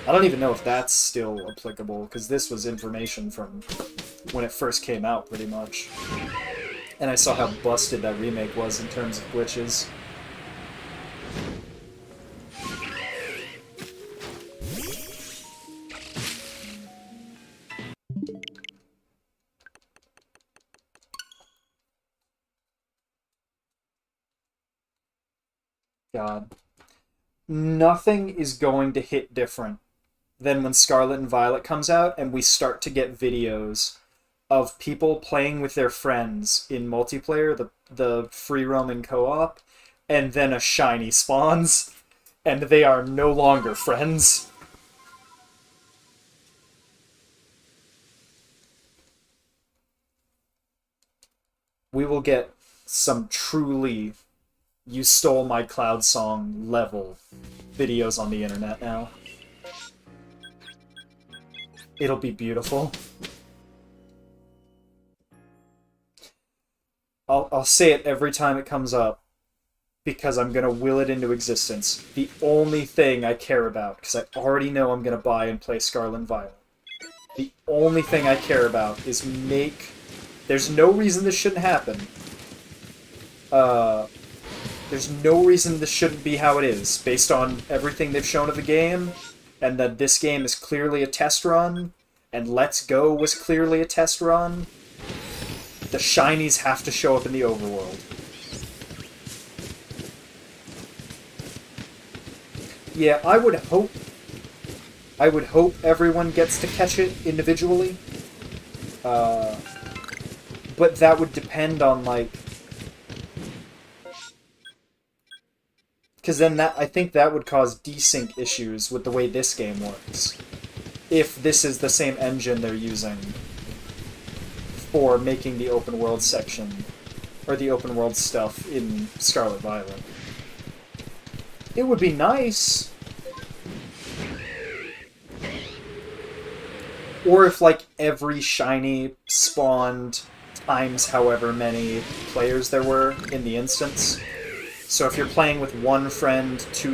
I don't even know if that's still applicable, because this was information from when it first came out, pretty much. And I saw how busted that remake was in terms of glitches. God. Nothing is going to hit different than when Scarlet and Violet comes out and we start to get videos of people playing with their friends in multiplayer, the free-roaming co-op, and then a shiny spawns, and they are no longer friends. We will get some truly "you stole my Cloud Song" level videos on the internet now. It'll be beautiful. I'll say it every time it comes up, because I'm gonna will it into existence. The only thing I care about, because I already know I'm gonna buy and play Scarlet and Violet. The only thing I care about is make... There's no reason this shouldn't happen. There's no reason this shouldn't be how it is, based on everything they've shown of the game, and that this game is clearly a test run, and Let's Go was clearly a test run. The shinies have to show up in the overworld. Yeah, I would hope everyone gets to catch it individually. But that would depend on, like... Because then I think that would cause desync issues with the way this game works. If this is the same engine they're using for making the open world section, or the open world stuff in Scarlet Violet. It would be nice. Or if, like, every shiny spawned times however many players there were in the instance. So if you're playing with one friend, two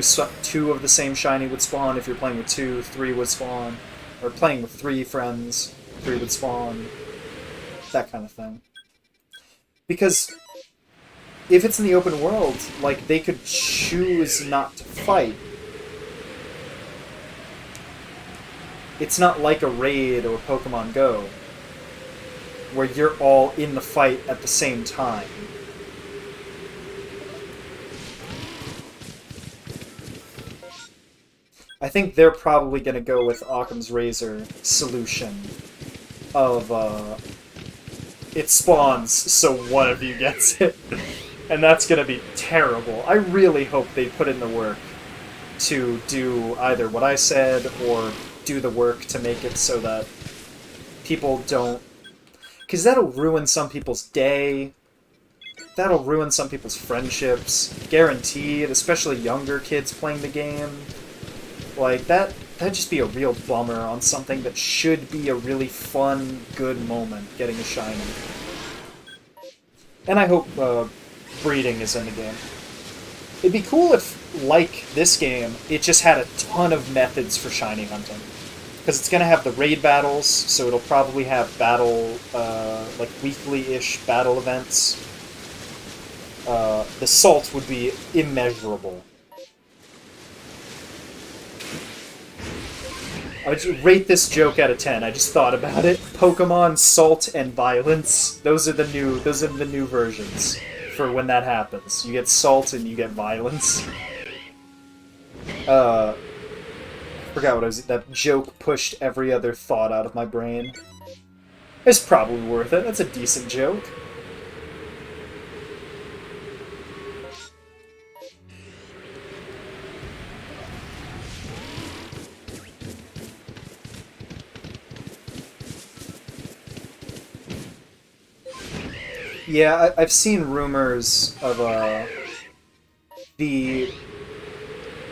of the same shiny would spawn. If you're playing with two, three would spawn. Or playing with three friends, three would spawn. That kind of thing. Because if it's in the open world, like, they could choose not to fight. It's not like a raid or Pokemon Go, where you're all in the fight at the same time. I think they're probably going to go with Occam's Razor solution of, it spawns, so one of you gets it. And that's going to be terrible. I really hope they put in the work to do either what I said or do the work to make it so that people don't... Because that'll ruin some people's day. That'll ruin some people's friendships. Guaranteed, especially younger kids playing the game. Like, that'd just be a real bummer on something that should be a really fun, good moment, getting a shiny. And I hope breeding is in the game. It'd be cool if, like this game, it just had a ton of methods for shiny hunting. Because it's going to have the raid battles, so it'll probably have battle, like weekly-ish battle events. The salt would be immeasurable. I would just rate this joke out of 10. I just thought about it. Pokemon, Salt, and Violence. Those are the new versions for when that happens. You get Salt and you get Violence. I forgot what I was... That joke pushed every other thought out of my brain. It's probably worth it. That's a decent joke. Yeah, I've seen rumors of the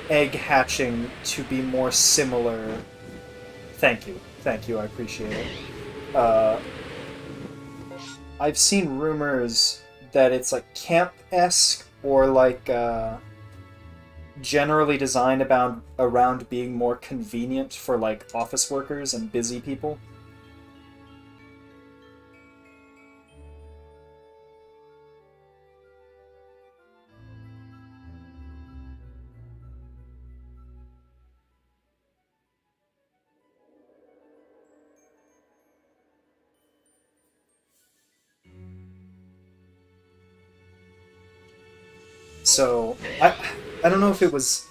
egg hatching to be more similar. Thank you, I appreciate it. I've seen rumors that it's like camp-esque or like generally designed around being more convenient for like office workers and busy people. So, I don't know if it was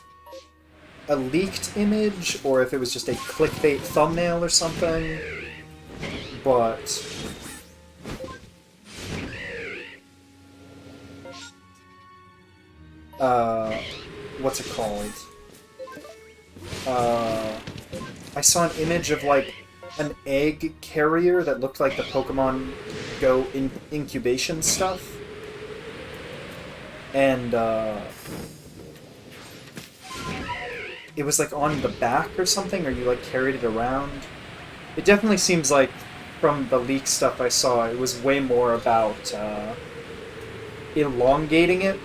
a leaked image or if it was just a clickbait thumbnail or something, but what's it called? I saw an image of like an egg carrier that looked like the Pokemon Go incubation stuff. And, it was, like, on the back or something, or you, like, carried it around. It definitely seems like, from the leak stuff I saw, it was way more about elongating it,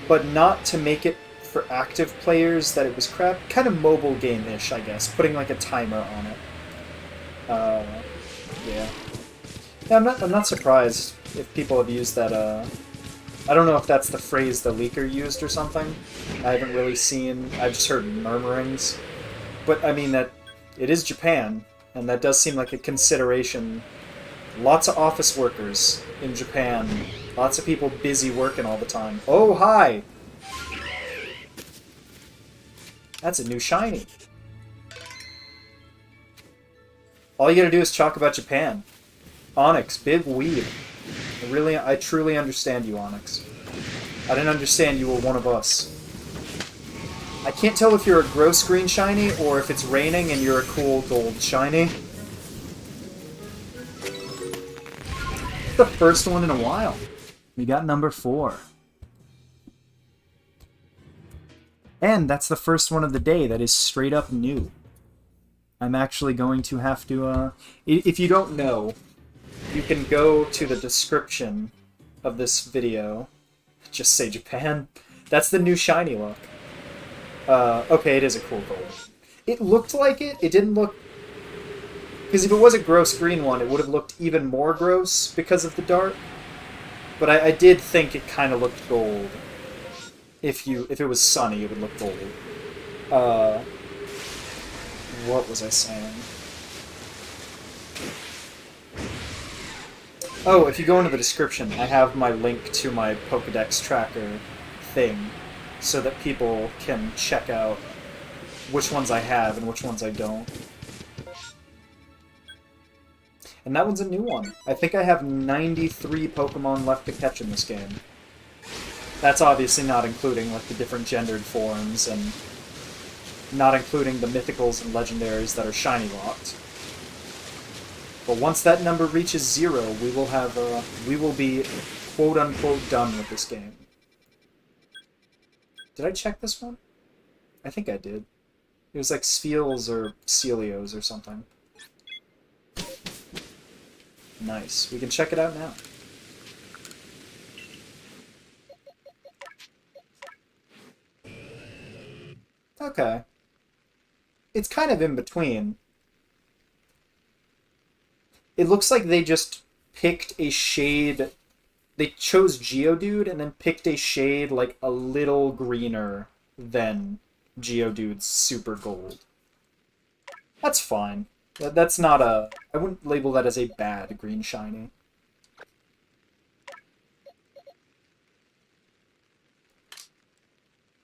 but not to make it for active players that it was crap. Kind of mobile game-ish, I guess, putting like a timer on it. Yeah. Yeah, I'm not surprised if people have used that, I don't know if that's the phrase the leaker used or something. I haven't really seen, I've just heard murmurings. But, I mean, that it is Japan, and that does seem like a consideration. Lots of office workers in Japan. Lots of people busy working all the time. Oh, hi! That's a new shiny. All you gotta do is talk about Japan. Onyx, big weeb. I truly understand you, Onyx. I didn't understand you were one of us. I can't tell if you're a gross green shiny or if it's raining and you're a cool gold shiny. The first one in a while. We got number 4. And that's the first one of the day that is straight up new. I'm actually going to have to, if you don't know, you can go to the description of this video. Just say Japan. That's the new shiny look. Okay, it is a cool gold. It looked like it. It didn't look... Because if it was a gross green one, it would have looked even more gross because of the dart. But I did think it kind of looked gold. If it was sunny, it would look gold. What was I saying? Oh, if you go into the description, I have my link to my Pokedex tracker thing, so that people can check out which ones I have and which ones I don't. And that one's a new one. I think I have 93 Pokemon left to catch in this game. That's obviously not including like the different gendered forms, and not including the mythicals and legendaries that are shiny locked. But once that number reaches 0, we will be quote-unquote done with this game. Did I check this one? I think I did. It was like Spheals or Celios or something. Nice. We can check it out now. Okay. It's kind of in between. It looks like they just picked a shade... They chose Geodude and then picked a shade like a little greener than Geodude's Super Gold. That's fine. That's not a... I wouldn't label that as a bad green shiny.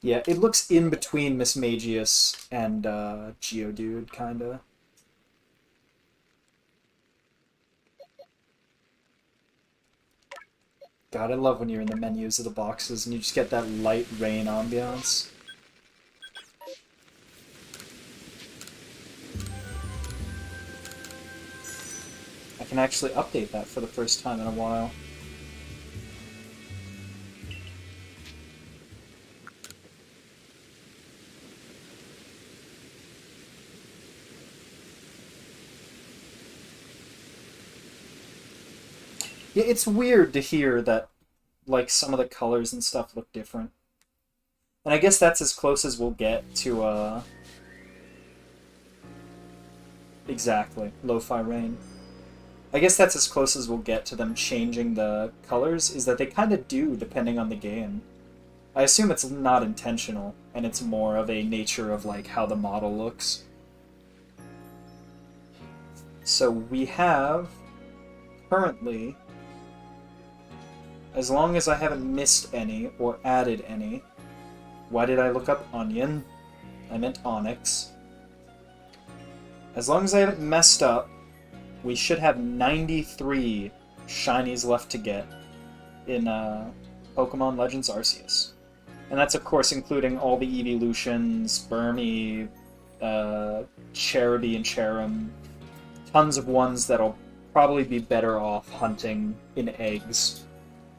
Yeah, it looks in between Mismagius and Geodude, kinda. God, I love when you're in the menus of the boxes and you just get that light rain ambiance. I can actually update that for the first time in a while. Yeah, it's weird to hear that, like, some of the colors and stuff look different. And I guess that's as close as we'll get to, Exactly, Lo-Fi Rain. I guess that's as close as we'll get to them changing the colors, is that they kind of do, depending on the game. I assume it's not intentional, and it's more of a nature of, like, how the model looks. So we have, currently... As long as I haven't missed any, or added any... Why did I look up Onion? I meant Onyx. As long as I haven't messed up, we should have 93 shinies left to get in Pokemon Legends Arceus. And that's, of course, including all the evolutions, Burmy, Cherubi and Cherim. Tons of ones that'll probably be better off hunting in eggs.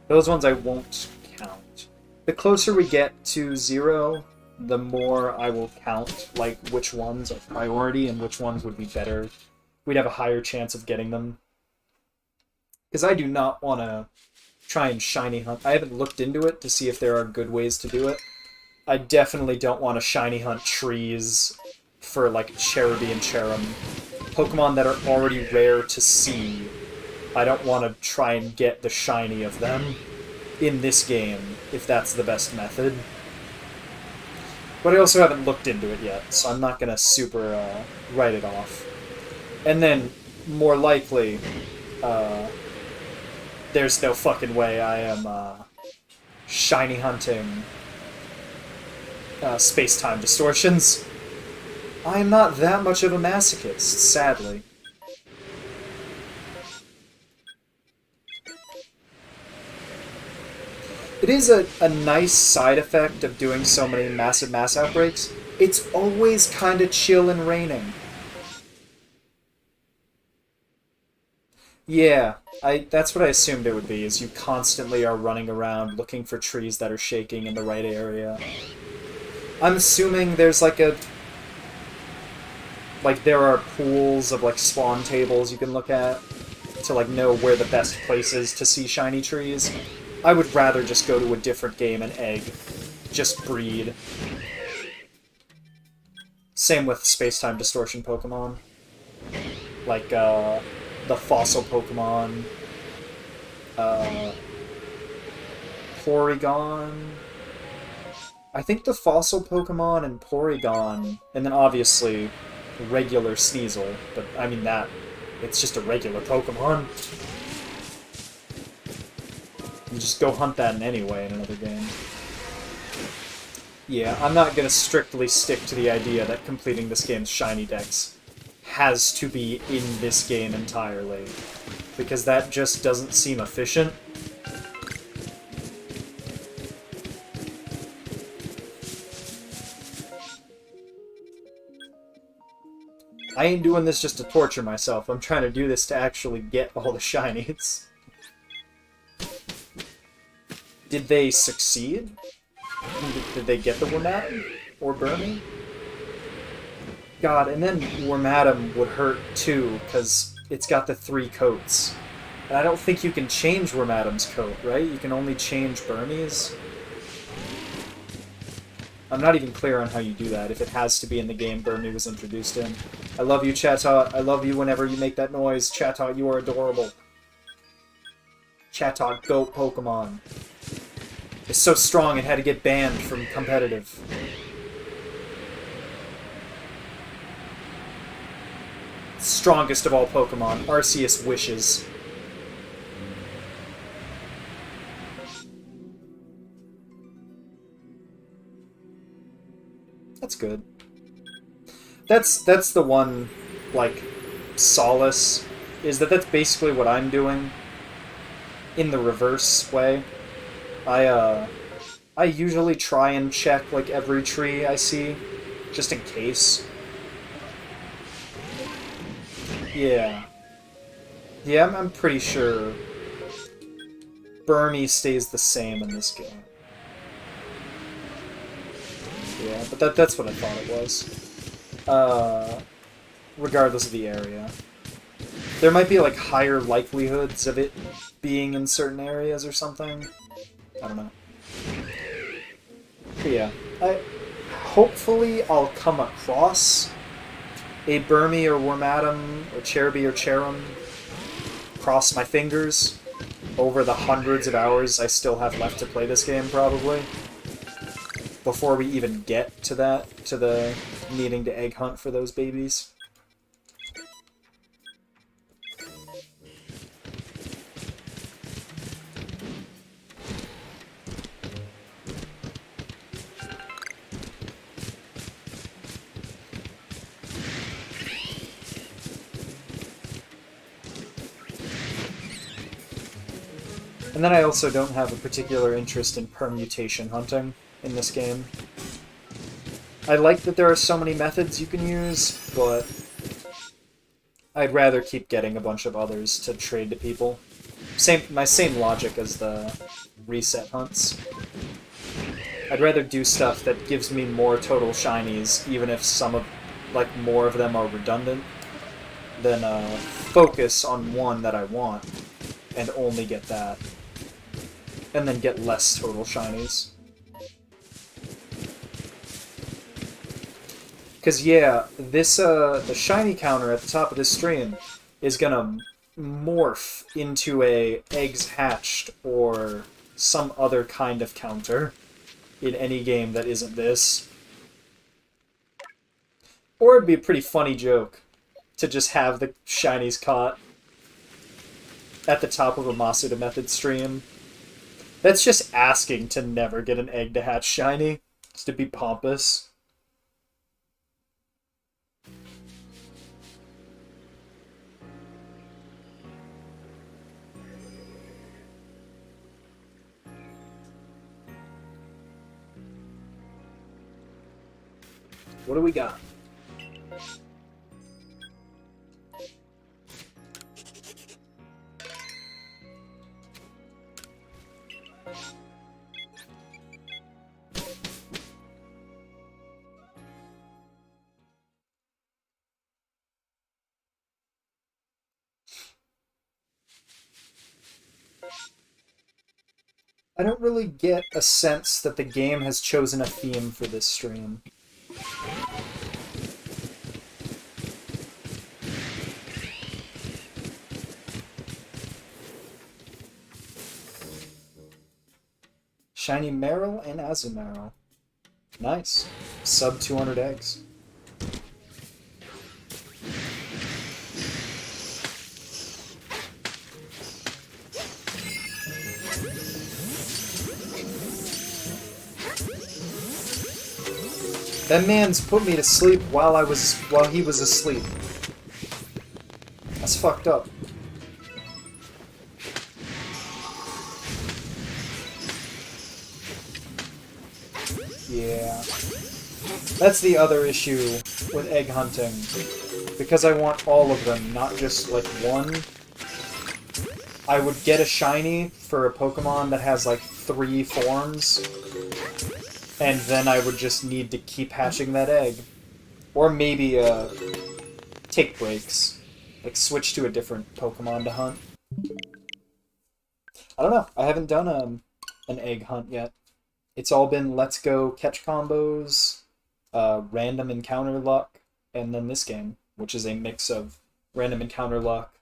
Those ones I won't count. The closer we get to 0, the more I will count, like, which ones are priority and which ones would be better. We'd have a higher chance of getting them. Because I do not want to try and shiny hunt. I haven't looked into it to see if there are good ways to do it. I definitely don't want to shiny hunt trees for, like, Cherubi and Cherum. Pokemon that are already rare to see. I don't want to try and get the shiny of them in this game, if that's the best method. But I also haven't looked into it yet, so I'm not going to super write it off. And then, more likely, there's no fucking way I am shiny hunting space-time distortions. I'm not that much of a masochist, sadly. It is a nice side effect of doing so many massive mass outbreaks. It's always kind of chill and raining. Yeah, that's what I assumed it would be, is you constantly are running around looking for trees that are shaking in the right area. I'm assuming there's like there are pools of like spawn tables you can look at to like know where the best place is to see shiny trees. I would rather just go to a different game and egg. Just breed. Same with space-time distortion Pokemon. Like, the fossil Pokemon. Porygon. I think the fossil Pokemon and Porygon, and then obviously regular Sneasel, but I mean it's just a regular Pokemon. You just go hunt that in any way in another game. Yeah, I'm not gonna strictly stick to the idea that completing this game's Shiny Dex has to be in this game entirely, because that just doesn't seem efficient. I ain't doing this just to torture myself, I'm trying to do this to actually get all the shinies. Did they succeed? Did they get the Wormadam? Or Burmy? God, and then Wormadam would hurt too, because it's got the 3 coats. And I don't think you can change Wormadam's coat, right? You can only change Burmy's? I'm not even clear on how you do that, if it has to be in the game Burmy was introduced in. I love you, Chatot. I love you whenever you make that noise. Chatot, you are adorable. Chatot, goat Pokemon. It's so strong it had to get banned from competitive. Strongest of all Pokemon, Arceus wishes. That's good. That's the one, like, solace, is that that's basically what I'm doing in the reverse way. I usually try and check, like, every tree I see, just in case. Yeah. Yeah, I'm pretty sure Burmy stays the same in this game. Yeah, but that's what I thought it was. Regardless of the area. There might be, like, higher likelihoods of it being in certain areas or something. I don't know. But yeah, hopefully I'll come across a Burmy or Wormadam or Cherubi or Cherum. Cross my fingers over the hundreds of hours I still have left to play this game, probably. Before we even get to that, to the needing to egg hunt for those babies. And then I also don't have a particular interest in permutation hunting in this game. I like that there are so many methods you can use, but I'd rather keep getting a bunch of others to trade to people. My same logic as the reset hunts. I'd rather do stuff that gives me more total shinies, even if some of, like, more of them are redundant, than focus on one that I want and only get that. And then get less total shinies. Because, yeah, this, the shiny counter at the top of this stream is gonna morph into a eggs hatched or some other kind of counter in any game that isn't this. Or it'd be a pretty funny joke to just have the shinies caught at the top of a Masuda Method stream. That's just asking to never get an egg to hatch shiny, just to be pompous. What do we got? I don't really get a sense that the game has chosen a theme for this stream. Shiny Meryl and Azumarill. Nice. Sub 200 eggs. That man's put me to sleep while he was asleep. That's fucked up. Yeah. That's the other issue with egg hunting. Because I want all of them, not just like one. I would get a shiny for a Pokemon that has like 3 forms. And then I would just need to keep hatching that egg. Or maybe, take breaks. Like, switch to a different Pokemon to hunt. I don't know. I haven't done, an egg hunt yet. It's all been let's go catch combos, random encounter luck, and then this game, which is a mix of random encounter luck,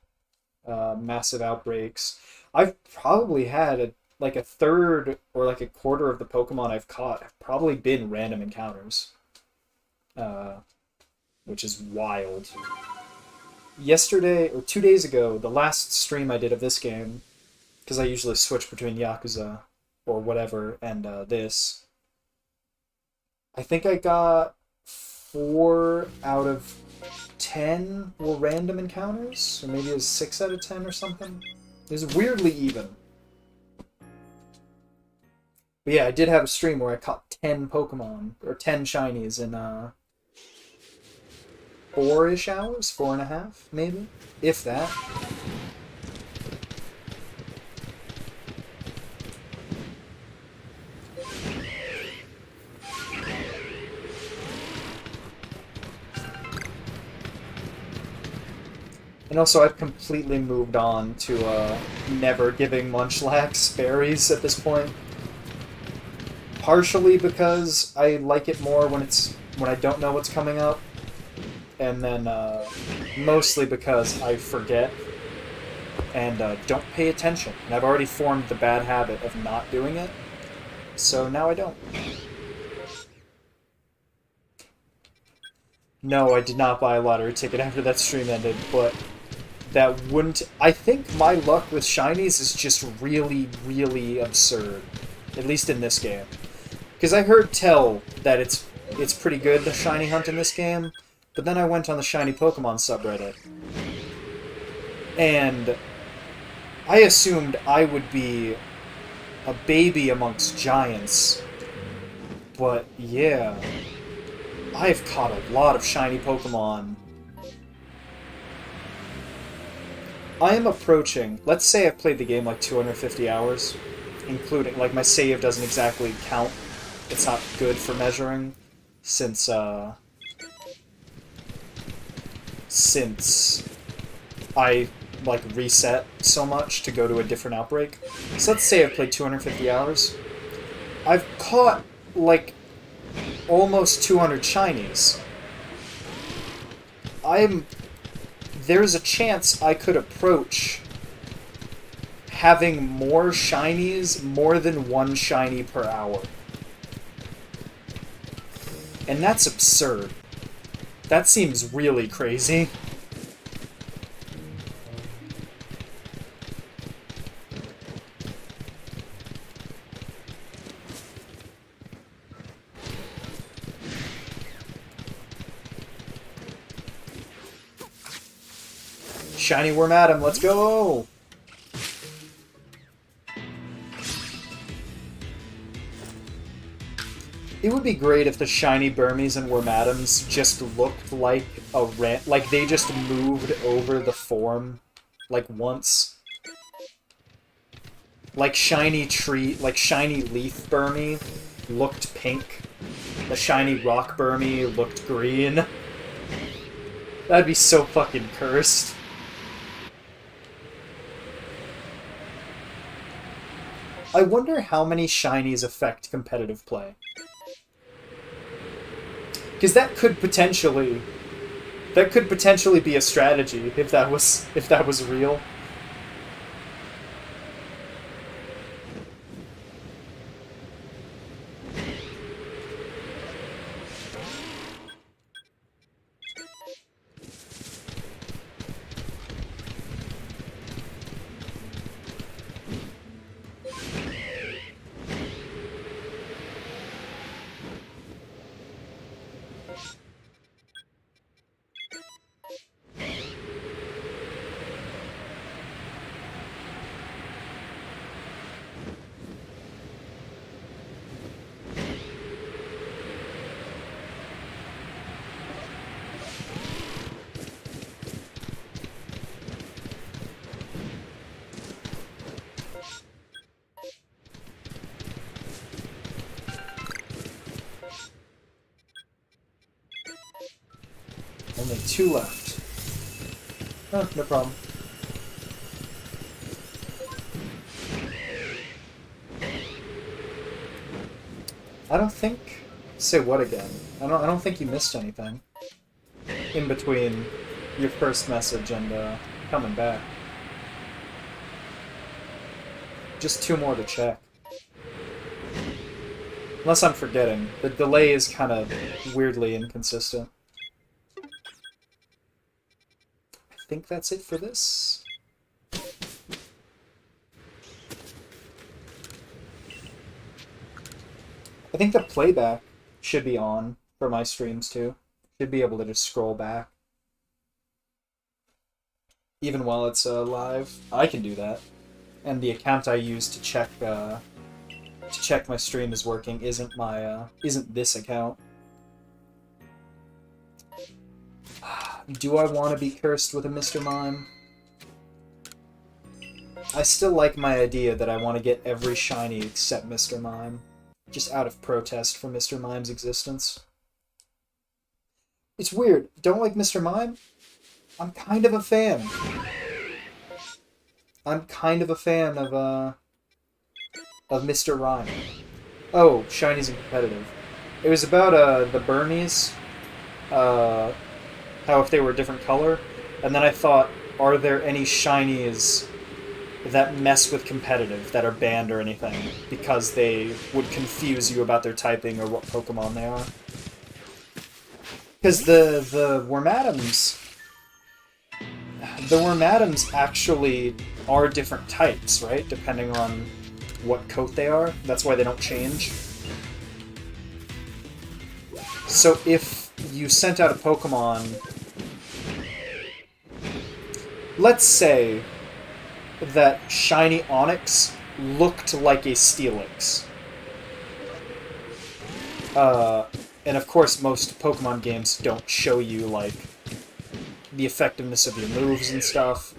massive outbreaks. I've probably had like a third or like a quarter of the Pokemon I've caught have probably been random encounters. Which is wild. Yesterday, or 2 days ago, the last stream I did of this game, because I usually switch between Yakuza or whatever and this, I think I got 4 out of 10 were random encounters, or maybe it was 6 out of 10 or something. It was weirdly even. But yeah, I did have a stream where I caught 10 Pokemon, or 10 shinies in 4-ish hours? 4.5, maybe? If that. And also, I've completely moved on to never giving Munchlax berries at this point. Partially because I like it more when I don't know what's coming up, and then mostly because I forget and don't pay attention. And I've already formed the bad habit of not doing it, so now I don't. No, I did not buy a lottery ticket after that stream ended, but that wouldn't... I think my luck with shinies is just really, really absurd. At least in this game. Because I heard tell that it's pretty good, the shiny hunt in this game, but then I went on the shiny Pokemon subreddit. And I assumed I would be a baby amongst giants. But yeah, I've caught a lot of shiny Pokemon. I am approaching, let's say I've played the game like 250 hours, including, like, my save doesn't exactly count it's not good for measuring, since I like reset so much to go to a different outbreak. So let's say I've played 250 hours. I've caught like almost 200 shinies. There's a chance I could approach having more shinies, more than one shiny per hour. And that's absurd. That seems really crazy. Shiny Wormadam, let's go! It would be great if the shiny Burmies and Wormadams just looked like like they just moved over the form, like once. Like shiny leaf Burmy looked pink. The shiny rock Burmy looked green. That'd be so fucking cursed. I wonder how many shinies affect competitive play. Because that could potentially be a strategy if that was real. Only 2 left. Oh, no problem. I don't think... Say what again? I don't think you missed anything. In between your first message and coming back. Just 2 more to check. Unless I'm forgetting. The delay is kind of weirdly inconsistent. I think that's it for this. I think the playback should be on for my streams too. Should be able to just scroll back. Even while it's live. I can do that. And the account I use to check my stream is working isn't this account. Do I want to be cursed with a Mr. Mime? I still like my idea that I want to get every shiny except Mr. Mime. Just out of protest for Mr. Mime's existence. It's weird. Don't like Mr. Mime? I'm kind of a fan. I'm kind of a fan of Mr. Rhyme. Oh, shinies and competitive. It was about the Burmies. How if they were a different color, and then I thought, are there any shinies that mess with competitive that are banned or anything because they would confuse you about their typing or what Pokemon they are? Because the Wormadams actually are different types, right? Depending on what coat they are. That's why they don't change. So if you sent out a Pokemon... Let's say that shiny Onix looked like a Steelix. And of course most Pokemon games don't show you, like, the effectiveness of your moves and stuff.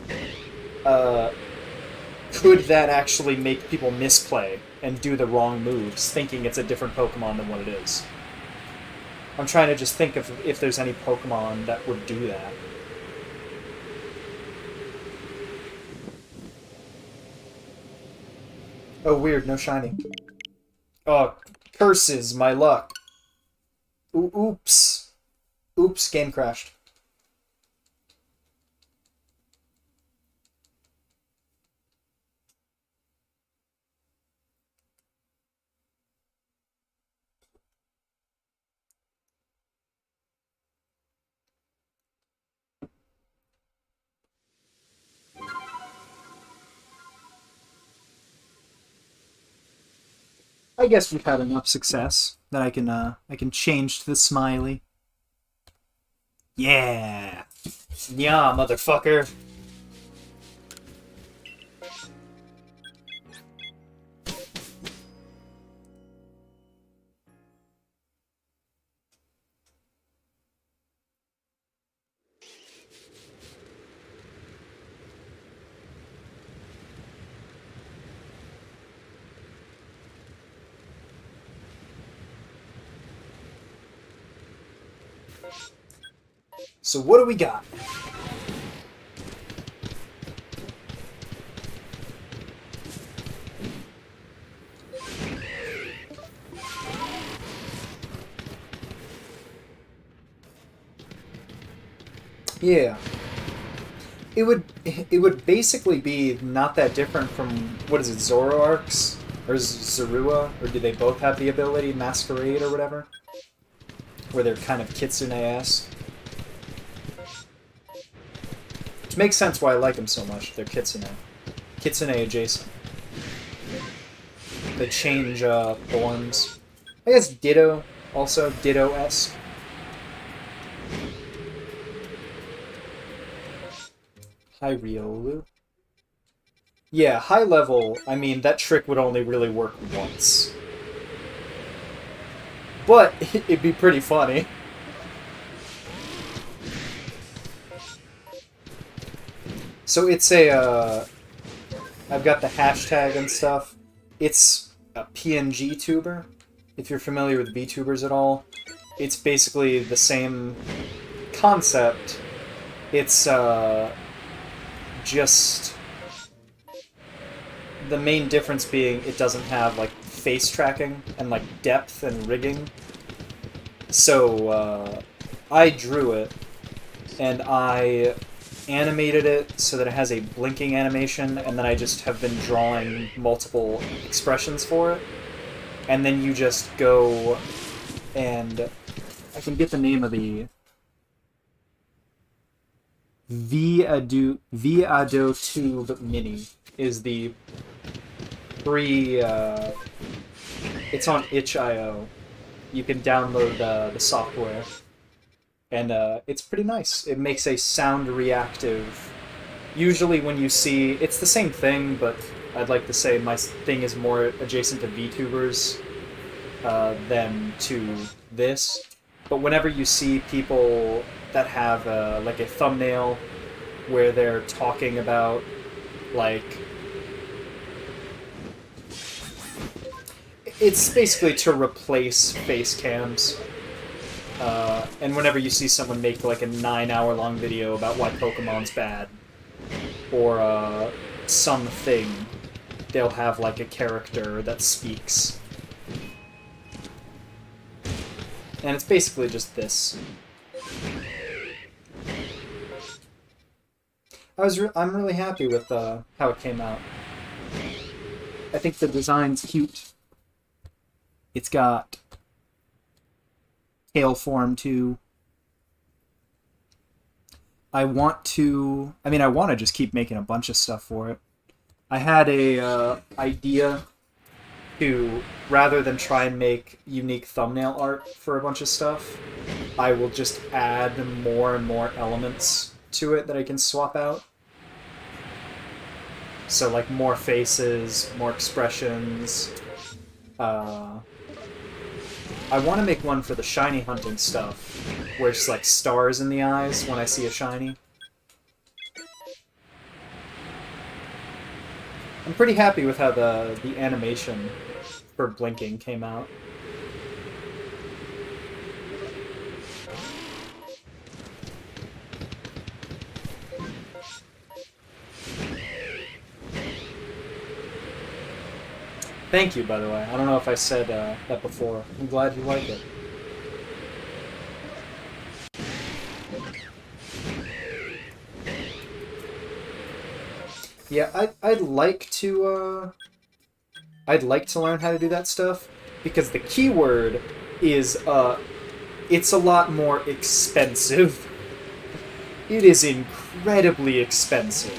Could that actually make people misplay and do the wrong moves, thinking it's a different Pokemon than what it is. I'm trying to just think of if there's any Pokemon that would do that. Oh, weird, no shiny. Oh, curses, my luck. Oops. Oops, game crashed. I guess we've had enough success that I can change to the smiley. Yeah. Yeah, motherfucker. So what do we got? Yeah. It would basically be not that different from, what is it, Zoroark's? Or Zorua? Or do they both have the ability Masquerade or whatever? Where they're kind of Kitsune-esque. Which makes sense why I like them so much. They're Kitsune. Kitsune adjacent. They change forms. I guess Ditto, also Ditto-esque. Hi, Riolu. Yeah, high level, I mean, that trick would only really work once. But it'd be pretty funny. So it's a, I've got the hashtag and stuff. It's a PNG tuber, if you're familiar with VTubers at all. It's basically the same concept. It's, just the main difference being it doesn't have, like, face tracking and, like, depth and rigging. So, I drew it, and I animated it so that it has a blinking animation, and then I just have been drawing multiple expressions for it. And then you just go and... I can get the name of the... Viado Tube Mini is the free... it's on itch.io. You can download the software. And it's pretty nice. It makes a sound reactive. Usually when you see... It's the same thing, but I'd like to say my thing is more adjacent to VTubers than to this. But whenever you see people that have like a thumbnail where they're talking about, like... It's basically to replace face cams. And whenever you see someone make like a 9-hour-long video about why Pokemon's bad, or something, they'll have like a character that speaks. And it's basically just this. I'm really happy with how it came out. I think the design's cute. It's got tail form too. I want to just keep making a bunch of stuff for it. I had a idea to, rather than try and make unique thumbnail art for a bunch of stuff, I will just add more and more elements to it that I can swap out. So like more faces, more expressions. I want to make one for the shiny hunting stuff, where it's like stars in the eyes when I see a shiny. I'm pretty happy with how the animation for blinking came out. Thank you, by the way. I don't know if I said that before. I'm glad you like it. Yeah, I'd like to learn how to do that stuff, because the keyword is it's a lot more expensive. It is incredibly expensive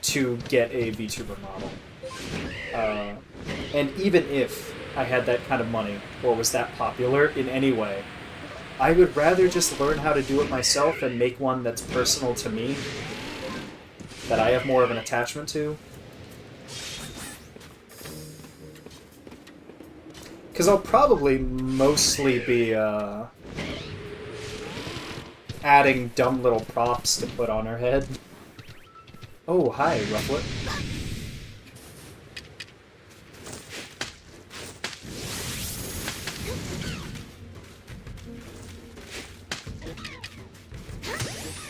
to get a VTuber model. And even if I had that kind of money, or was that popular in any way, I would rather just learn how to do it myself and make one that's personal to me, that I have more of an attachment to. Because I'll probably mostly be adding dumb little props to put on her head. Oh, hi, Rufflet.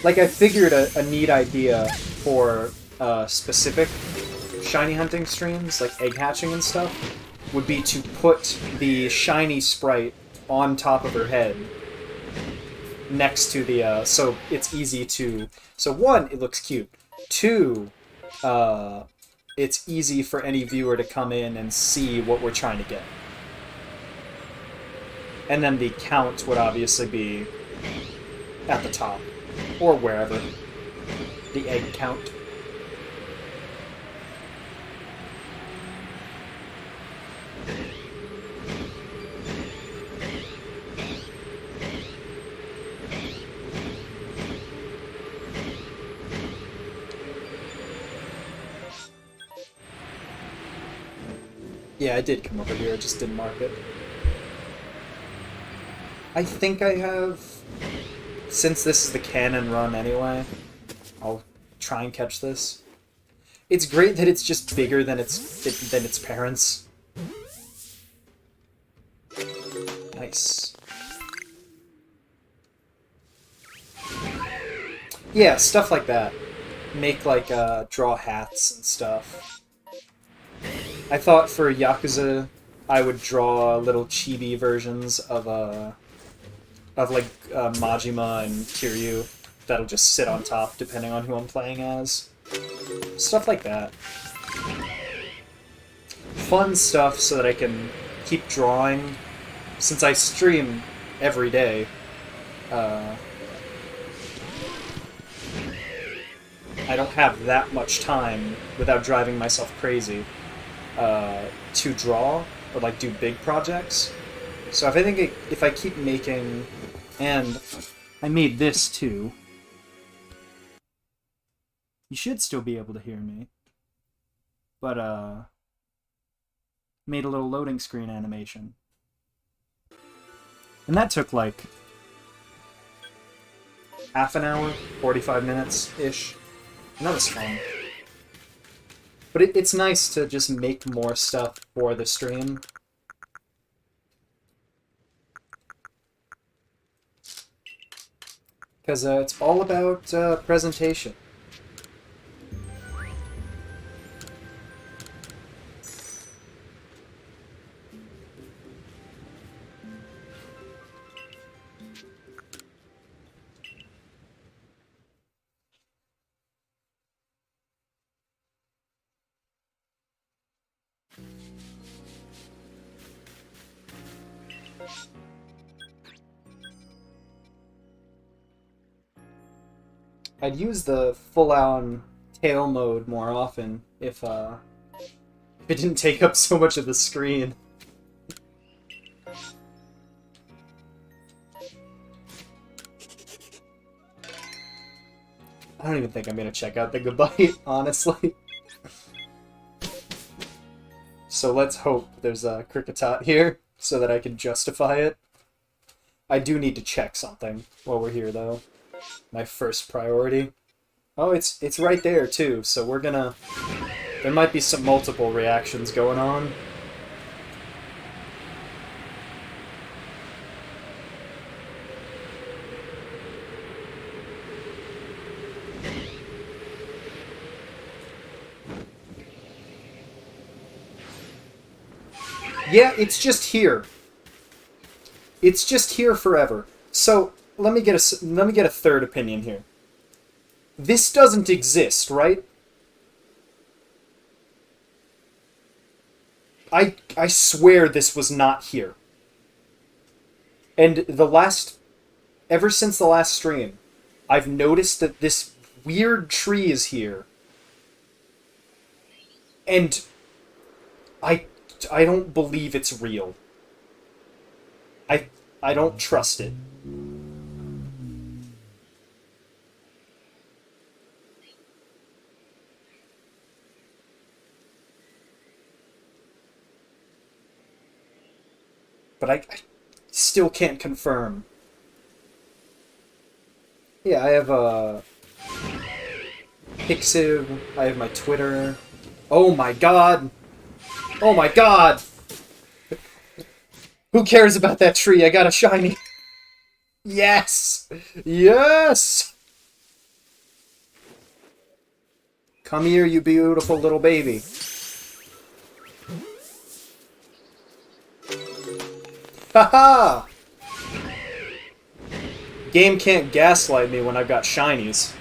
Like, I figured a neat idea for specific shiny hunting streams, like egg hatching and stuff, would be to put the shiny sprite on top of her head, next to the, so it's easy to... So one, it looks cute. Two, it's easy for any viewer to come in and see what we're trying to get. And then the count would obviously be at the top. Or wherever. The egg count. Yeah, I did come over here, I just didn't mark it. I think I have... Since this is the canon run anyway, I'll try and catch this. It's great that it's just bigger than its parents. Nice. Yeah, stuff like that. Make, like, draw hats and stuff. I thought for Yakuza, I would draw little chibi versions of like Majima and Kiryu that'll just sit on top depending on who I'm playing as. Stuff like that. Fun stuff so that I can keep drawing. Since I stream every day, I don't have that much time without driving myself crazy to draw or like do big projects. So if I keep making... And I made this, too. You should still be able to hear me. But, made a little loading screen animation. And that took, like, half an hour, 45 minutes-ish. And that was fun. But it's nice to just make more stuff for the stream. Because it's all about presentation. I'd use the full-on tail mode more often if it didn't take up so much of the screen. I don't even think I'm gonna check out the goodbye, honestly. So let's hope there's a Kricketot here so that I can justify it. I do need to check something while we're here, though. My first priority. Oh, it's right there, too, so we're gonna... There might be some multiple reactions going on. Yeah, it's just here. It's just here forever. So let me get a third opinion here. This doesn't exist, right? I swear this was not here. And ever since the last stream, I've noticed that this weird tree is here. And I don't believe it's real. I don't trust it. But I still can't confirm. Yeah, I have Pixiv, I have my Twitter. Oh my god! Oh my god! Who cares about that tree? I got a shiny. Yes! Yes! Come here, you beautiful little baby. Haha! Game can't gaslight me when I've got shinies.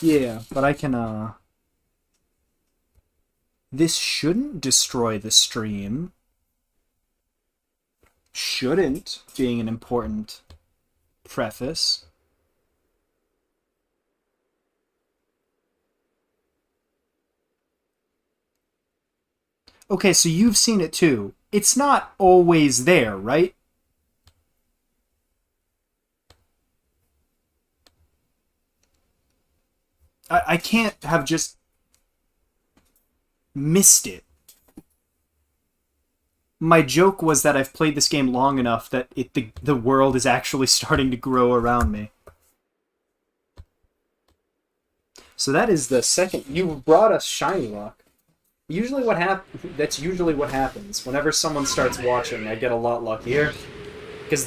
Yeah, but I can, This shouldn't destroy the stream. Shouldn't, being an important preface. Okay, so you've seen it too. It's not always there, right? I can't have just missed it. My joke was that I've played this game long enough that the world is actually starting to grow around me. So that is the second. You brought us shiny luck. Usually that's usually what happens. Whenever someone starts watching, I get a lot luckier. Because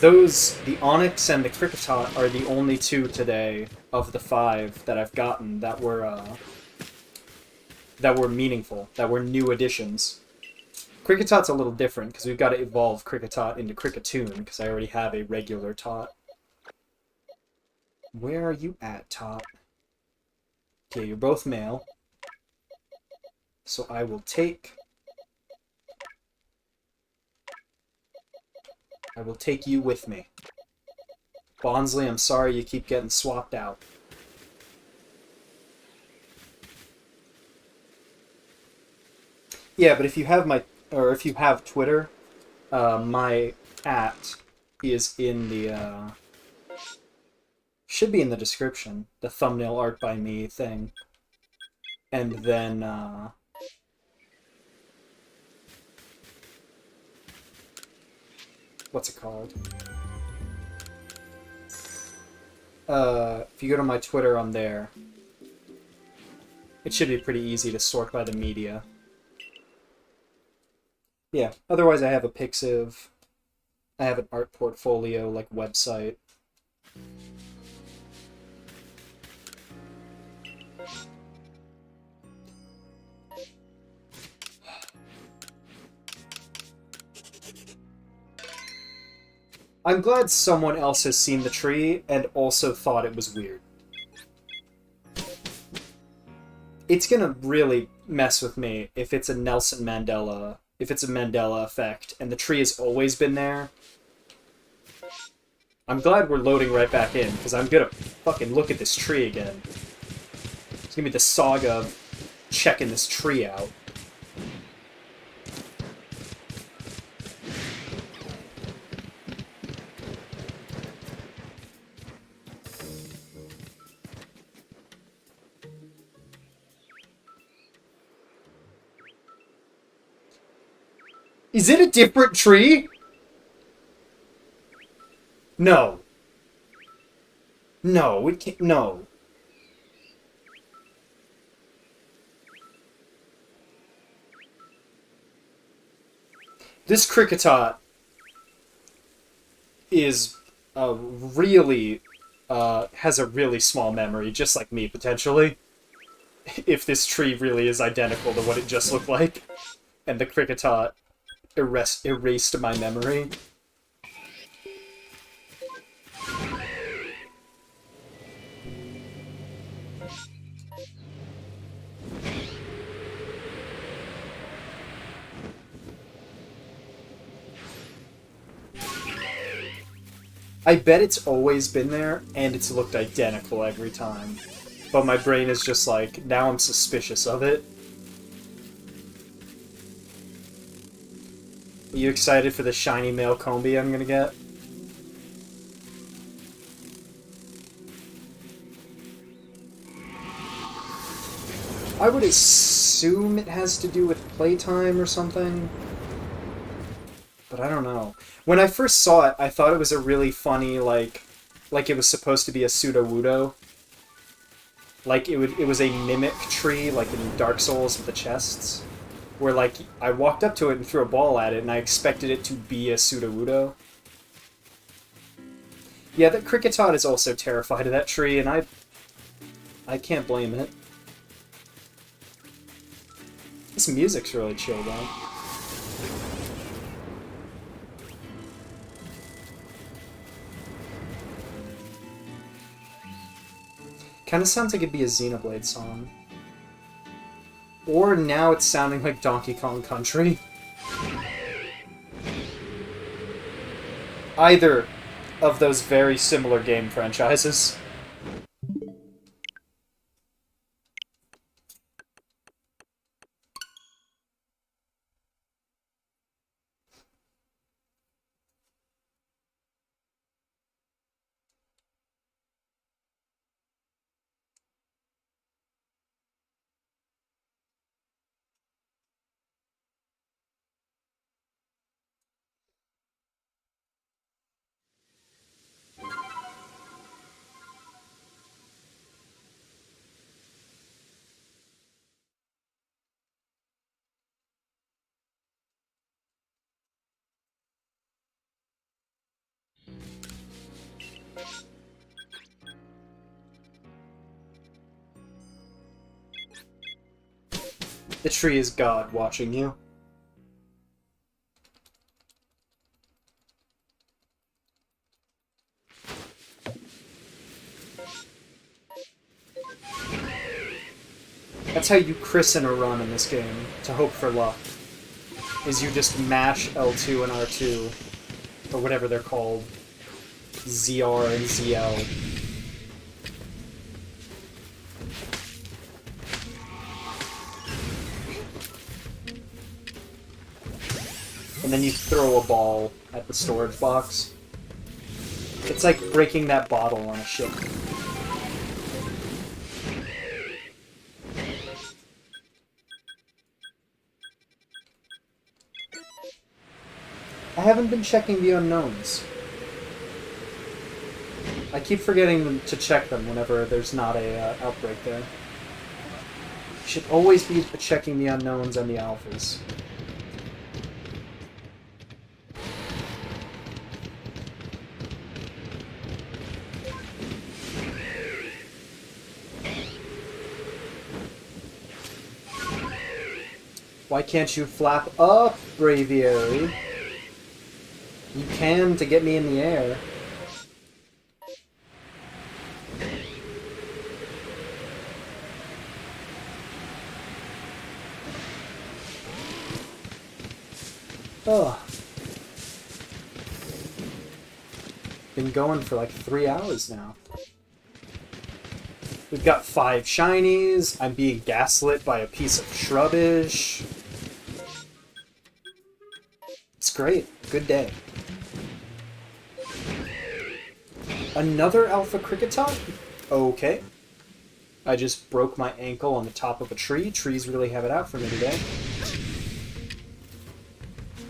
the Onyx and the Kricketot are the only two today of the 5 that I've gotten that were meaningful, that were new additions. Cricketot's a little different, because we've got to evolve Kricketot into Kricketune, because I already have a regular Tot. Where are you at, Tot? Okay, you're both male. So I will take you with me. Bonsley, I'm sorry you keep getting swapped out. Yeah, but if you have Twitter, my @ is in the should be in the description, the thumbnail art by me thing. And then what's it called? If you go to my Twitter, I'm there. It should be pretty easy to sort by the media. Yeah, otherwise I have a Pixiv. I have an art portfolio, like, website. I'm glad someone else has seen the tree and also thought it was weird. It's gonna really mess with me if it's a Mandela effect, and the tree has always been there. I'm glad we're loading right back in, because I'm gonna fucking look at this tree again. It's gonna be the saga of checking this tree out. Is it a different tree? No. No, it can't. No. This Kricketot is really has a really small memory, just like me, potentially. if this tree really is identical to what it just looked like, and the Kricketot erased my memory. I bet it's always been there, and it's looked identical every time. But my brain is just like, now I'm suspicious of it. Are you excited for the shiny male Combi I'm gonna get? I would assume it has to do with playtime or something. But I don't know. When I first saw it, I thought it was a really funny, like it was supposed to be a pseudo-wudo. Like, it was a mimic tree, like in Dark Souls with the chests. Where, like, I walked up to it and threw a ball at it, and I expected it to be a pseudo-wudo. Yeah, that Kricketot is also terrified of that tree, and I can't blame it. This music's really chill, though. Kinda sounds like it'd be a Xenoblade song. Or now it's sounding like Donkey Kong Country. Either of those very similar game franchises. The tree is God watching you. That's how you christen a run in this game, to hope for luck. Is you just mash L2 and R2, or whatever they're called. ZR and ZL. And then you throw a ball at the storage box. It's like breaking that bottle on a ship. I haven't been checking the unknowns. I keep forgetting to check them whenever there's not a outbreak there. You should always be checking the unknowns and the alphas. Why can't you flap up, Braviary? You can to get me in the air. Ugh. Been going for like 3 hours now. We've got 5 shinies. I'm being gaslit by a piece of shrubbish. It's great. Good day. Another Alpha Kricketot? Okay. I just broke my ankle on the top of a tree. Trees really have it out for me today.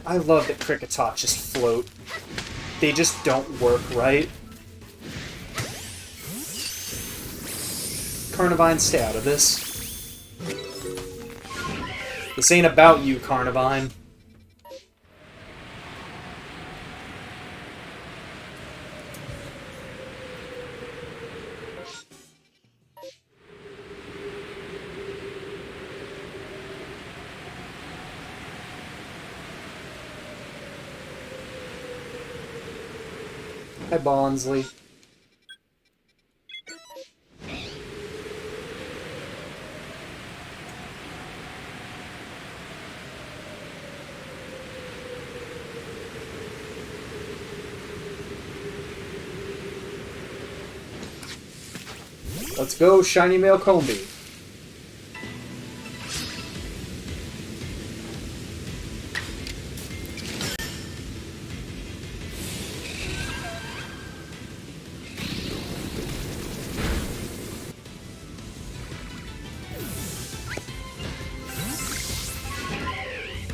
I love that Kricketot just float. They just don't work right. Carnivine, stay out of this. This ain't about you, Carnivine. Hi, Bonsley. Let's go, Shiny Male Combi.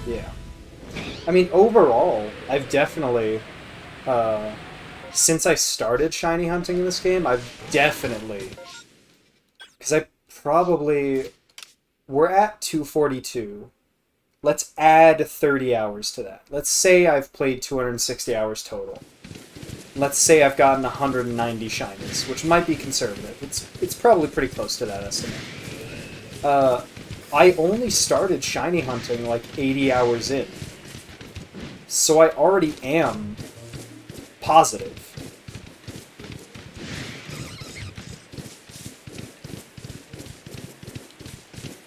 Yeah. I mean, overall, I've definitely, since I started shiny hunting in this game, I've definitely, because I probably, we're at 242. Let's add 30 hours to that. Let's say I've played 260 hours total. Let's say I've gotten 190 shinies, which might be conservative. It's probably pretty close to that estimate. I only started shiny hunting like 80 hours in. So I already am positive.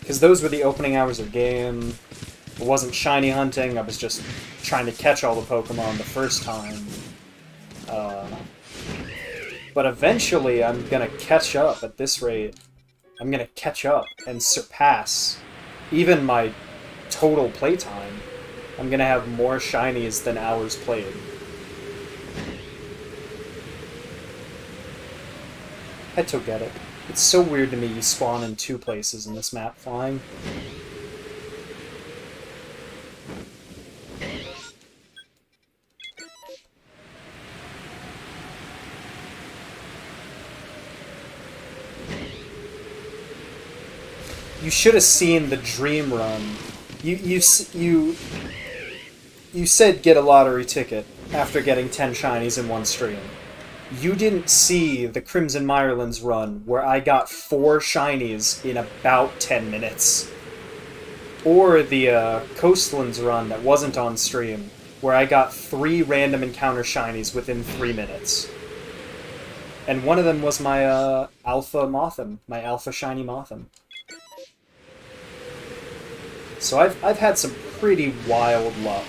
Because those were the opening hours of the game. It wasn't shiny hunting, I was just trying to catch all the Pokemon the first time. But eventually I'm gonna catch up at this rate. I'm gonna catch up and surpass even my total playtime. I'm gonna have more shinies than hours played. I get it. It's so weird to me you spawn in 2 places in this map flying. You should have seen the dream run. You said get a lottery ticket after getting 10 shinies in one stream. You didn't see the Crimson Mirelands run where I got 4 shinies in about 10 minutes. Or the Coastlands run that wasn't on stream where I got 3 random encounter shinies within 3 minutes. And one of them was my Alpha Mothim, my Alpha Shiny Mothim. So I've had some pretty wild luck.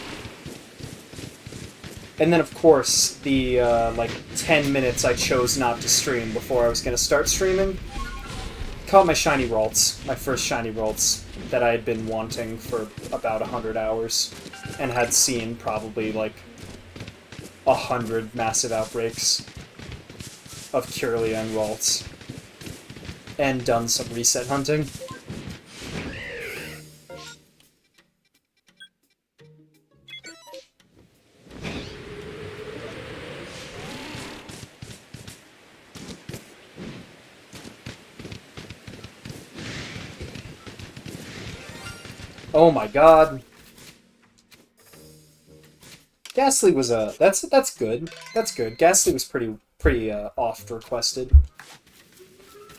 And then, of course, the, 10 minutes I chose not to stream before I was going to start streaming. Caught my shiny Ralts, my first shiny Ralts, that I had been wanting for about 100 hours. And had seen probably, 100 massive outbreaks of Kirlia and Ralts. And done some reset hunting. Oh my god. Ghastly was that's good. That's good. Ghastly was pretty oft requested.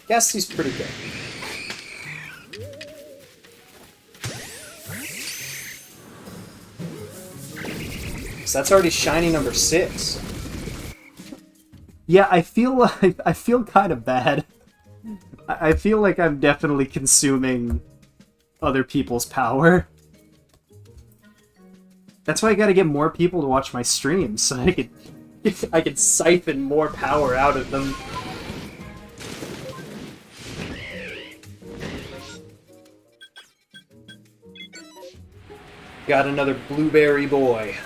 Ghastly's pretty good. So that's already shiny number 6. Yeah, I feel kind of bad. I feel like I'm definitely consuming other people's power. That's why I gotta get more people to watch my streams, so I could siphon more power out of them. Got another blueberry boy.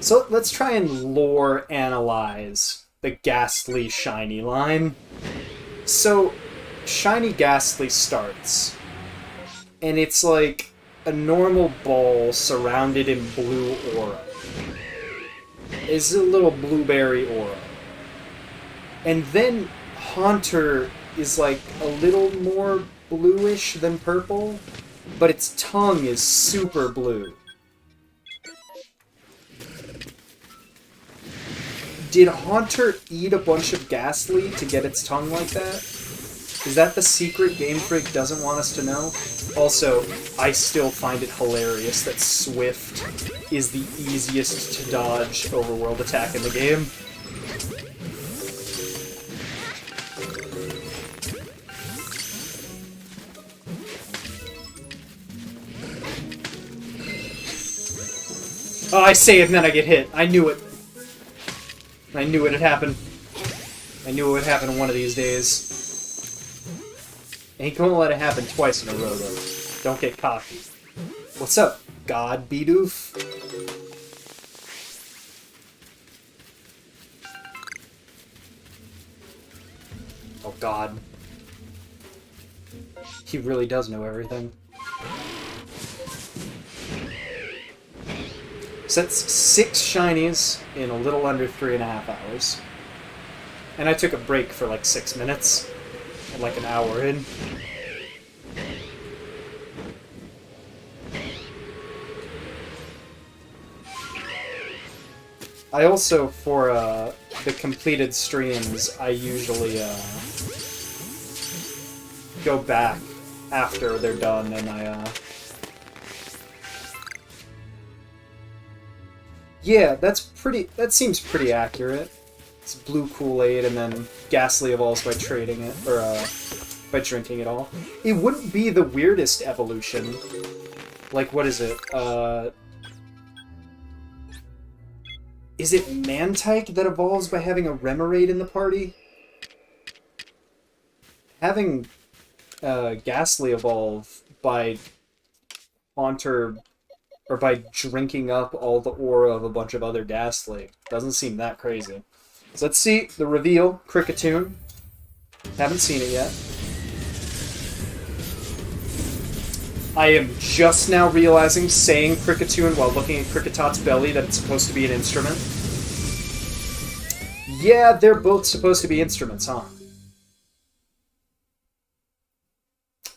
So let's try and lore analyze the Ghastly Shiny line. So, Shiny Ghastly starts, and it's like a normal ball surrounded in blue aura. It's a little blueberry aura. And then Haunter is like a little more bluish than purple, but its tongue is super blue. Did Haunter eat a bunch of Ghastly to get its tongue like that? Is that the secret Game Freak doesn't want us to know? Also, I still find it hilarious that Swift is the easiest to dodge overworld attack in the game. Oh, I say it and then I get hit. I knew it. I knew it had happened. I knew it would happen one of these days. Ain't gonna let it happen twice in a row, though. Don't get cocky. What's up, God Bidoof? Oh, God. He really does know everything. So that's 6 shinies in a little under 3.5 hours. And I took a break for like 6 minutes. Like an hour in. I also, for the completed streams, I usually go back after they're done and yeah, that seems pretty accurate. It's blue Kool-Aid and then Ghastly evolves by trading it, or by drinking it all. It wouldn't be the weirdest evolution. Like, what is it? Is it Mantike that evolves by having a Remoraid in the party? Having Ghastly evolve by Haunter, or by drinking up all the aura of a bunch of other Ghastly. Doesn't seem that crazy. So let's see the reveal, Kricketune. Haven't seen it yet. I am just now realizing, saying Kricketune while looking at Kricketot's belly, that it's supposed to be an instrument. Yeah, they're both supposed to be instruments, huh?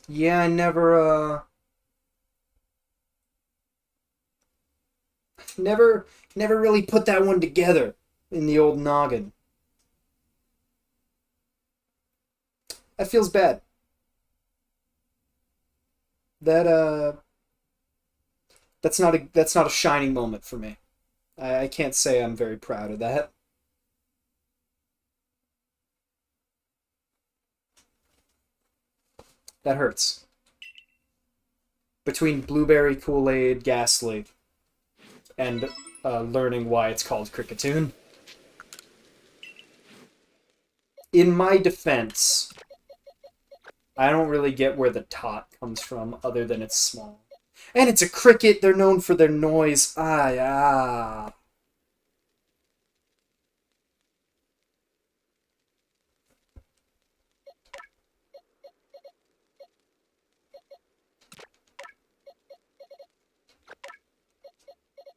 Yeah, I never really put that one together in the old noggin. That feels bad. That's not a shining moment for me. I can't say I'm very proud of that. That hurts. Between Blueberry Kool-Aid, Ghastly, and learning why it's called Kricketune. In my defense, I don't really get where the tot comes from, other than it's small. And it's a cricket, they're known for their noise. Ah.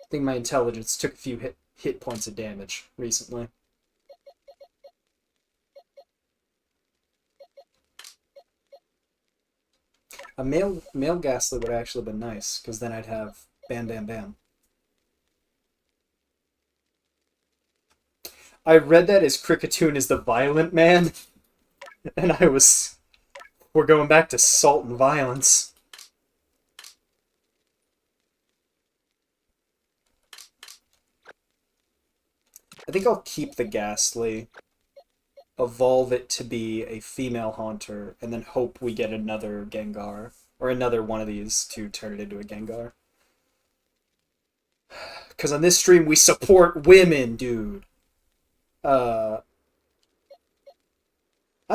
I think my intelligence took a few hit points of damage recently. A male Ghastly would actually have been nice, because then I'd have Bam Bam Bam. I read that as Kricketune is the violent man, and we're going back to salt and violence. I think I'll keep the Ghastly, evolve it to be a female Haunter, and then hope we get another Gengar. Or another one of these to turn it into a Gengar. Because on this stream, we support women, dude. I'm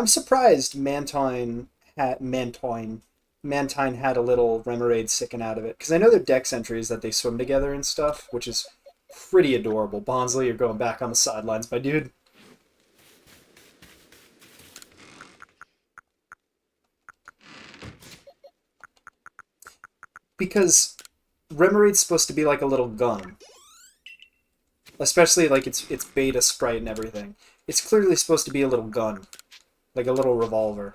surprised Mantine had a little Remoraid sticking out of it. Because I know their Dex entries that they swim together and stuff, which is pretty adorable. Bonsley, you're going back on the sidelines, my dude. Because Remoraid's supposed to be like a little gun. Especially like its beta sprite and everything. It's clearly supposed to be a little gun. Like a little revolver.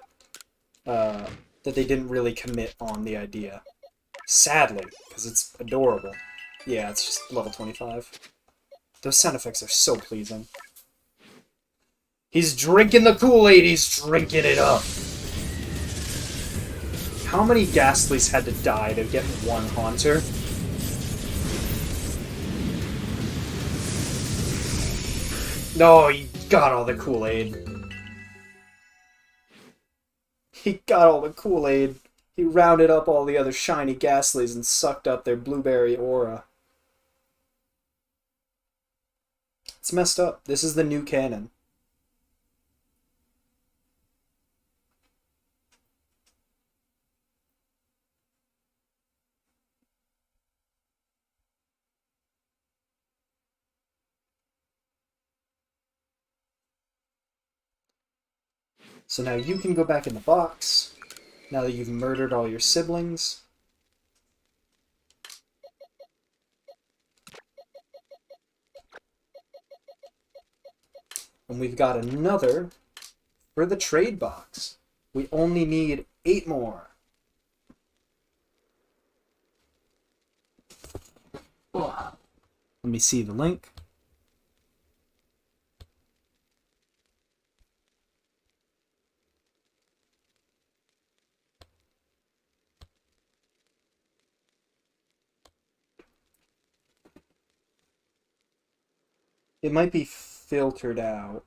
That they didn't really commit on the idea. Sadly, because it's adorable. Yeah, it's just level 25. Those sound effects are so pleasing. He's drinking the Kool-Aid, he's drinking it up. How many Ghastlies had to die to get one Haunter? No, he got all the Kool-Aid. He got all the Kool-Aid. He rounded up all the other shiny Ghastlies and sucked up their blueberry aura. It's messed up. This is the new canon. So now you can go back in the box, now that you've murdered all your siblings. And we've got another for the trade box. We only need 8 more. Let me see the link. It might be filtered out.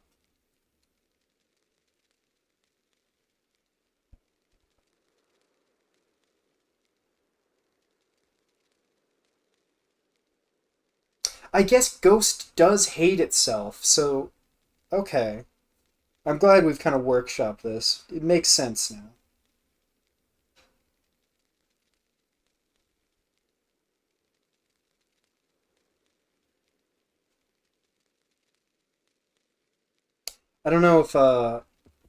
I guess Ghost does hate itself, so... Okay. I'm glad we've kind of workshopped this. It makes sense now. I don't know if, I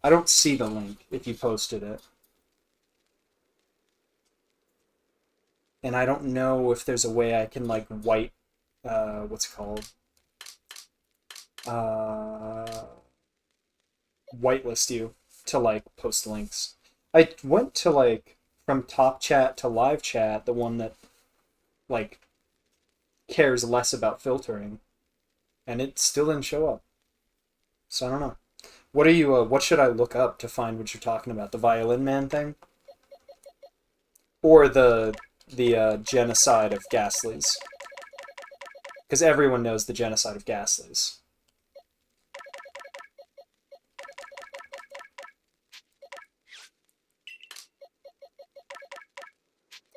don't see the link if you posted it. And I don't know if there's a way I can, like, what's it called? Whitelist you to, like, post links. I went to, like, from top chat to live chat, the one that, like, cares less about filtering. And it still didn't show up. So I don't know. What are you, what should I look up to find what you're talking about? The Violin Man thing? Or the genocide of Ghastlies? Because everyone knows the genocide of Ghastlies.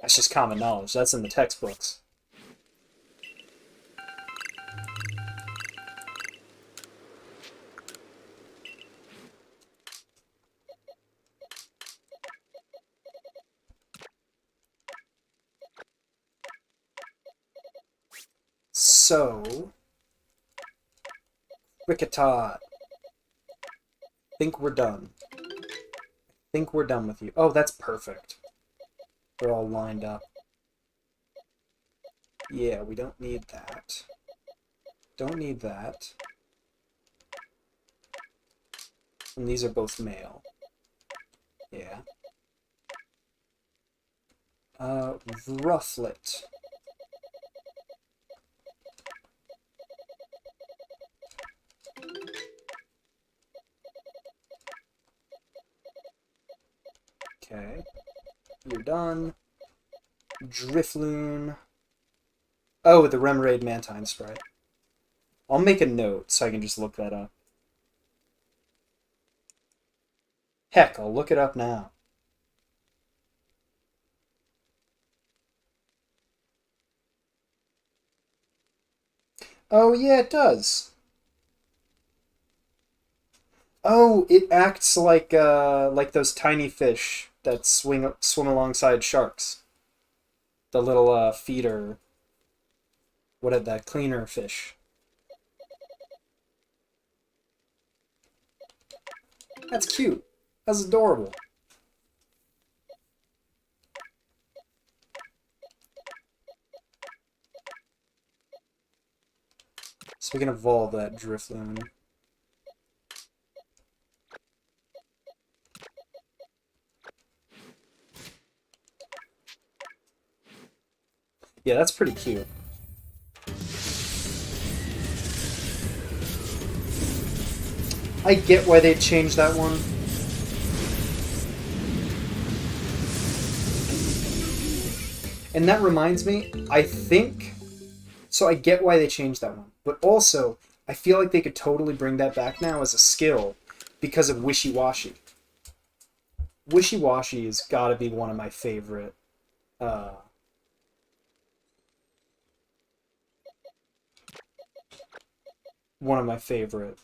That's just common knowledge. That's in the textbooks. So, Ricketot. Think we're done. Think we're done with you. Oh, that's perfect. We're all lined up. Yeah, we don't need that. Don't need that. And these are both male. Yeah. Rufflet. Okay. You're done. Drifloon. Oh, the Remoraid Mantine sprite. I'll make a note so I can just look that up. Heck, I'll look it up now. Oh, yeah, it does. Oh, it acts like those tiny fish that swim alongside sharks. The little feeder. What is that? Cleaner fish. That's cute. That's adorable. So we can evolve that Drifloon. Yeah, that's pretty cute. I get why they changed that one. And that reminds me, I think... So I get why they changed that one. But also, I feel like they could totally bring that back now as a skill because of Wishy-Washy. Wishy-Washy has got to be one of my favorite... one of my favorite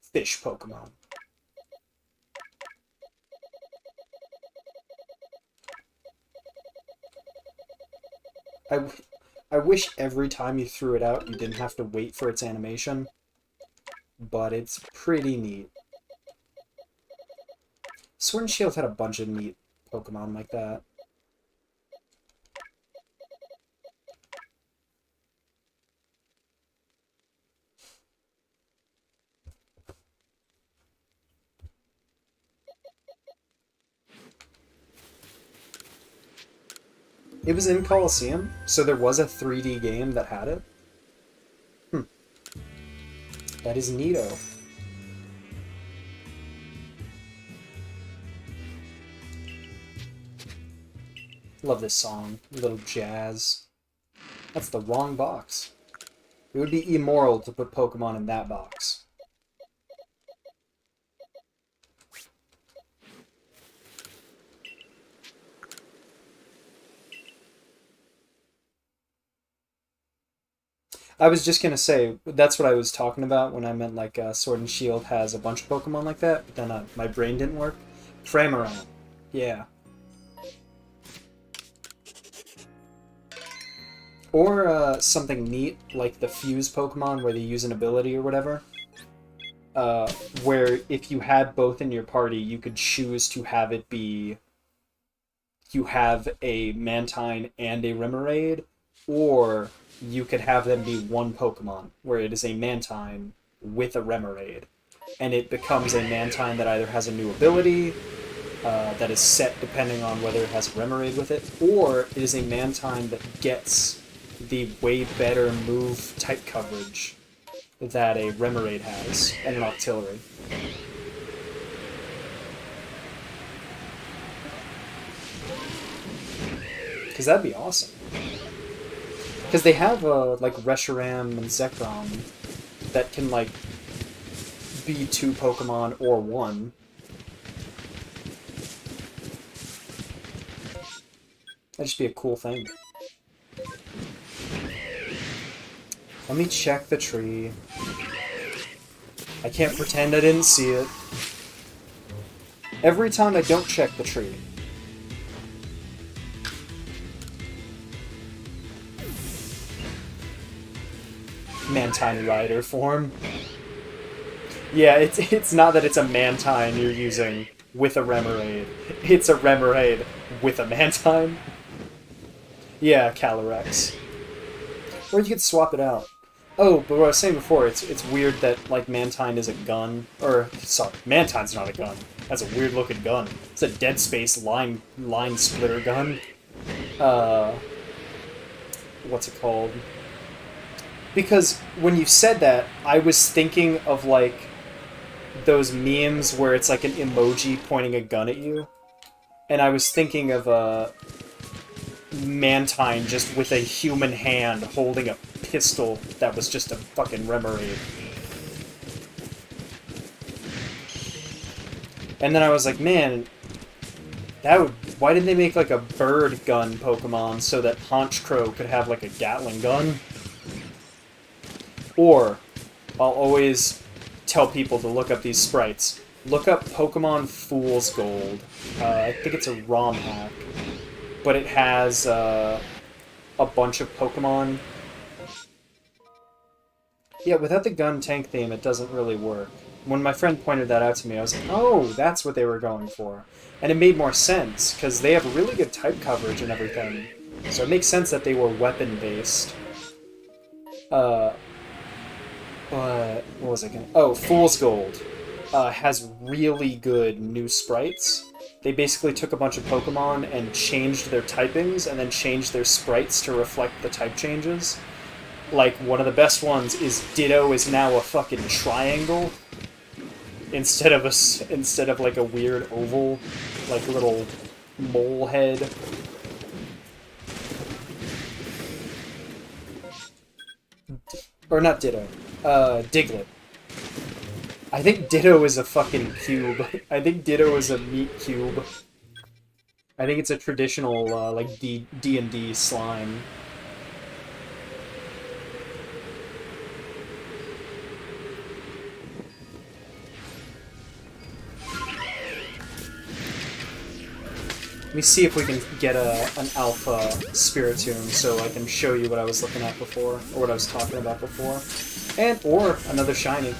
fish Pokemon. I wish every time you threw it out, you didn't have to wait for its animation, but it's pretty neat. Sword and Shield had a bunch of neat Pokemon like that. It was in Coliseum, so there was a 3D game that had it. That is neato. Love this song. A little jazz. That's the wrong box. It would be immoral to put Pokemon in that box. I was just gonna say, that's what I was talking about when I meant like Sword and Shield has a bunch of Pokemon like that, but then my brain didn't work. Cramorant. Yeah. Or something neat, like the Fuse Pokemon, where they use an ability or whatever. Where if you had both in your party, you could choose to have it be... You have a Mantine and a Remoraid, or you could have them be one Pokemon, where it is a Mantine with a Remoraid. And it becomes a Mantine that either has a new ability, that is set depending on whether it has a Remoraid with it, or it is a Mantine that gets the way better move type coverage that a Remoraid has, and an Octillery. Because that'd be awesome. Because they have, like, Reshiram and Zekrom that can, like, be two Pokemon or one. That'd just be a cool thing. Let me check the tree. I can't pretend I didn't see it. Every time I don't check the tree. Mantine Rider form. Yeah, it's not that it's a Mantine you're using with a Remoraid. It's a Remoraid with a Mantine. Yeah, Calyrex. Or you could swap it out. Oh, but what I was saying before, it's weird that, like, Mantine is a gun. Or, sorry, Mantine's not a gun. That's a weird-looking gun. It's a Dead Space line splitter gun. What's it called? Because when you said that, I was thinking of, like, those memes where it's like an emoji pointing a gun at you. And I was thinking of a Mantine just with a human hand holding a pistol that was just a fucking Remoraid. And then I was like, man, that would... Why didn't they make, like, a bird gun Pokemon so that Honchkrow could have, like, a Gatling gun? Or, I'll always tell people to look up these sprites. Look up Pokemon Fool's Gold. I think it's a ROM hack. But it has a bunch of Pokemon. Yeah, without the gun tank theme, it doesn't really work. When my friend pointed that out to me, I was like, oh, that's what they were going for. And it made more sense, because they have really good type coverage and everything. So it makes sense that they were weapon-based. But what was I gonna... Oh, Fool's Gold has really good new sprites. They basically took a bunch of Pokemon and changed their typings, and then changed their sprites to reflect the type changes. Like, one of the best ones is Ditto is now a fucking triangle, instead of like a weird oval, like little mole head. Or not Ditto. Diglett. I think Ditto is a fucking cube. I think Ditto is a meat cube. I think it's a traditional, like, D&D slime. Let me see if we can get an alpha Spiritomb so I can show you what I was looking at before, or what I was talking about before. Or another shiny.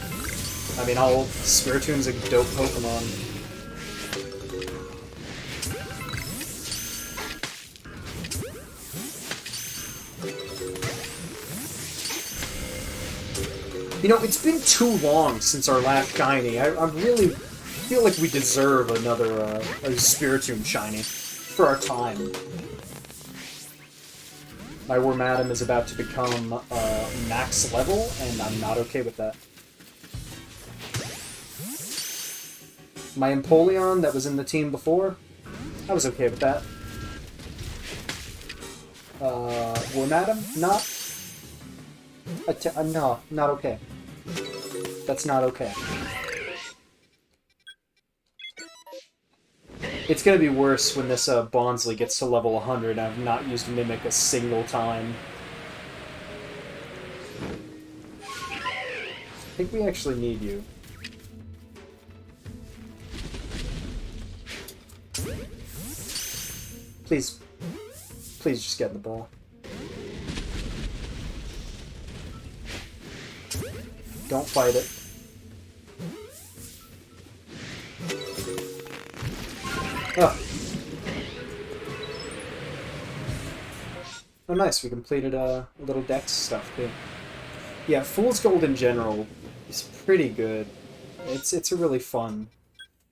I mean, Spiritomb's a dope Pokemon. You know, it's been too long since our last shiny. I really feel like we deserve another a Spiritomb shiny for our time. My Wormadam is about to become max level, and I'm not okay with that. My Empoleon that was in the team before, I was okay with that. Wormadam, no, not okay. That's not okay. It's gonna be worse when this Bonsly gets to level 100 and I've not used Mimic a single time. I think we actually need you. Please. Please just get in the ball. Don't fight it. Oh. Oh, nice. We completed a little Dex stuff, too. Yeah, Fool's Gold in general is pretty good. It's a really fun.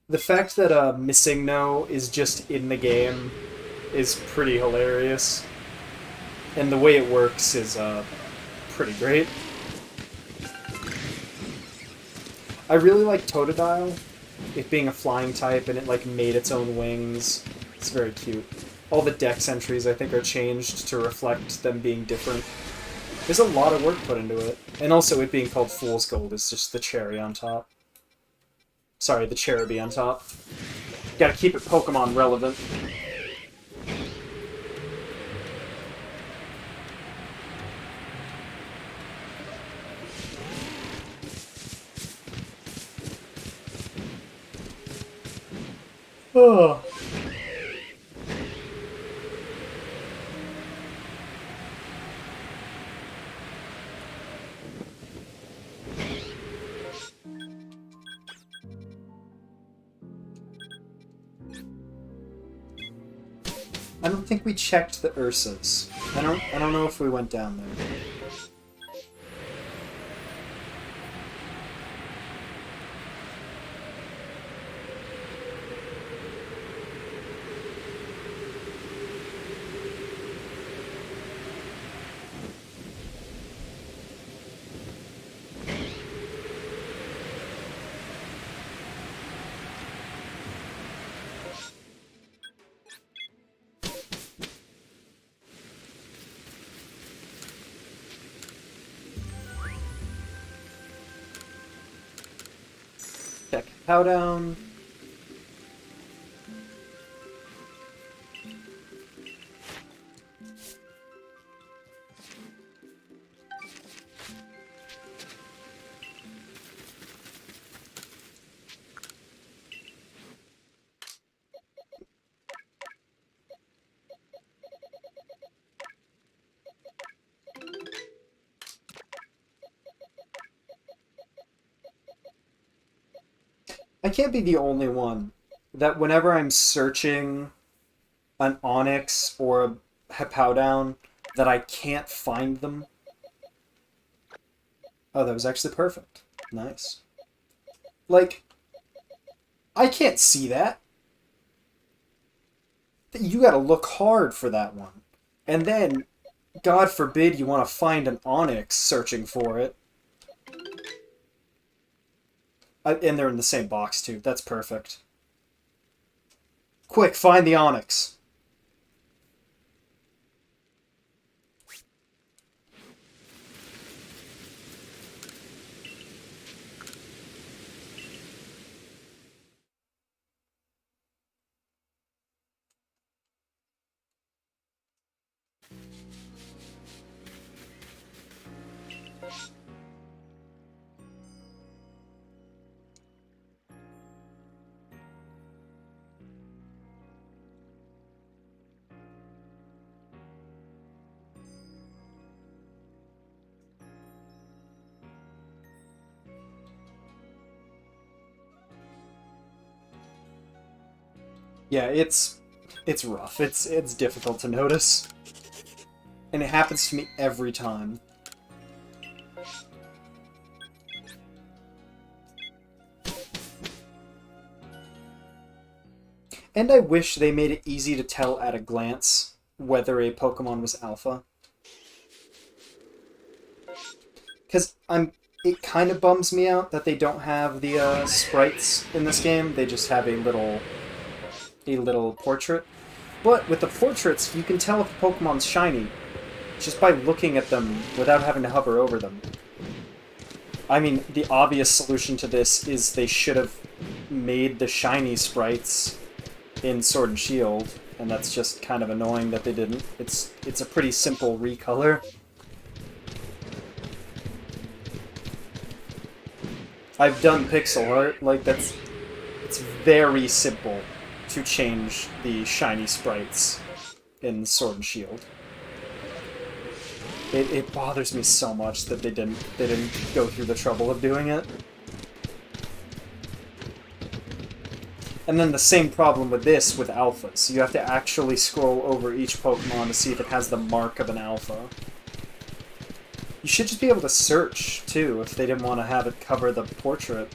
The fact that Missingno is just in the game is pretty hilarious. And the way it works is pretty great. I really like Totodile, it being a flying type and it like made its own wings. It's very cute. All the Dex entries I think are changed to reflect them being different. There's a lot of work put into it. And also it being called Fool's Gold is just the cherry on top. Sorry, the Cherubi on top. Gotta keep it Pokemon relevant. Oh. I don't think we checked the Ursas. I don't know if we went down there. Check Powdown. I can't be the only one that whenever I'm searching an Onyx or a Hippowdon that I can't find them. Oh, that was actually perfect. Nice. Like, I can't see that. You gotta look hard for that one. And then, God forbid you want to find an Onyx searching for it. And they're in the same box, too. That's perfect. Quick, find the Onyx. Yeah, it's rough. It's difficult to notice. And it happens to me every time. And I wish they made it easy to tell at a glance whether a Pokemon was alpha. Because it kind of bums me out that they don't have the sprites in this game. They just have a little portrait. But with the portraits, you can tell if a Pokemon's shiny just by looking at them without having to hover over them. I mean, the obvious solution to this is they should have made the shiny sprites in Sword and Shield, and that's just kind of annoying that they didn't. It's a pretty simple recolor. I've done pixel art, like it's very simple to change the shiny sprites in Sword and Shield. It bothers me so much that they didn't go through the trouble of doing it. And then the same problem with this with alphas. You have to actually scroll over each Pokemon to see if it has the mark of an alpha. You should just be able to search, too, if they didn't want to have it cover the portrait.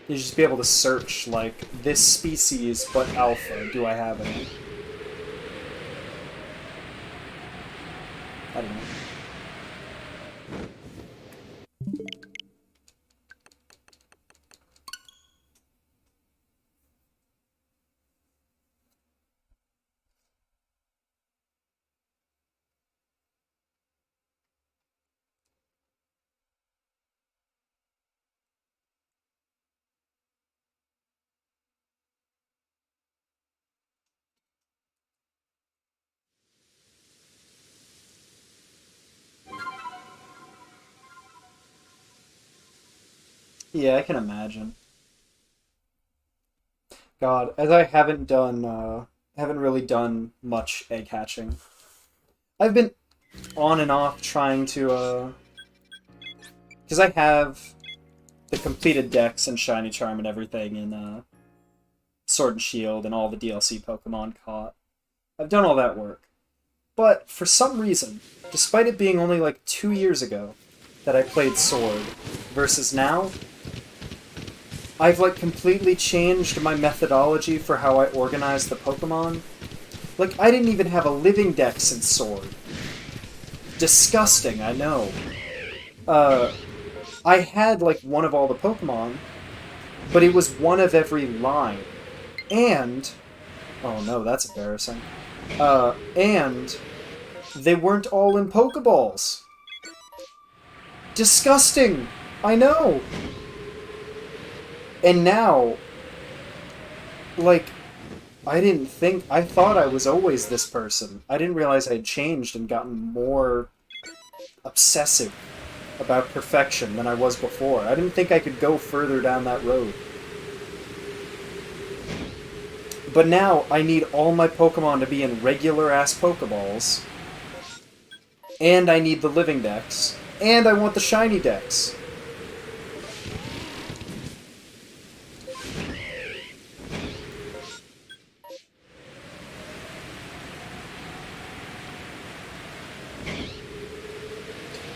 You should just be able to search, like, this species, but alpha, do I have it? I don't know. Yeah, I can imagine. God, as I haven't really done much egg hatching. I've been on and off trying to, because I have the completed Dex and Shiny Charm and everything in, Sword and Shield and all the DLC Pokemon caught. I've done all that work. But, for some reason, despite it being only like 2 years ago that I played Sword, versus now, I've like completely changed my methodology for how I organize the Pokemon. Like, I didn't even have a living Dex in Sword. Disgusting, I know. I had like one of all the Pokemon, but it was one of every line. And... oh no, that's embarrassing. And they weren't all in Pokeballs. Disgusting! I know! And now, like, I thought I was always this person. I didn't realize I had changed and gotten more obsessive about perfection than I was before. I didn't think I could go further down that road. But now, I need all my Pokemon to be in regular-ass Pokeballs. And I need the Living Dex. And I want the Shiny Dex.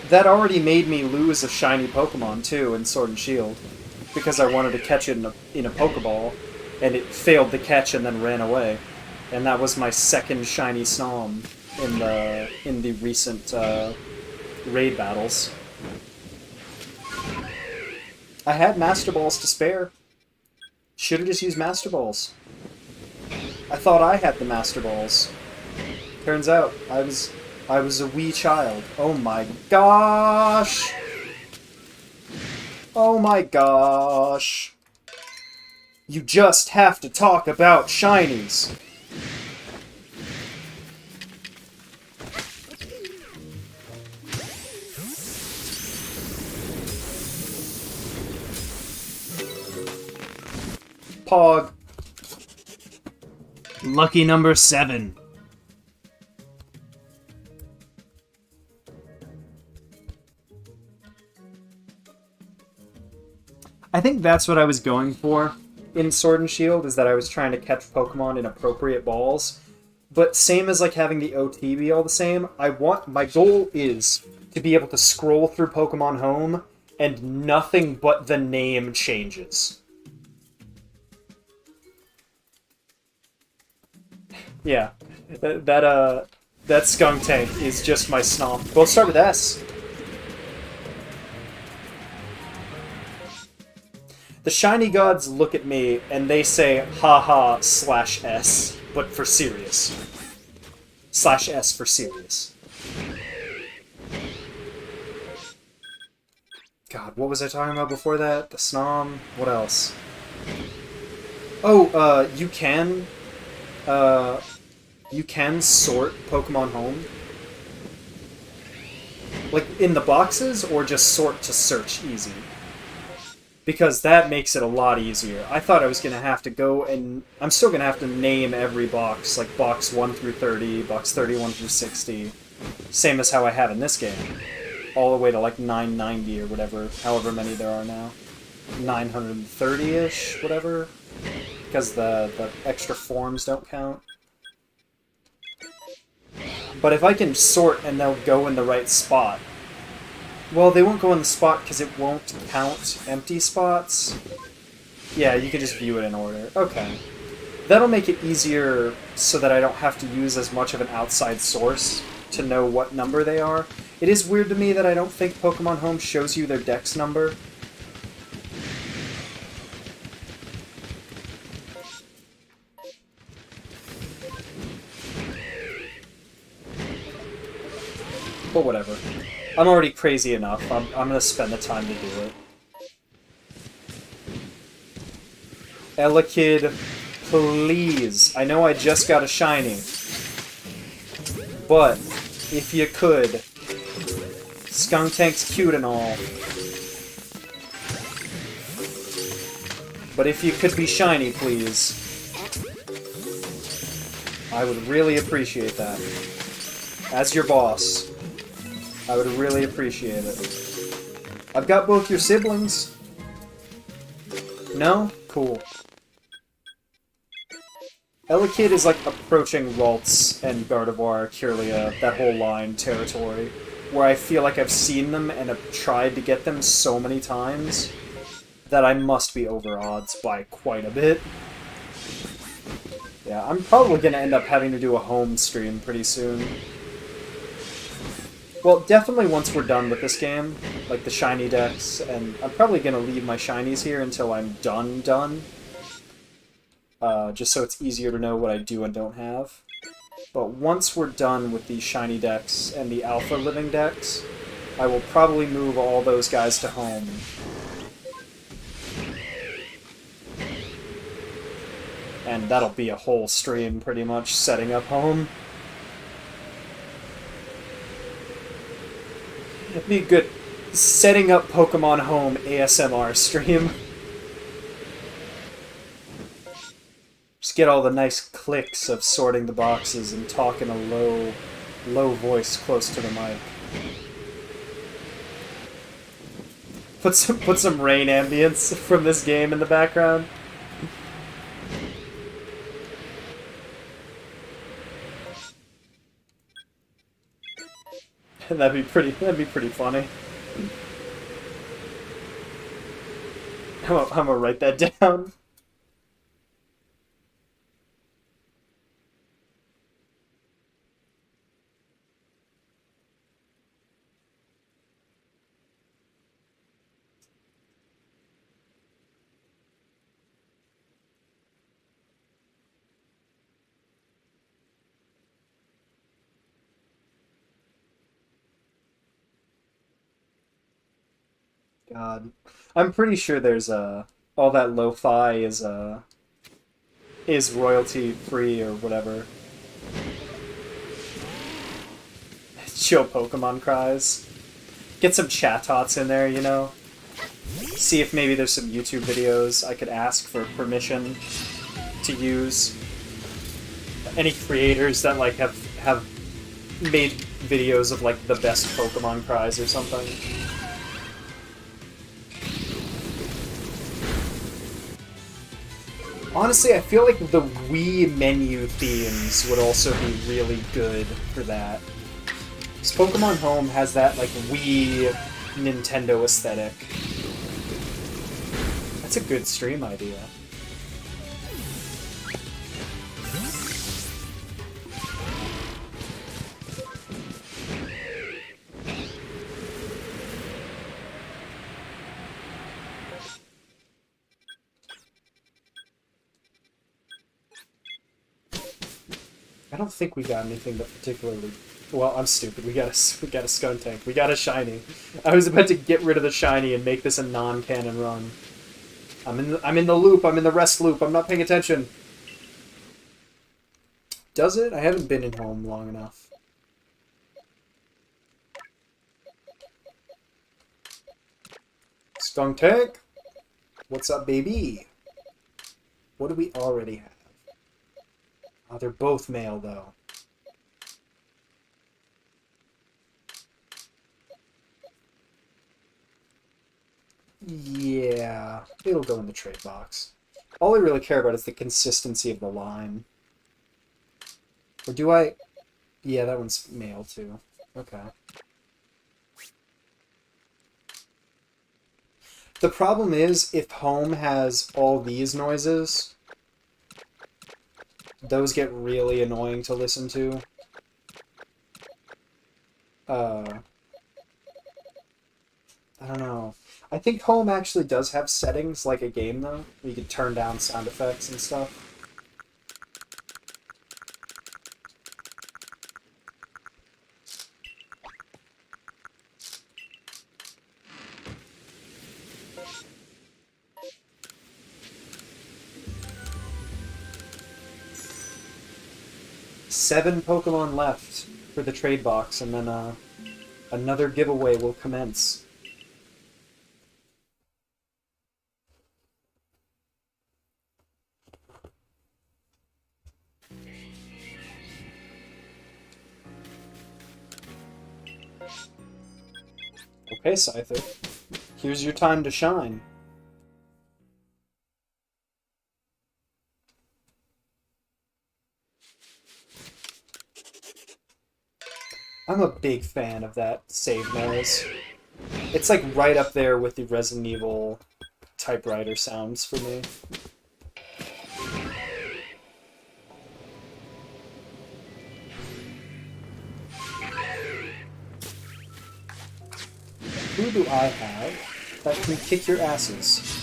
That already made me lose a shiny Pokemon, too, in Sword and Shield. Because I wanted to catch it in a Pokeball, and it failed to catch and then ran away. And that was my second shiny Snom in the recent raid battles. I had Master Balls to spare. Should've just used Master Balls. I thought I had the Master Balls. Turns out, I was a wee child. Oh my gosh! Oh my gosh! You just have to talk about shinies! Pog. Lucky number 7. I think that's what I was going for in Sword and Shield, is that I was trying to catch Pokemon in appropriate balls. But same as like having the OT be all the same, my goal is to be able to scroll through Pokemon Home and nothing but the name changes. Yeah, that Skuntank is just my Snomp. We'll start with S. The Shiny Gods look at me and they say haha /S, but for serious. /S for serious. God, what was I talking about before that? The Snom? What else? Oh, you can sort Pokemon Home. Like, in the boxes, or just sort to search easy? Because that makes it a lot easier. I thought I was going to have to go and... I'm still going to have to name every box, like box 1 through 30, box 31 through 60. Same as how I have in this game. All the way to like 990 or whatever, however many there are now. 930-ish, whatever. Because the extra forms don't count. But if I can sort and they'll go in the right spot... Well, they won't go in the spot because it won't count empty spots. Yeah, you can just view it in order. Okay. That'll make it easier so that I don't have to use as much of an outside source to know what number they are. It is weird to me that I don't think Pokemon Home shows you their dex number. But whatever. I'm already crazy enough. I'm gonna spend the time to do it. Elekid, please. I know I just got a shiny. But, if you could. Skunktank's cute and all. But if you could be shiny, please. I would really appreciate that. As your boss. I would really appreciate it. I've got both your siblings. No? Cool. Elekid is like approaching Ralts and Gardevoir, Kirlia, that whole line territory, where I feel like I've seen them and have tried to get them so many times that I must be over odds by quite a bit. Yeah, I'm probably going to end up having to do a home stream pretty soon. Well, definitely once we're done with this game, like the Shiny Dex, and I'm probably going to leave my Shinies here until I'm done. Just so it's easier to know what I do and don't have. But once we're done with the Shiny Dex and the Alpha Living Dex, I will probably move all those guys to home. And that'll be a whole stream, pretty much, setting up home. It'd be a good setting up Pokemon Home ASMR stream. Just get all the nice clicks of sorting the boxes and talk in a low voice close to the mic. Put some rain ambience from this game in the background. That'd be pretty funny. I'm gonna write that down. God, I'm pretty sure there's all that lo-fi is royalty free or whatever. Chill Pokemon cries. Get some chat tots in there, you know. see if maybe there's some YouTube videos I could ask for permission to use. Any creators that like have made videos of like the best Pokemon cries or something. Honestly, I feel like the Wii menu themes would also be really good for that. Because Pokemon Home has that like Wii Nintendo aesthetic. That's a good stream idea. I don't think we got anything that particularly... Well, I'm stupid. We got a Skuntank. We got a Shiny. I was about to get rid of the Shiny and make this a non-canon run. I'm in the loop. I'm in the rest loop. I'm not paying attention. Does it? I haven't been in home long enough. Skuntank? What's up, baby? What do we already have? Oh, they're both male, though. Yeah, it'll go in the trade box. All I really care about is the consistency of the line. Or do I... Yeah, that one's male, too. Okay. The problem is, if home has all these noises... Those get really annoying to listen to. I don't know. I think home actually does have settings like a game, though. Where you can turn down sound effects and stuff. Seven Pokemon left for the trade box, and then another giveaway will commence. Okay, Scyther. Here's your time to shine. I'm a big fan of that save noise. It's like right up there with the Resident Evil typewriter sounds for me. Who do I have that can kick your asses?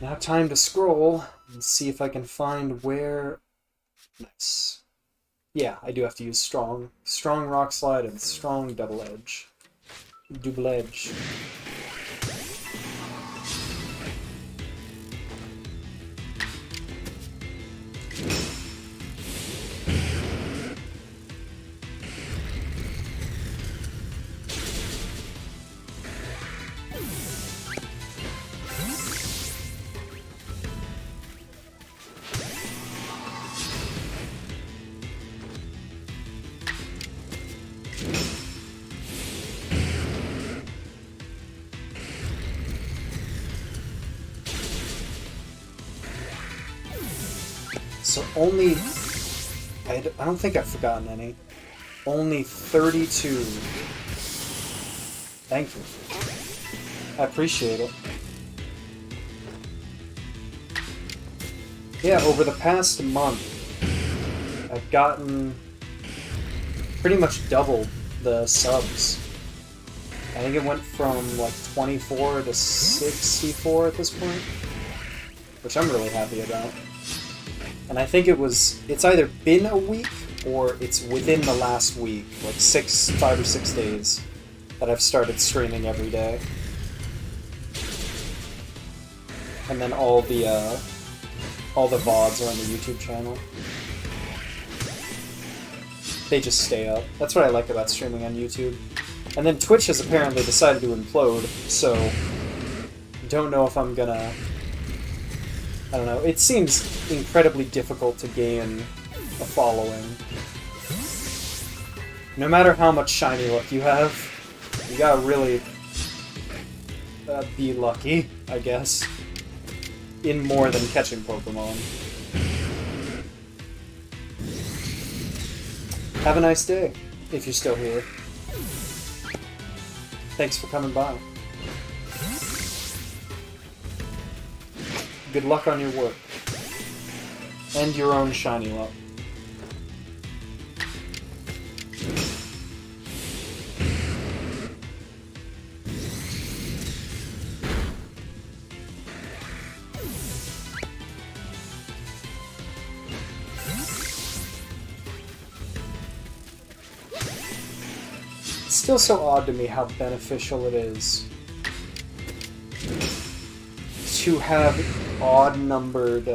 Now time to scroll and see if I can find where... Nice. Yeah, I do have to use strong. Strong rock slide and strong double edge. Double edge. So only... I don't think I've forgotten any. Only 32. Thank you. I appreciate it. Yeah, over the past month, I've gotten pretty much doubled the subs. I think it went from like 24 to 64 at this point, which I'm really happy about. And I think it's either been a week or it's within the last week, like 5 or 6 days, that I've started streaming every day. And then all the VODs are on the YouTube channel. They just stay up. That's what I like about streaming on YouTube. And then Twitch has apparently decided to implode, so don't know if I'm gonna... I don't know. It seems incredibly difficult to gain a following. No matter how much shiny luck you have, you gotta really be lucky, I guess, in more than catching Pokemon. Have a nice day, if you're still here. Thanks for coming by. Good luck on your work. And your own shiny luck. It's still so odd to me how beneficial it is to have odd-numbered,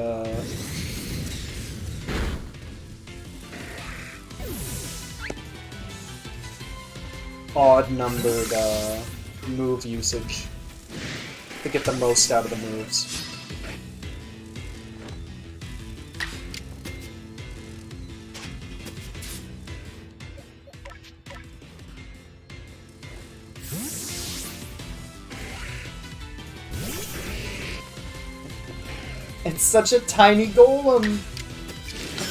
move usage to get the most out of the moves. It's such a tiny golem!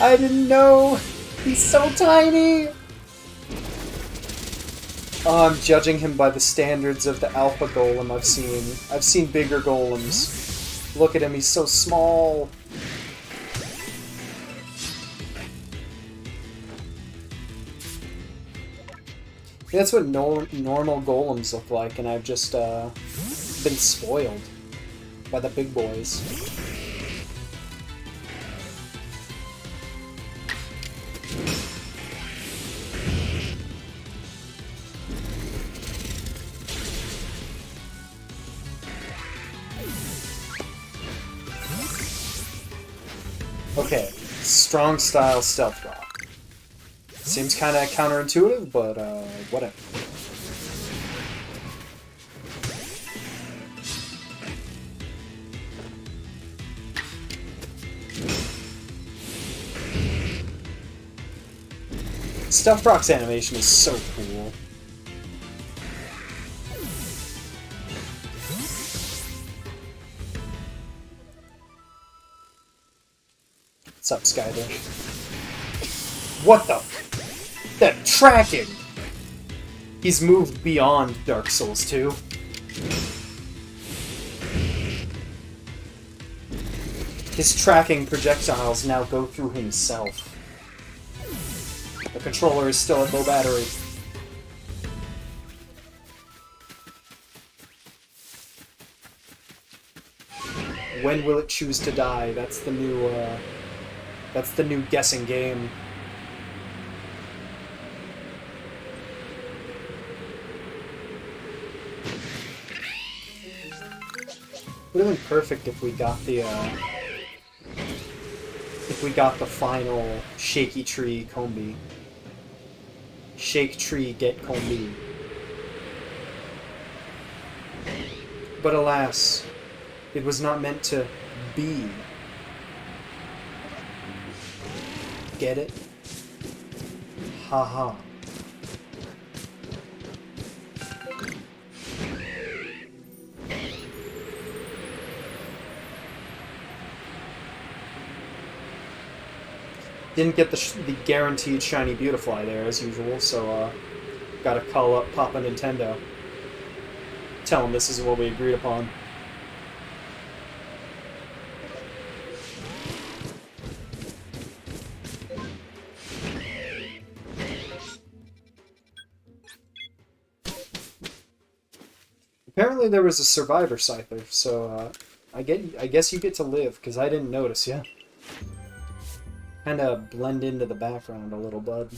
I didn't know! He's so tiny! Oh, I'm judging him by the standards of the alpha golem I've seen. I've seen bigger golems. Look at him, he's so small! That's what normal golems look like, and I've just been spoiled by the big boys. Okay, strong style stealth rock. Seems kind of counterintuitive, but whatever. Stealth rock's animation is so cool. What's up, Skyler? What the? That tracking! He's moved beyond Dark Souls 2. His tracking projectiles now go through himself. The controller is still at low battery. When will it choose to die? That's the new guessing game. Would have been perfect if we got the final Shaky Tree Combi. Shake Tree Get Combi. But alas, it was not meant to be. Get it? Haha. Didn't get the guaranteed shiny Beautifly there as usual, so gotta call up Papa Nintendo. Tell him this is what we agreed upon. Apparently there was a Survivor Scyther, so I guess you get to live, because I didn't notice, yeah. Kinda blend into the background a little, bud.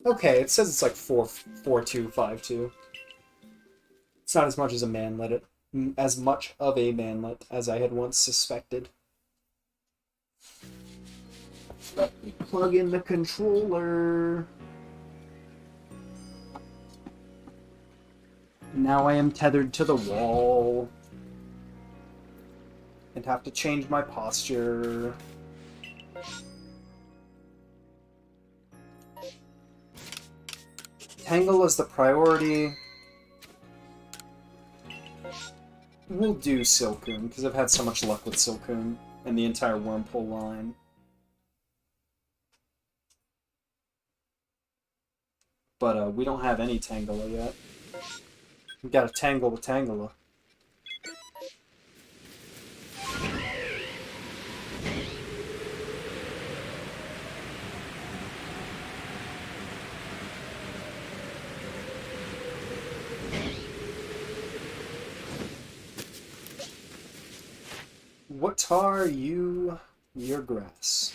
Okay, it says it's like 4-2-5-2. It's not as much as a man let it as much of a manlet as I had once suspected. Let me plug in the controller. Now I am tethered to the wall. And have to change my posture. Tangle is the priority. We'll do Silcoon, because I've had so much luck with Silcoon and the entire Wormhole line. But we don't have any Tangela yet. We gotta tangle with Tangela. What are you? Your grass.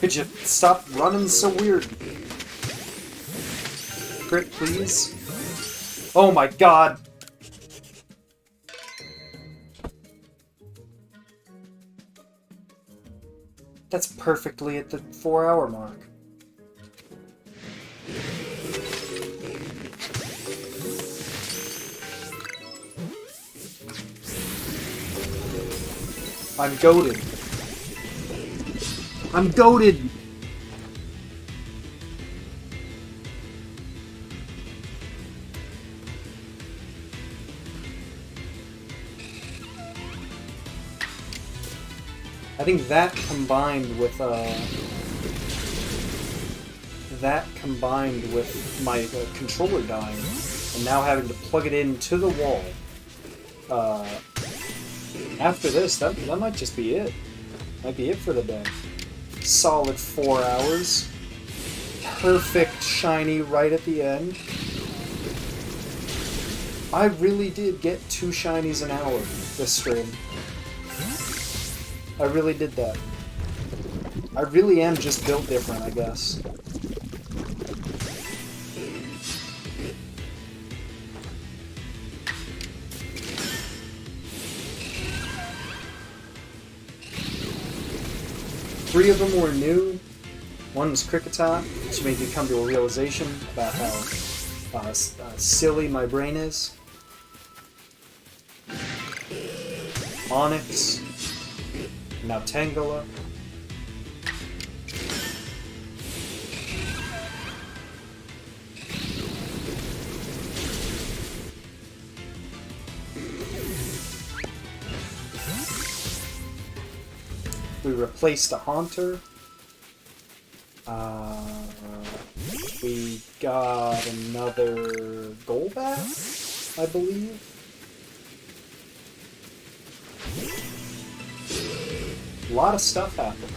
Could you stop running so weird? Crit, please. Oh my god! That's perfectly at the 4-hour mark. I'm goated. I'm goated! I think that combined with my controller dying and now having to plug it into the wall. After this, that might just be it. Might be it for the day. Solid 4 hours. Perfect shiny right at the end. I really did get 2 shinies an hour this stream. I really did that. I really am just built different, I guess. Three of them were new. One was Kricketot, which made me come to a realization about how silly my brain is. Onyx. Now Tangela. We replaced a Haunter. We got another Golbat, I believe. A lot of stuff happened.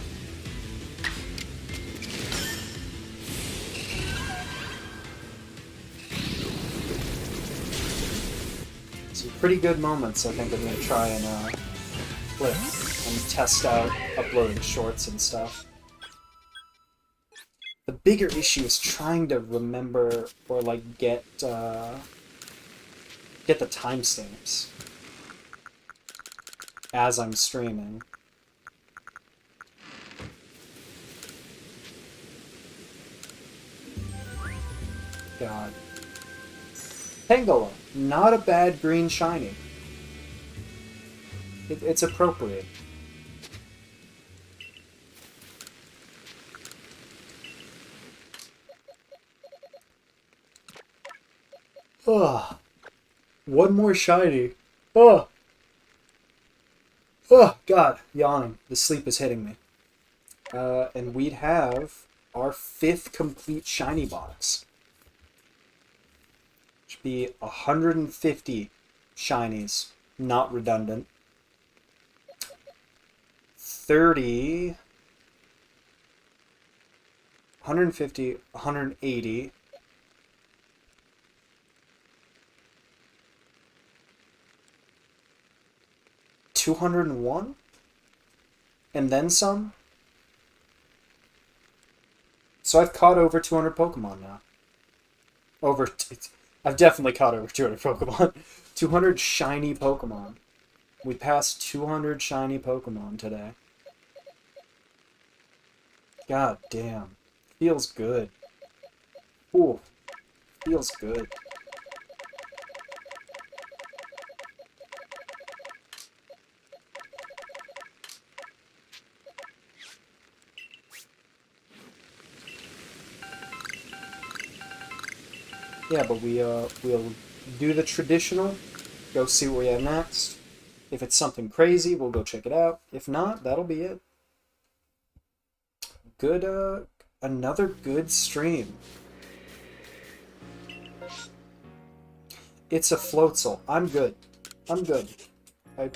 Some pretty good moments I think I'm going to try and clip and test out uploading shorts and stuff. The bigger issue is trying to remember or like get the timestamps as I'm streaming. God. Tangela, not a bad green shiny. It's appropriate. Ugh. One more shiny. Ugh. Oh, God. Yawning. The sleep is hitting me. And we'd have our 5th complete shiny box. Which would be 150 shinies. Not redundant. 30... 150, 180... 201? And then some? So I've caught over 200 Pokemon now. I've definitely caught over 200 Pokemon. 200 shiny Pokemon. We passed 200 shiny Pokemon today. God damn. Feels good. Ooh. Feels good. Yeah, but we'll do the traditional, go see what we have next. If it's something crazy, we'll go check it out. If not, that'll be it. Good, another good stream. It's a Floatzel. I'm good. I'm good. I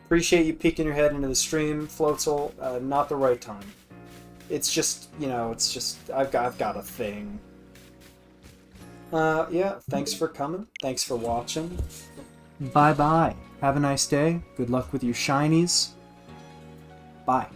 appreciate you peeking your head into the stream, Floatzel. Not the right time. It's just, you know, it's just, I've got a thing. Yeah, thanks for coming. Thanks for watching. Bye-bye. Have a nice day. Good luck with your shinies. Bye.